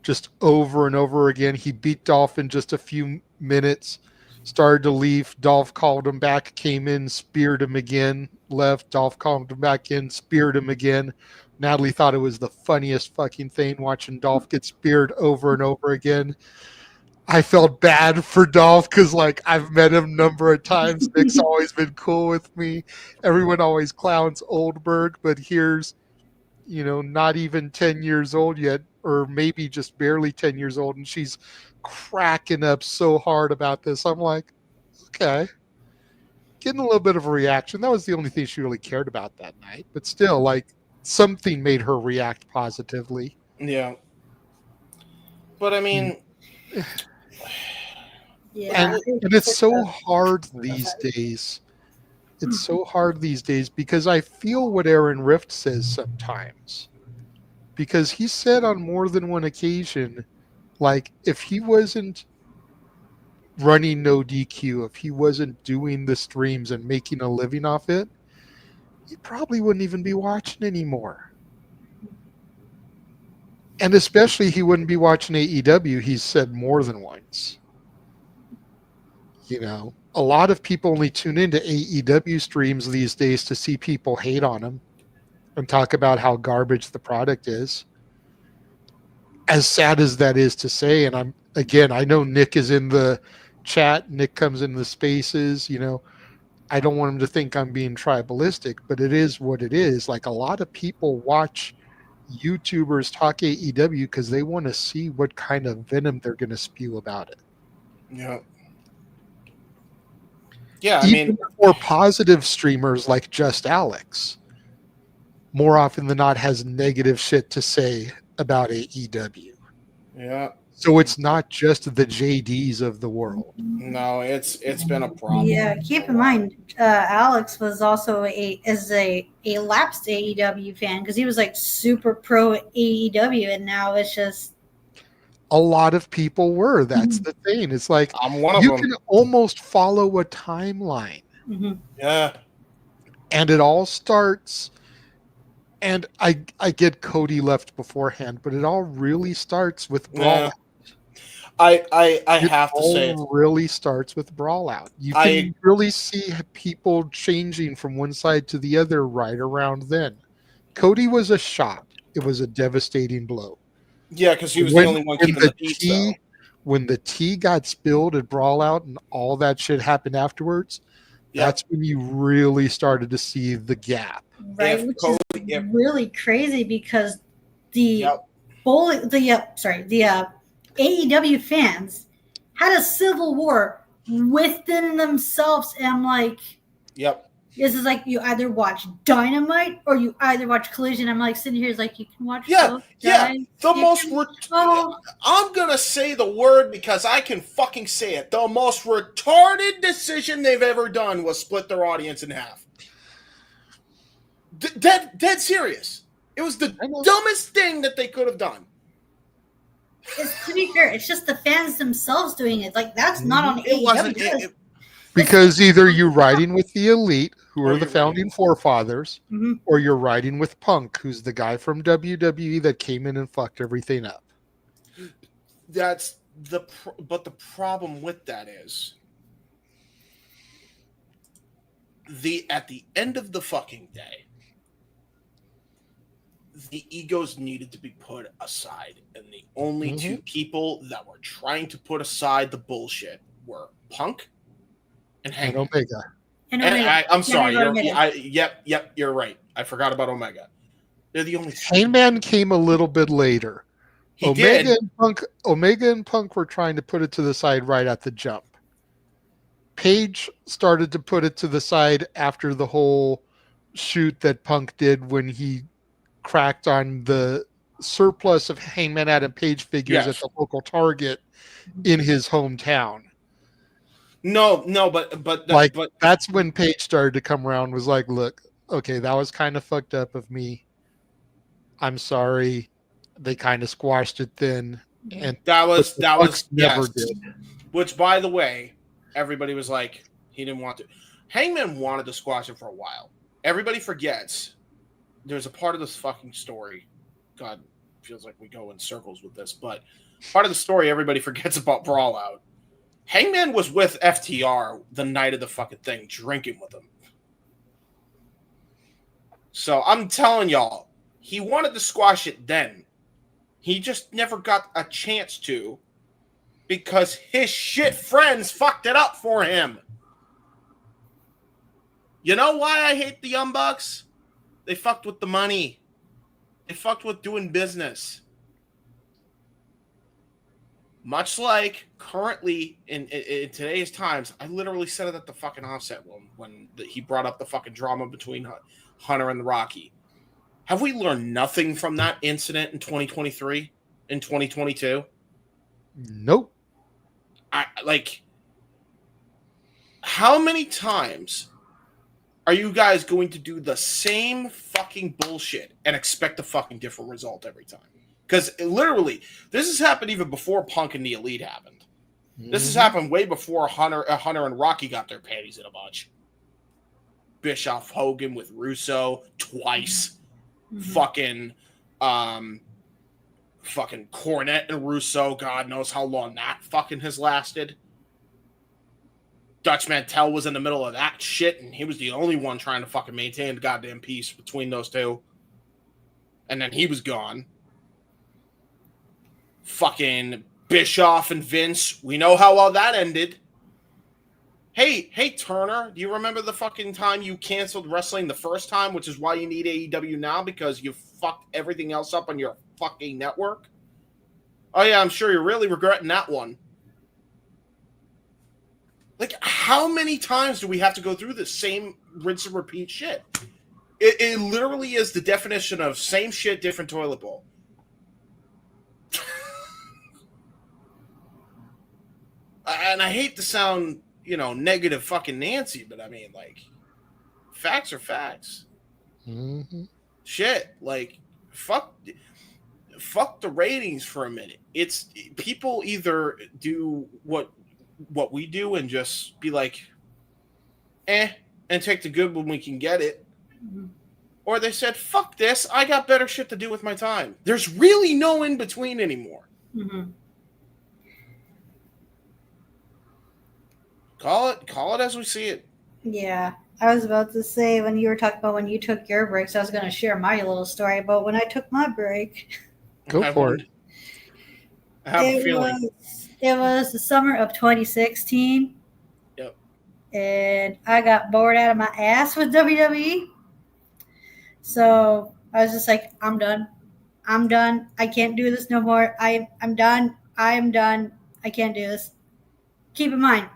Just over and over again. He beat Dolph in just a few minutes, started to leave. Dolph called him back, came in, speared him again, left. Dolph called him back in, speared him again. Natalie thought it was the funniest fucking thing watching Dolph get speared over and over again. I felt bad for Dolph because, I've met him a number of times. Nick's always been cool with me. Everyone always clowns Oldberg, but here's, not even 10 years old yet, or maybe just barely 10 years old, and she's cracking up so hard about this. I'm like, okay. Getting a little bit of a reaction. That was the only thing she really cared about that night. But still, something made her react positively. Yeah. But I mean... Yeah. And it's so hard these days. It's so hard these days because I feel what Aaron Rift says sometimes. Because he said on more than one occasion, if he wasn't running no DQ, if he wasn't doing the streams and making a living off it, he probably wouldn't even be watching anymore. And especially he wouldn't be watching AEW, he's said more than once. A lot of people only tune into AEW streams these days to see people hate on them and talk about how garbage the product is. As sad as that is to say, and I know Nick is in the chat, Nick comes in the spaces, I don't want him to think I'm being tribalistic, but it is what it is. A lot of people watch YouTubers talk AEW because they want to see what kind of venom they're going to spew about it. Yeah. Yeah, Even more positive streamers like Just Alex, more often than not, has negative shit to say about AEW. Yeah. So it's not just the JDs of the world. No, it's been a problem. Yeah, keep in mind, Alex was also a lapsed AEW fan because he was like super pro AEW, and now it's just A lot of people were. That's the thing. It's like I'm one of you them. can almost follow a timeline. Yeah. And it all starts, and I get Cody left beforehand, but it all really starts with Brawl Out. I have to say it really starts with Brawl Out. You can really see people changing from one side to the other right around then. Cody was a shot. It was a devastating blow. Yeah, because he was the only one keeping the peace, though. When the tea got spilled at Brawl Out and all that shit happened afterwards, that's when you really started to see the gap. right, which is really crazy because the AEW fans had a civil war within themselves, and I'm like, this is like you either watch Dynamite or you either watch Collision. I'm like sitting here, it's like you can watch both. I'm gonna say the word because I can fucking say it. The most retarded decision they've ever done was split their audience in half. Dead serious. It was the dumbest thing that they could have done. To be fair, it's just the fans themselves doing it. Like that's not on AEW. Because either you're riding with the elite, who are the founding forefathers, or you're riding with Punk, who's the guy from WWE that came in and fucked everything up. But the problem with that is at the end of the fucking day, the egos needed to be put aside, and the only two people that were trying to put aside the bullshit were Punk and Hangman. Omega. I'm sorry. You're right. I forgot about Omega. They're the only two. Hangman came a little bit later. He Omega did. and Punk were trying to put it to the side right at the jump. Page started to put it to the side after the whole shoot that Punk did when he cracked on the surplus of Hangman Adam Page figures at the local Target in his hometown. But that's when Page started to come around. Was like, look, okay, that was kind of fucked up of me. I'm sorry. They kind of squashed it then, and that was never did. Which, by the way, everybody was like, he didn't want to. Hangman wanted to squash it for a while. Everybody forgets. There's a part of this fucking story. God, feels like we go in circles with this, but part of the story everybody forgets about Brawl Out. Hangman was with FTR the night of the fucking thing, drinking with him. So I'm telling y'all, he wanted to squash it then. He just never got a chance to because his shit friends fucked it up for him. You know why I hate the Young Bucks? They fucked with the money. They fucked with doing business. Much like currently in today's times, I literally said it at the fucking offset when he brought up the fucking drama between Hunter and the Rocky. Have we learned nothing from that incident in 2023, in 2022? Nope. How many times are you guys going to do the same fucking bullshit and expect a fucking different result every time? Because literally, this has happened even before Punk and the Elite happened. This has happened way before Hunter and Rocky got their panties in a bunch. Bischoff Hogan with Russo twice. Fucking Cornette and Russo. God knows how long that fucking has lasted. Dutch Mantel was in the middle of that shit, and he was the only one trying to fucking maintain the goddamn peace between those two. And then he was gone. Fucking Bischoff and Vince. We know how well that ended. Hey, Turner, do you remember the fucking time you canceled wrestling the first time, which is why you need AEW now, because you fucked everything else up on your fucking network? Oh, yeah, I'm sure you're really regretting that one. Like, how many times do we have to go through the same rinse and repeat shit? It literally is the definition of same shit, different toilet bowl. and I hate to sound, negative fucking Nancy, but I mean, like, facts are facts. Mm-hmm. Shit, like, fuck the ratings for a minute. It's people either do what we do and just be like, and take the good when we can get it. Mm-hmm. Or they said, fuck this, I got better shit to do with my time. There's really no in between anymore. Mm-hmm. Call it as we see it. Yeah. I was about to say, when you were talking about when you took your breaks, I was going to share my little story about when I took my break. Go for it. I have a feeling. It was the summer of 2016. Yep. And I got bored out of my ass with WWE. So I was just like, I'm done. I can't do this no more. I'm done. I am done. I can't do this. Keep in mind,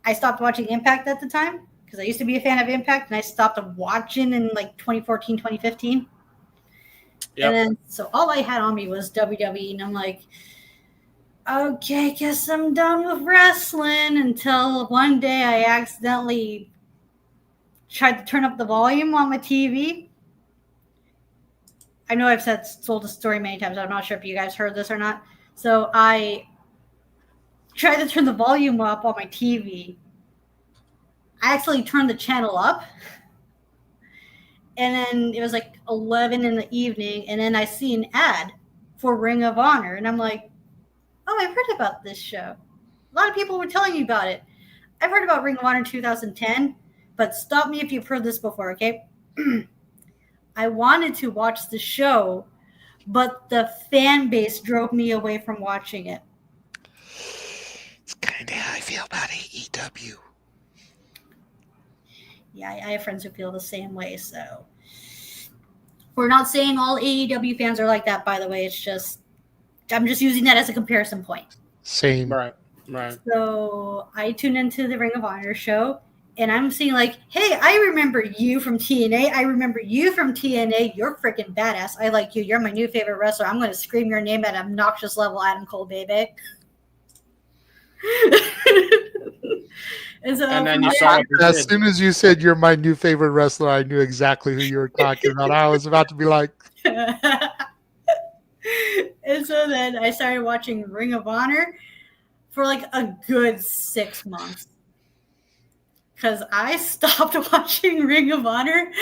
I stopped watching Impact at the time because I used to be a fan of Impact, and I stopped watching in like 2014, 2015. Yep. And then, so all I had on me was WWE, and I'm like, okay, guess I'm done with wrestling, until one day I accidentally tried to turn up the volume on my TV. I know I've told the story many times. I'm not sure if you guys heard this or not. So I tried to turn the volume up on my TV. I actually turned the channel up. And then it was like 11 in the evening. And then I see an ad for Ring of Honor. And I'm like, oh, I've heard about this show. A lot of people were telling me about it. I've heard about Ring of Honor in 2010. But stop me if you've heard this before, okay? I wanted to watch the show, but the fan base drove me away from watching it. It's kind of how I feel about AEW. Yeah, I have friends who feel the same way, so. We're not saying all AEW fans are like that, by the way. It's just, I'm just using that as a comparison point. Same. Right. So I tuned into the Ring of Honor show, and I'm seeing like, hey, I remember you from TNA. I remember you from TNA. You're freaking badass. I like you. You're my new favorite wrestler. I'm going to scream your name at an obnoxious level, Adam Cole, baby. And then you saw as soon as you said you're my new favorite wrestler, I knew exactly who you were talking about. I was about to be like. And so then I started watching Ring of Honor for like a good 6 months. Because I stopped watching Ring of Honor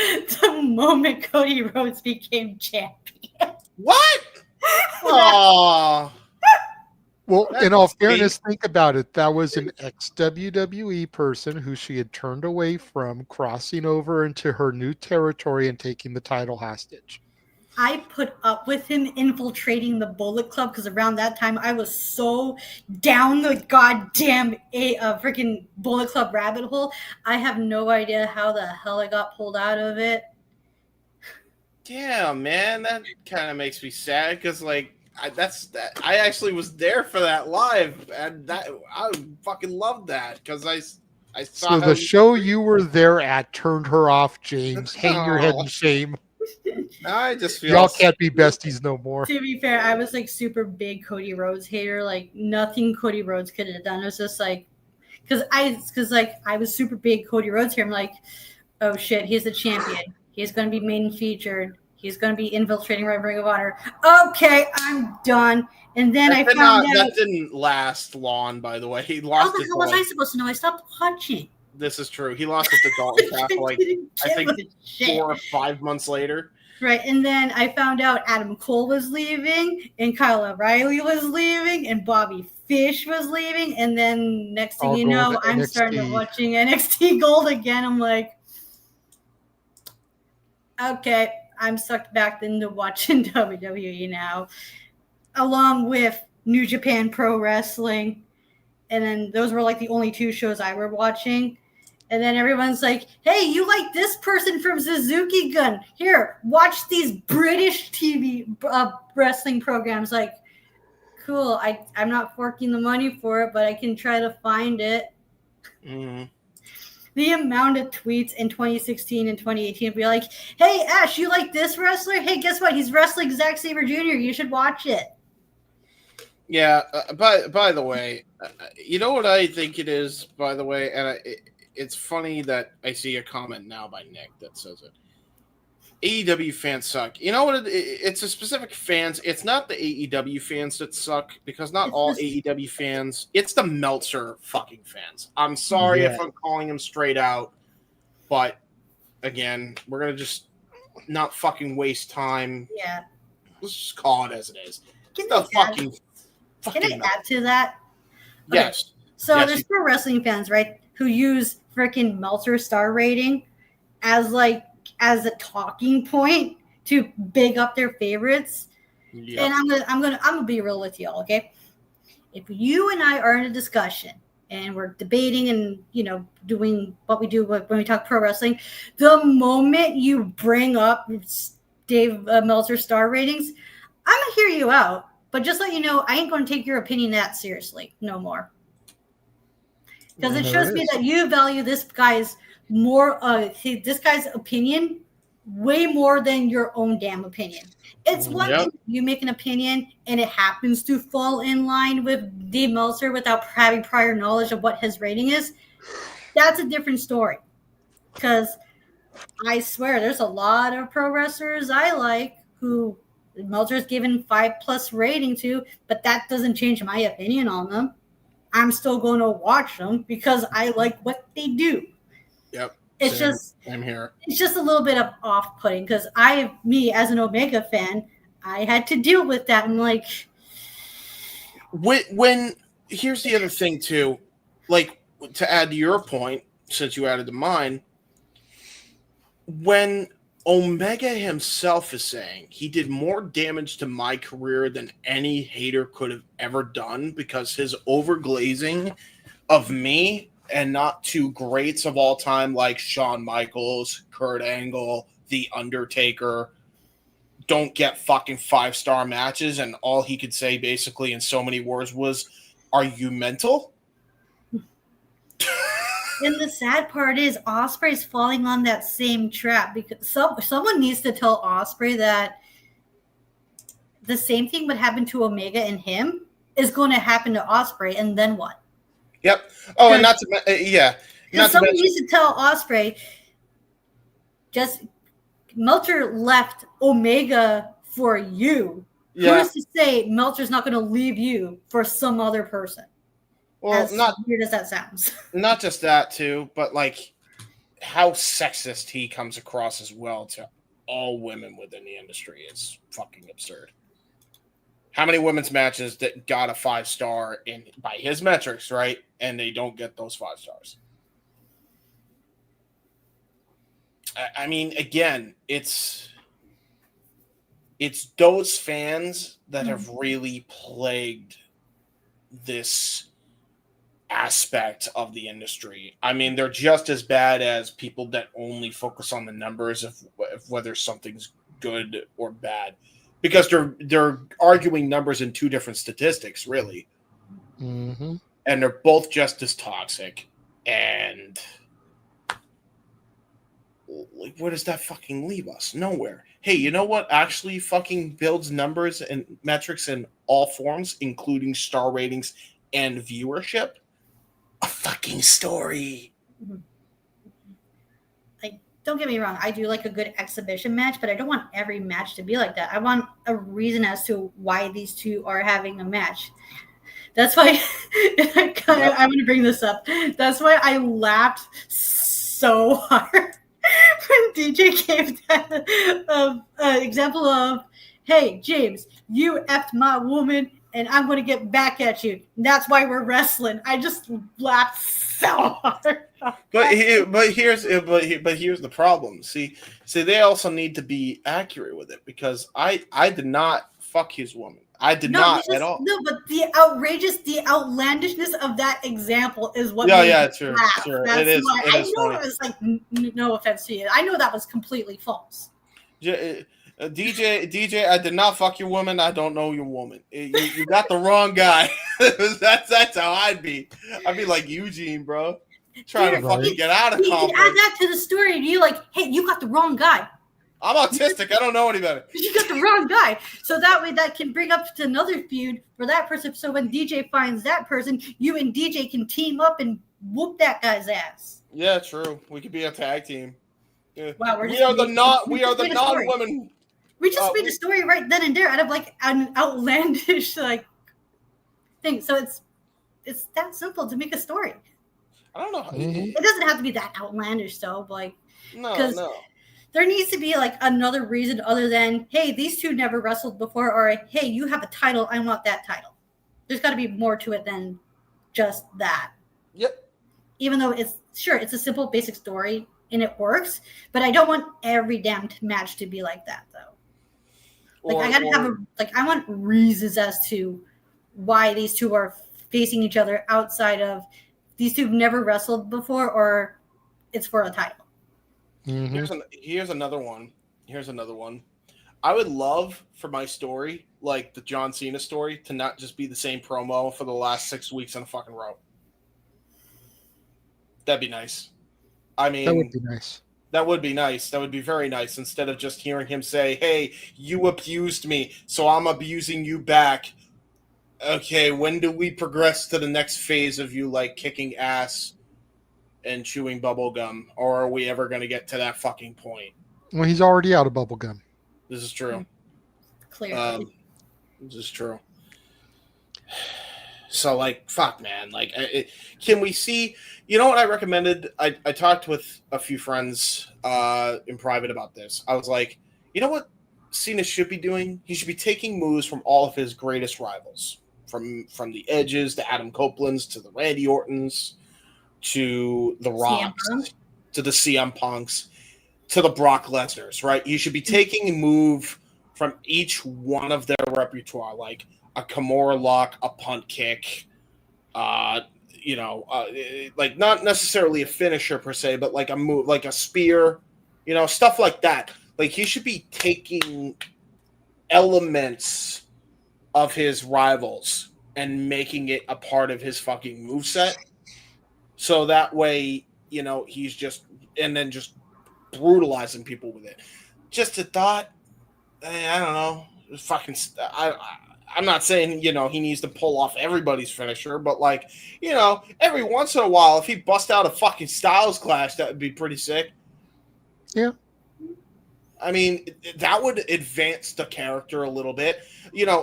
the moment Cody Rhodes became champion. What? Oh. Well, in all fairness, think about it. That was an ex-WWE person who she had turned away from, crossing over into her new territory and taking the title hostage. I put up with him infiltrating the Bullet Club because around that time I was so down the goddamn freaking Bullet Club rabbit hole. I have no idea how the hell I got pulled out of it. Yeah, man, that kind of makes me sad because, like, I actually was there for that live, and I fucking loved that because I saw. So the show you were there at turned her off, James. Hang your head in shame. I just feel y'all can't be besties no more. To be fair, I was like super big Cody Rhodes hater. Like nothing Cody Rhodes could have done. It was just like, because I was super big Cody Rhodes here. I'm like, oh shit, he's the champion. He's going to be main featured. He's going to be infiltrating Ring of Honor. Okay, I'm done. And then I found out that didn't last long. By the way, he lost. How the hell was I supposed to know? I stopped watching. This is true. He lost it to Dalton Castle, like I think 4 or 5 months later. Right, and then I found out Adam Cole was leaving, and Kyle O'Reilly was leaving, and Bobby Fish was leaving, and then next thing you know, I'm starting watching NXT Gold again. I'm like, okay, I'm sucked back into watching WWE now, along with New Japan Pro Wrestling, and then those were like the only 2 shows I were watching. And then everyone's like, hey, you like this person from Suzuki Gun. Here, watch these British TV wrestling programs. Like, cool. I'm not forking the money for it, but I can try to find it. Mm-hmm. The amount of tweets in 2016 and 2018 be like, hey, Ash, you like this wrestler? Hey, guess what? He's wrestling Zack Sabre Jr. You should watch it. Yeah. By the way, you know what I think it is. By the way, and it's funny that I see a comment now by Nick that says it. AEW fans suck. You know what? It's a specific fans. It's not the AEW fans that suck because not all AEW fans. It's the Meltzer fucking fans. I'm sorry if I'm calling them straight out, but again, we're gonna just not fucking waste time. Yeah. Let's just call it as it is. Can I add to that? Okay. Yes. So Yes, there's pro wrestling fans, right, who use freaking Meltzer star rating as a talking point to big up their favorites. Yep. And I'm gonna be real with y'all, okay? If you and I are in a discussion and we're debating and doing what we do when we talk pro wrestling, the moment you bring up Dave Meltzer star ratings, I'm gonna hear you out. But just let you know, I ain't gonna take your opinion that seriously no more. Because it shows me that you value this guy's opinion way more than your own damn opinion. It's one thing you make an opinion and it happens to fall in line with Dave Meltzer without having prior knowledge of what his rating is. That's a different story. Because I swear there's a lot of pro wrestlers I like who Meltzer's given 5+ rating to, but that doesn't change my opinion on them. I'm still going to watch them because I like what they do. Yep. I'm here. It's just a little bit of off-putting because me as an Omega fan, I had to deal with that. I'm like, when here's the other thing too, like to add to your point, since you added to mine, when Omega himself is saying he did more damage to my career than any hater could have ever done because his overglazing of me and not two greats of all time like Shawn Michaels, Kurt Angle, The Undertaker don't get fucking 5-star matches, and all he could say basically in so many words was, "Are you mental?" And the sad part is Ospreay's falling on that same trap because someone needs to tell Ospreay that the same thing would happen to Omega and him is going to happen to Ospreay, and then what? Yep. Oh, and not to someone needs to tell Ospreay just Meltzer left Omega for you. Yeah. Who's to say Meltzer's not going to leave you for some other person? Well, as weird as that sounds. Not just that too, but like how sexist he comes across as well to all women within the industry is fucking absurd. How many women's matches that got a 5-star in by his metrics, right? And they don't get those 5 stars. I mean, again, it's those fans that have really plagued this aspect of the industry. I mean, they're just as bad as people that only focus on the numbers of whether something's good or bad, because they're arguing numbers in two different statistics, really. Mm-hmm. And they're both just as toxic. And like, where does that fucking leave us? Nowhere. Hey, you know what actually fucking builds numbers and metrics in all forms, including star ratings and viewership? A fucking story. Like, don't get me wrong, I do like a good exhibition match, but I don't want every match to be like that. I want a reason as to why these two are having a match. That's why I'm going to bring this up. That's why I laughed so hard when DJ gave that example of, "Hey, James, you effed my woman, and I'm going to get back at you. And that's why we're wrestling." I just laughed so hard. But here's the problem. See, they also need to be accurate with it, because I did not fuck his woman. I did not at all. No, but the outlandishness of that example is what. True. Laugh. Sure, That's it is. why. It I is know funny. it was like no offense to you. I know that was completely false. DJ, I did not fuck your woman. I don't know your woman. You got the wrong guy. that's how I'd be. I'd be like Eugene, bro, trying to fucking get out of You can conflict. add that to the story. And you're like, "Hey, you got the wrong guy." I'm autistic. I don't know any better. You got the wrong guy. So that way that can bring up to another feud for that person. So when DJ finds that person, you and DJ can team up and whoop that guy's ass. Yeah, true. We could be a tag team. Yeah. Wow, we are the non-women. We just made a story right then and there out of like an outlandish like thing. So it's that simple to make a story. I don't know. It doesn't have to be that outlandish though, like no. There needs to be like another reason other than, hey, these two never wrestled before, or hey, you have a title, I want that title. There's got to be more to it than just that. Yep. Even though it's a simple, basic story and it works, but I don't want every damn match to be like that though. Like I want reasons as to why these two are facing each other outside of these two have never wrestled before, or it's for a title. Mm-hmm. Here's another one. I would love for my story, like the John Cena story, to not just be the same promo for the last 6 weeks in a fucking row. That'd be nice. I mean, that would be nice. That would be nice. That would be very nice. Instead of just hearing him say, "Hey, you abused me, so I'm abusing you back." Okay, when do we progress to the next phase of you like kicking ass and chewing bubble gum, or are we ever going to get to that fucking point? Well, he's already out of bubble gum. This is true. Clearly. This is true. So, like, fuck, man. Like, can we see... You know what I recommended? I talked with a few friends in private about this. I was like, you know what Cena should be doing? He should be taking moves from all of his greatest rivals. From the Edges, to Adam Copeland's, to the Randy Ortons, to the Rocks, to the CM Punks, to the Brock Lesnar's, right? You should be taking a move from each one of their repertoire, like a Kimura lock, a punt kick, like not necessarily a finisher per se, but like a move, like a spear, stuff like that. Like he should be taking elements of his rivals and making it a part of his fucking moveset. So that way, he's just brutalizing people with it. Just a thought. I don't know. Fucking, I'm not saying, he needs to pull off everybody's finisher, but like, every once in a while, if he bust out a fucking Styles Clash, that would be pretty sick. Yeah. I mean, that would advance the character a little bit.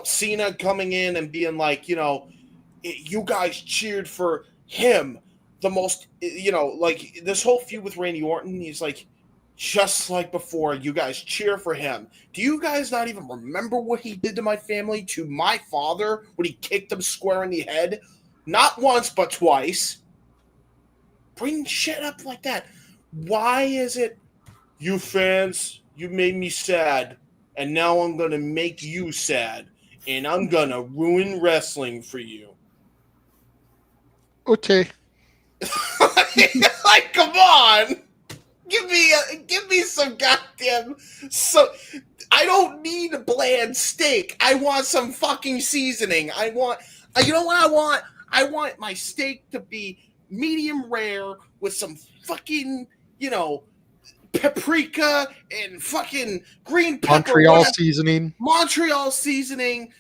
Cena coming in and being like, you guys cheered for him. The most, like this whole feud with Randy Orton, he's like, just like before, you guys cheer for him. Do you guys not even remember what he did to my family, to my father, when he kicked him square in the head? Not once, but twice. Bring shit up like that. Why is it, you fans, you made me sad, and now I'm going to make you sad, and I'm going to ruin wrestling for you? Okay. Like, come on. Give me some goddamn... So, I don't need a bland steak. I want some fucking seasoning. I want... You know what I want? I want my steak to be medium rare with some fucking, paprika and fucking green pepper. Montreal seasoning.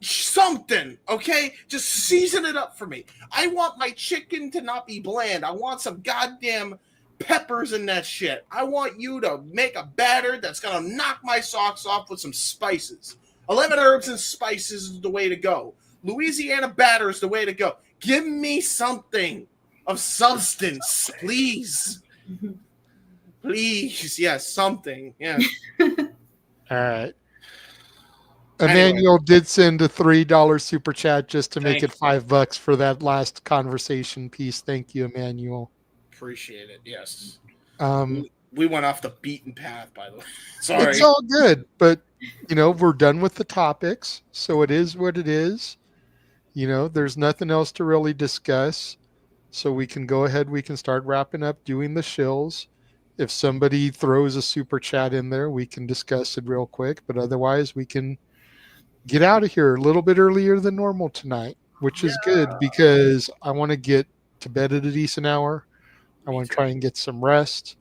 Something, okay? Just season it up for me. I want my chicken to not be bland. I want some goddamn peppers in that shit. I want you to make a batter that's gonna knock my socks off with some spices. 11 herbs and spices is the way to go. Louisiana batter is the way to go. Give me something of substance, please. Please, yes, something. Yeah. All right. Emmanuel did send a $3 super chat just to make it $5 for that last conversation piece. Thank you, Emmanuel. Appreciate it. Yes. We went off the beaten path, by the way. Sorry. It's all good, but we're done with the topics, so it is what it is. There's nothing else to really discuss, so we can go ahead. We can start wrapping up, doing the shills. If somebody throws a super chat in there, we can discuss it real quick. But otherwise, we can get out of here a little bit earlier than normal tonight, which is good because I want to get to bed at a decent hour. I want to try and get some rest.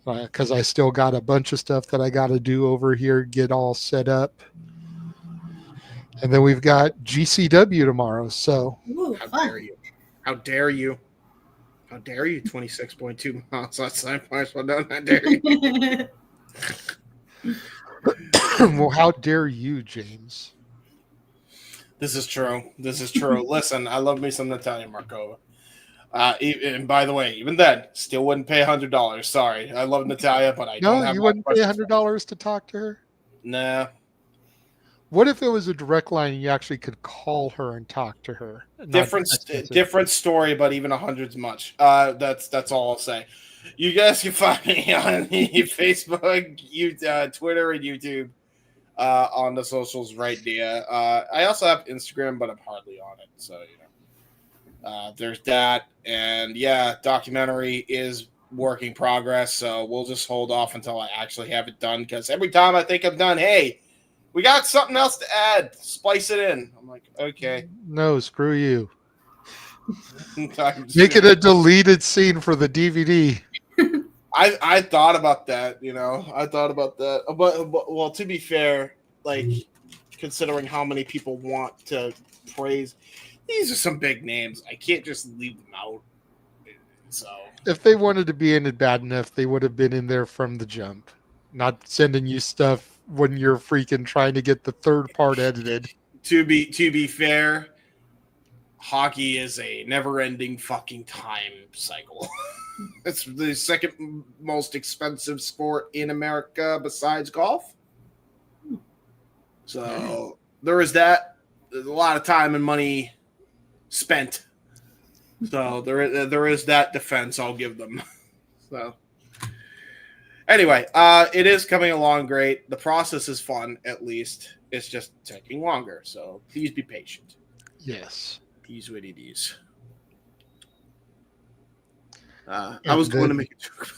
because I still got a bunch of stuff that I got to do over here, get all set up. And then we've got GCW tomorrow. So How dare you? How dare you? How dare you? 26.2 miles outside Marshall. No, how dare you? well, how dare you, James? This is true. This is true. Listen, I love me some Natalia Markova. And by the way, even then, still wouldn't pay $100. Sorry, I love Natalia, but I don't have. No, you wouldn't pay $100 to talk to her. Nah. What if it was a direct line and you actually could call her and talk to her? Different story, but even 100's much. That's all I'll say. You guys can find me on Facebook, Twitter, and YouTube. On the socials right there. I also have Instagram, but I'm hardly on it. So, there's that. And yeah, documentary is work in progress. So we'll just hold off until I actually have it done. Because every time I think I'm done, hey, we got something else to add. Splice it in. I'm like, okay. No, screw you. Make it a deleted scene for the DVD. I thought about that, I thought about that. But well, to be fair, like considering how many people want to praise, these are some big names. I can't just leave them out. So if they wanted to be in it bad enough, they would have been in there from the jump, not sending you stuff when you're freaking trying to get the third part edited. To be fair, hockey is a never-ending fucking time cycle. It's the second most expensive sport in America besides golf. So there is that. There's a lot of time and money spent. So there is that defense I'll give them. So anyway, it is coming along great. The process is fun, at least. It's just taking longer. So please be patient. Yes. Peace with it is. I was going to make a joke.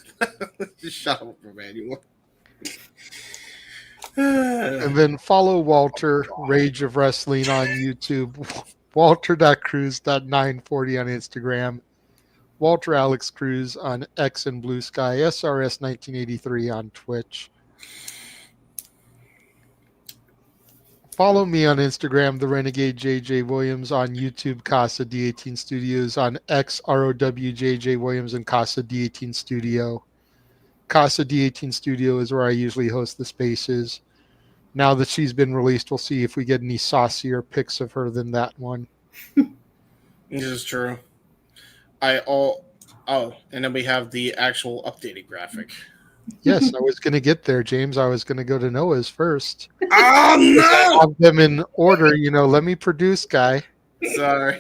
Just shut up, Emmanuel. And then follow Walter, Rage of Wrestling on YouTube, Walter.Cruz.940 on Instagram, Walter Alex Cruz on X and Blue Sky, SRS 1983 on Twitch. Follow me on Instagram, The Renegade JJ Williams, on YouTube, Casa D18 Studios, on X, ROWJJ Williams, and Casa D18 Studio. Casa D18 Studio is where I usually host the spaces. Now that she's been released, we'll see if we get any saucier pics of her than that one. This is true. And then we have the actual updated graphic. Yes, I was going to get there, James. I was going to go to Noah's first. Oh, no! Have them in order, let me produce, guy. Sorry.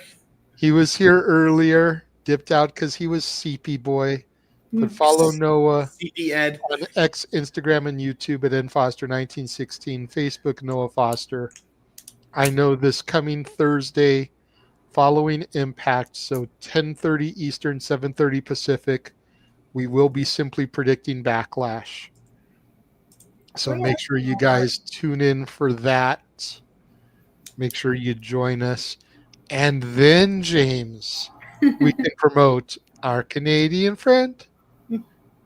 He was here earlier, dipped out because he was CP boy. But follow Noah CP Ed on X, Instagram, and YouTube at nfoster1916, Facebook Noah Foster. I know this coming Thursday, following Impact, so 10:30 Eastern, 7:30 Pacific, we will be simply predicting Backlash. So make sure you guys tune in for that. Make sure you join us. And then, James, we can promote our Canadian friend.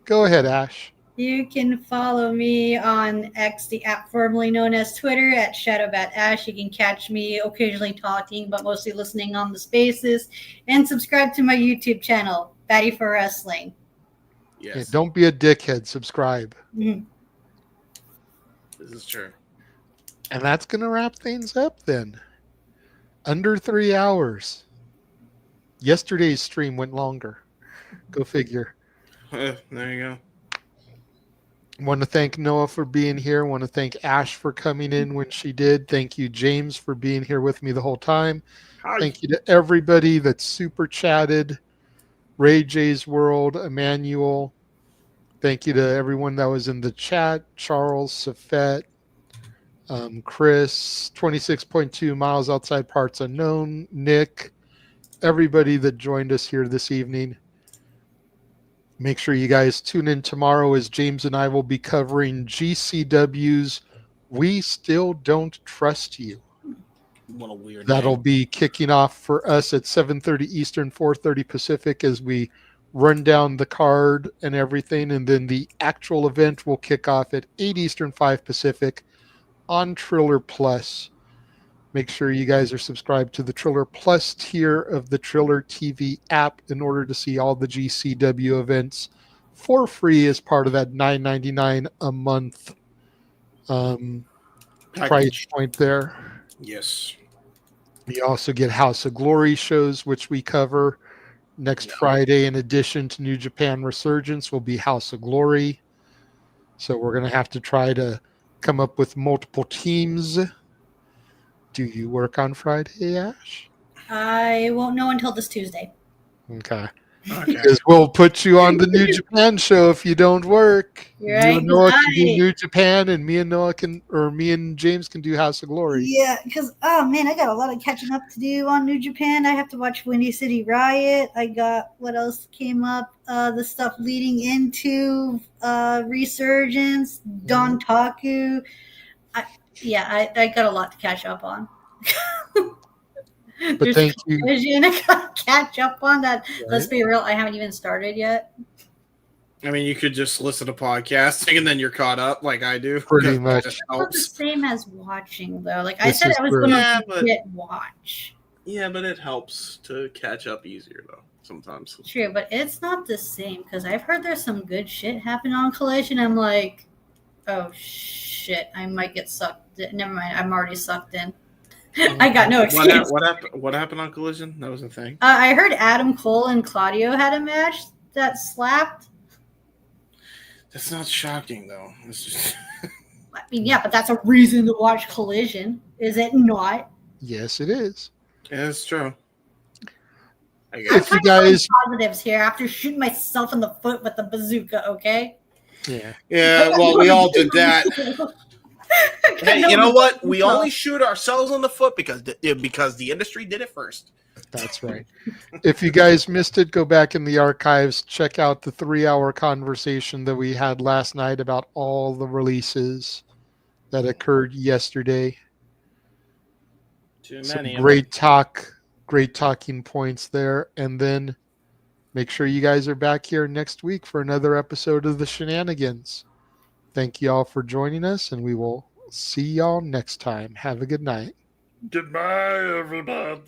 Go ahead, Ash. You can follow me on X, the app formerly known as Twitter, at ShadowBatAsh. You can catch me occasionally talking, but mostly listening on the spaces. And subscribe to my YouTube channel, Batty for Wrestling. Yes. Okay, don't be a dickhead. Subscribe. Mm-hmm. This is true. And that's going to wrap things up then. Under 3 hours. Yesterday's stream went longer. Go figure. There you go. Want to thank Noah for being here. Want to thank Ash for coming in when she did. Thank you, James, for being here with me the whole time. Hi. Thank you to everybody that's super chatted. Ray J's World, Emmanuel. Thank you to everyone that was in the chat. Charles, Safet, Chris, 26.2 miles outside parts unknown, Nick, everybody that joined us here this evening. Make sure you guys tune in tomorrow as James and I will be covering GCW's We Still Don't Trust You. What a weird That'll name. be kicking off for us at 7:30 Eastern, 4:30 Pacific as we run down the card and everything, and then the actual event will kick off at 8 Eastern, 5 Pacific on Triller Plus. Make sure you guys are subscribed to the Triller Plus tier of the Triller TV app in order to see all the GCW events for free as part of that $9.99 a month price point there. Yes. You also get House of Glory shows, which we cover next Friday. In addition to New Japan Resurgence will be House of Glory. So we're going to have to try to come up with multiple teams. Do you work on Friday, Ash? I won't know until this Tuesday. Okay. Because we'll put you on the New Japan show if you don't work. You're You right, and Noah can do I- New Japan, and me and James can do House of Glory. Yeah, because oh man, I got a lot of catching up to do on New Japan. I have to watch Windy City Riot. I got what else came up? The stuff leading into Resurgence, Don Taku. I got a lot to catch up on. But There's thank you. Collision I got to catch up on that. Right. Let's be real, I haven't even started yet. I mean, you could just listen to podcasting and then you're caught up like I do. Pretty That much. just It's not the helps. same as watching though. Like I This said, is I was true. going Yeah, to but- hit watch. Yeah, but it helps to catch up easier though. Sometimes. True, but it's not the same because I've heard there's some good shit happen on Collision. I'm like, oh shit, I might get sucked. Never mind, I'm already sucked in. I got no excuse. What happened on Collision? That was a thing. I heard Adam Cole and Claudio had a match that slapped. That's not shocking though. It's just I mean, yeah, but that's a reason to watch Collision, is it not? Yes, it is. Yeah, it's true. I I'm guess. trying to find positives here after shooting myself in the foot with the bazooka. Okay. Yeah. Yeah, well, we all did that. Hey, you know what? We only shoot ourselves in the foot because the industry did it first. That's right. If you guys missed it, go back in the archives, check out the 3-hour conversation that we had last night about all the releases that occurred yesterday. Too Some many of great talking points there. And then make sure you guys are back here next week for another episode of the Shenanigans. Thank you all for joining us, and we will see y'all next time. Have a good night. Goodbye, everybody.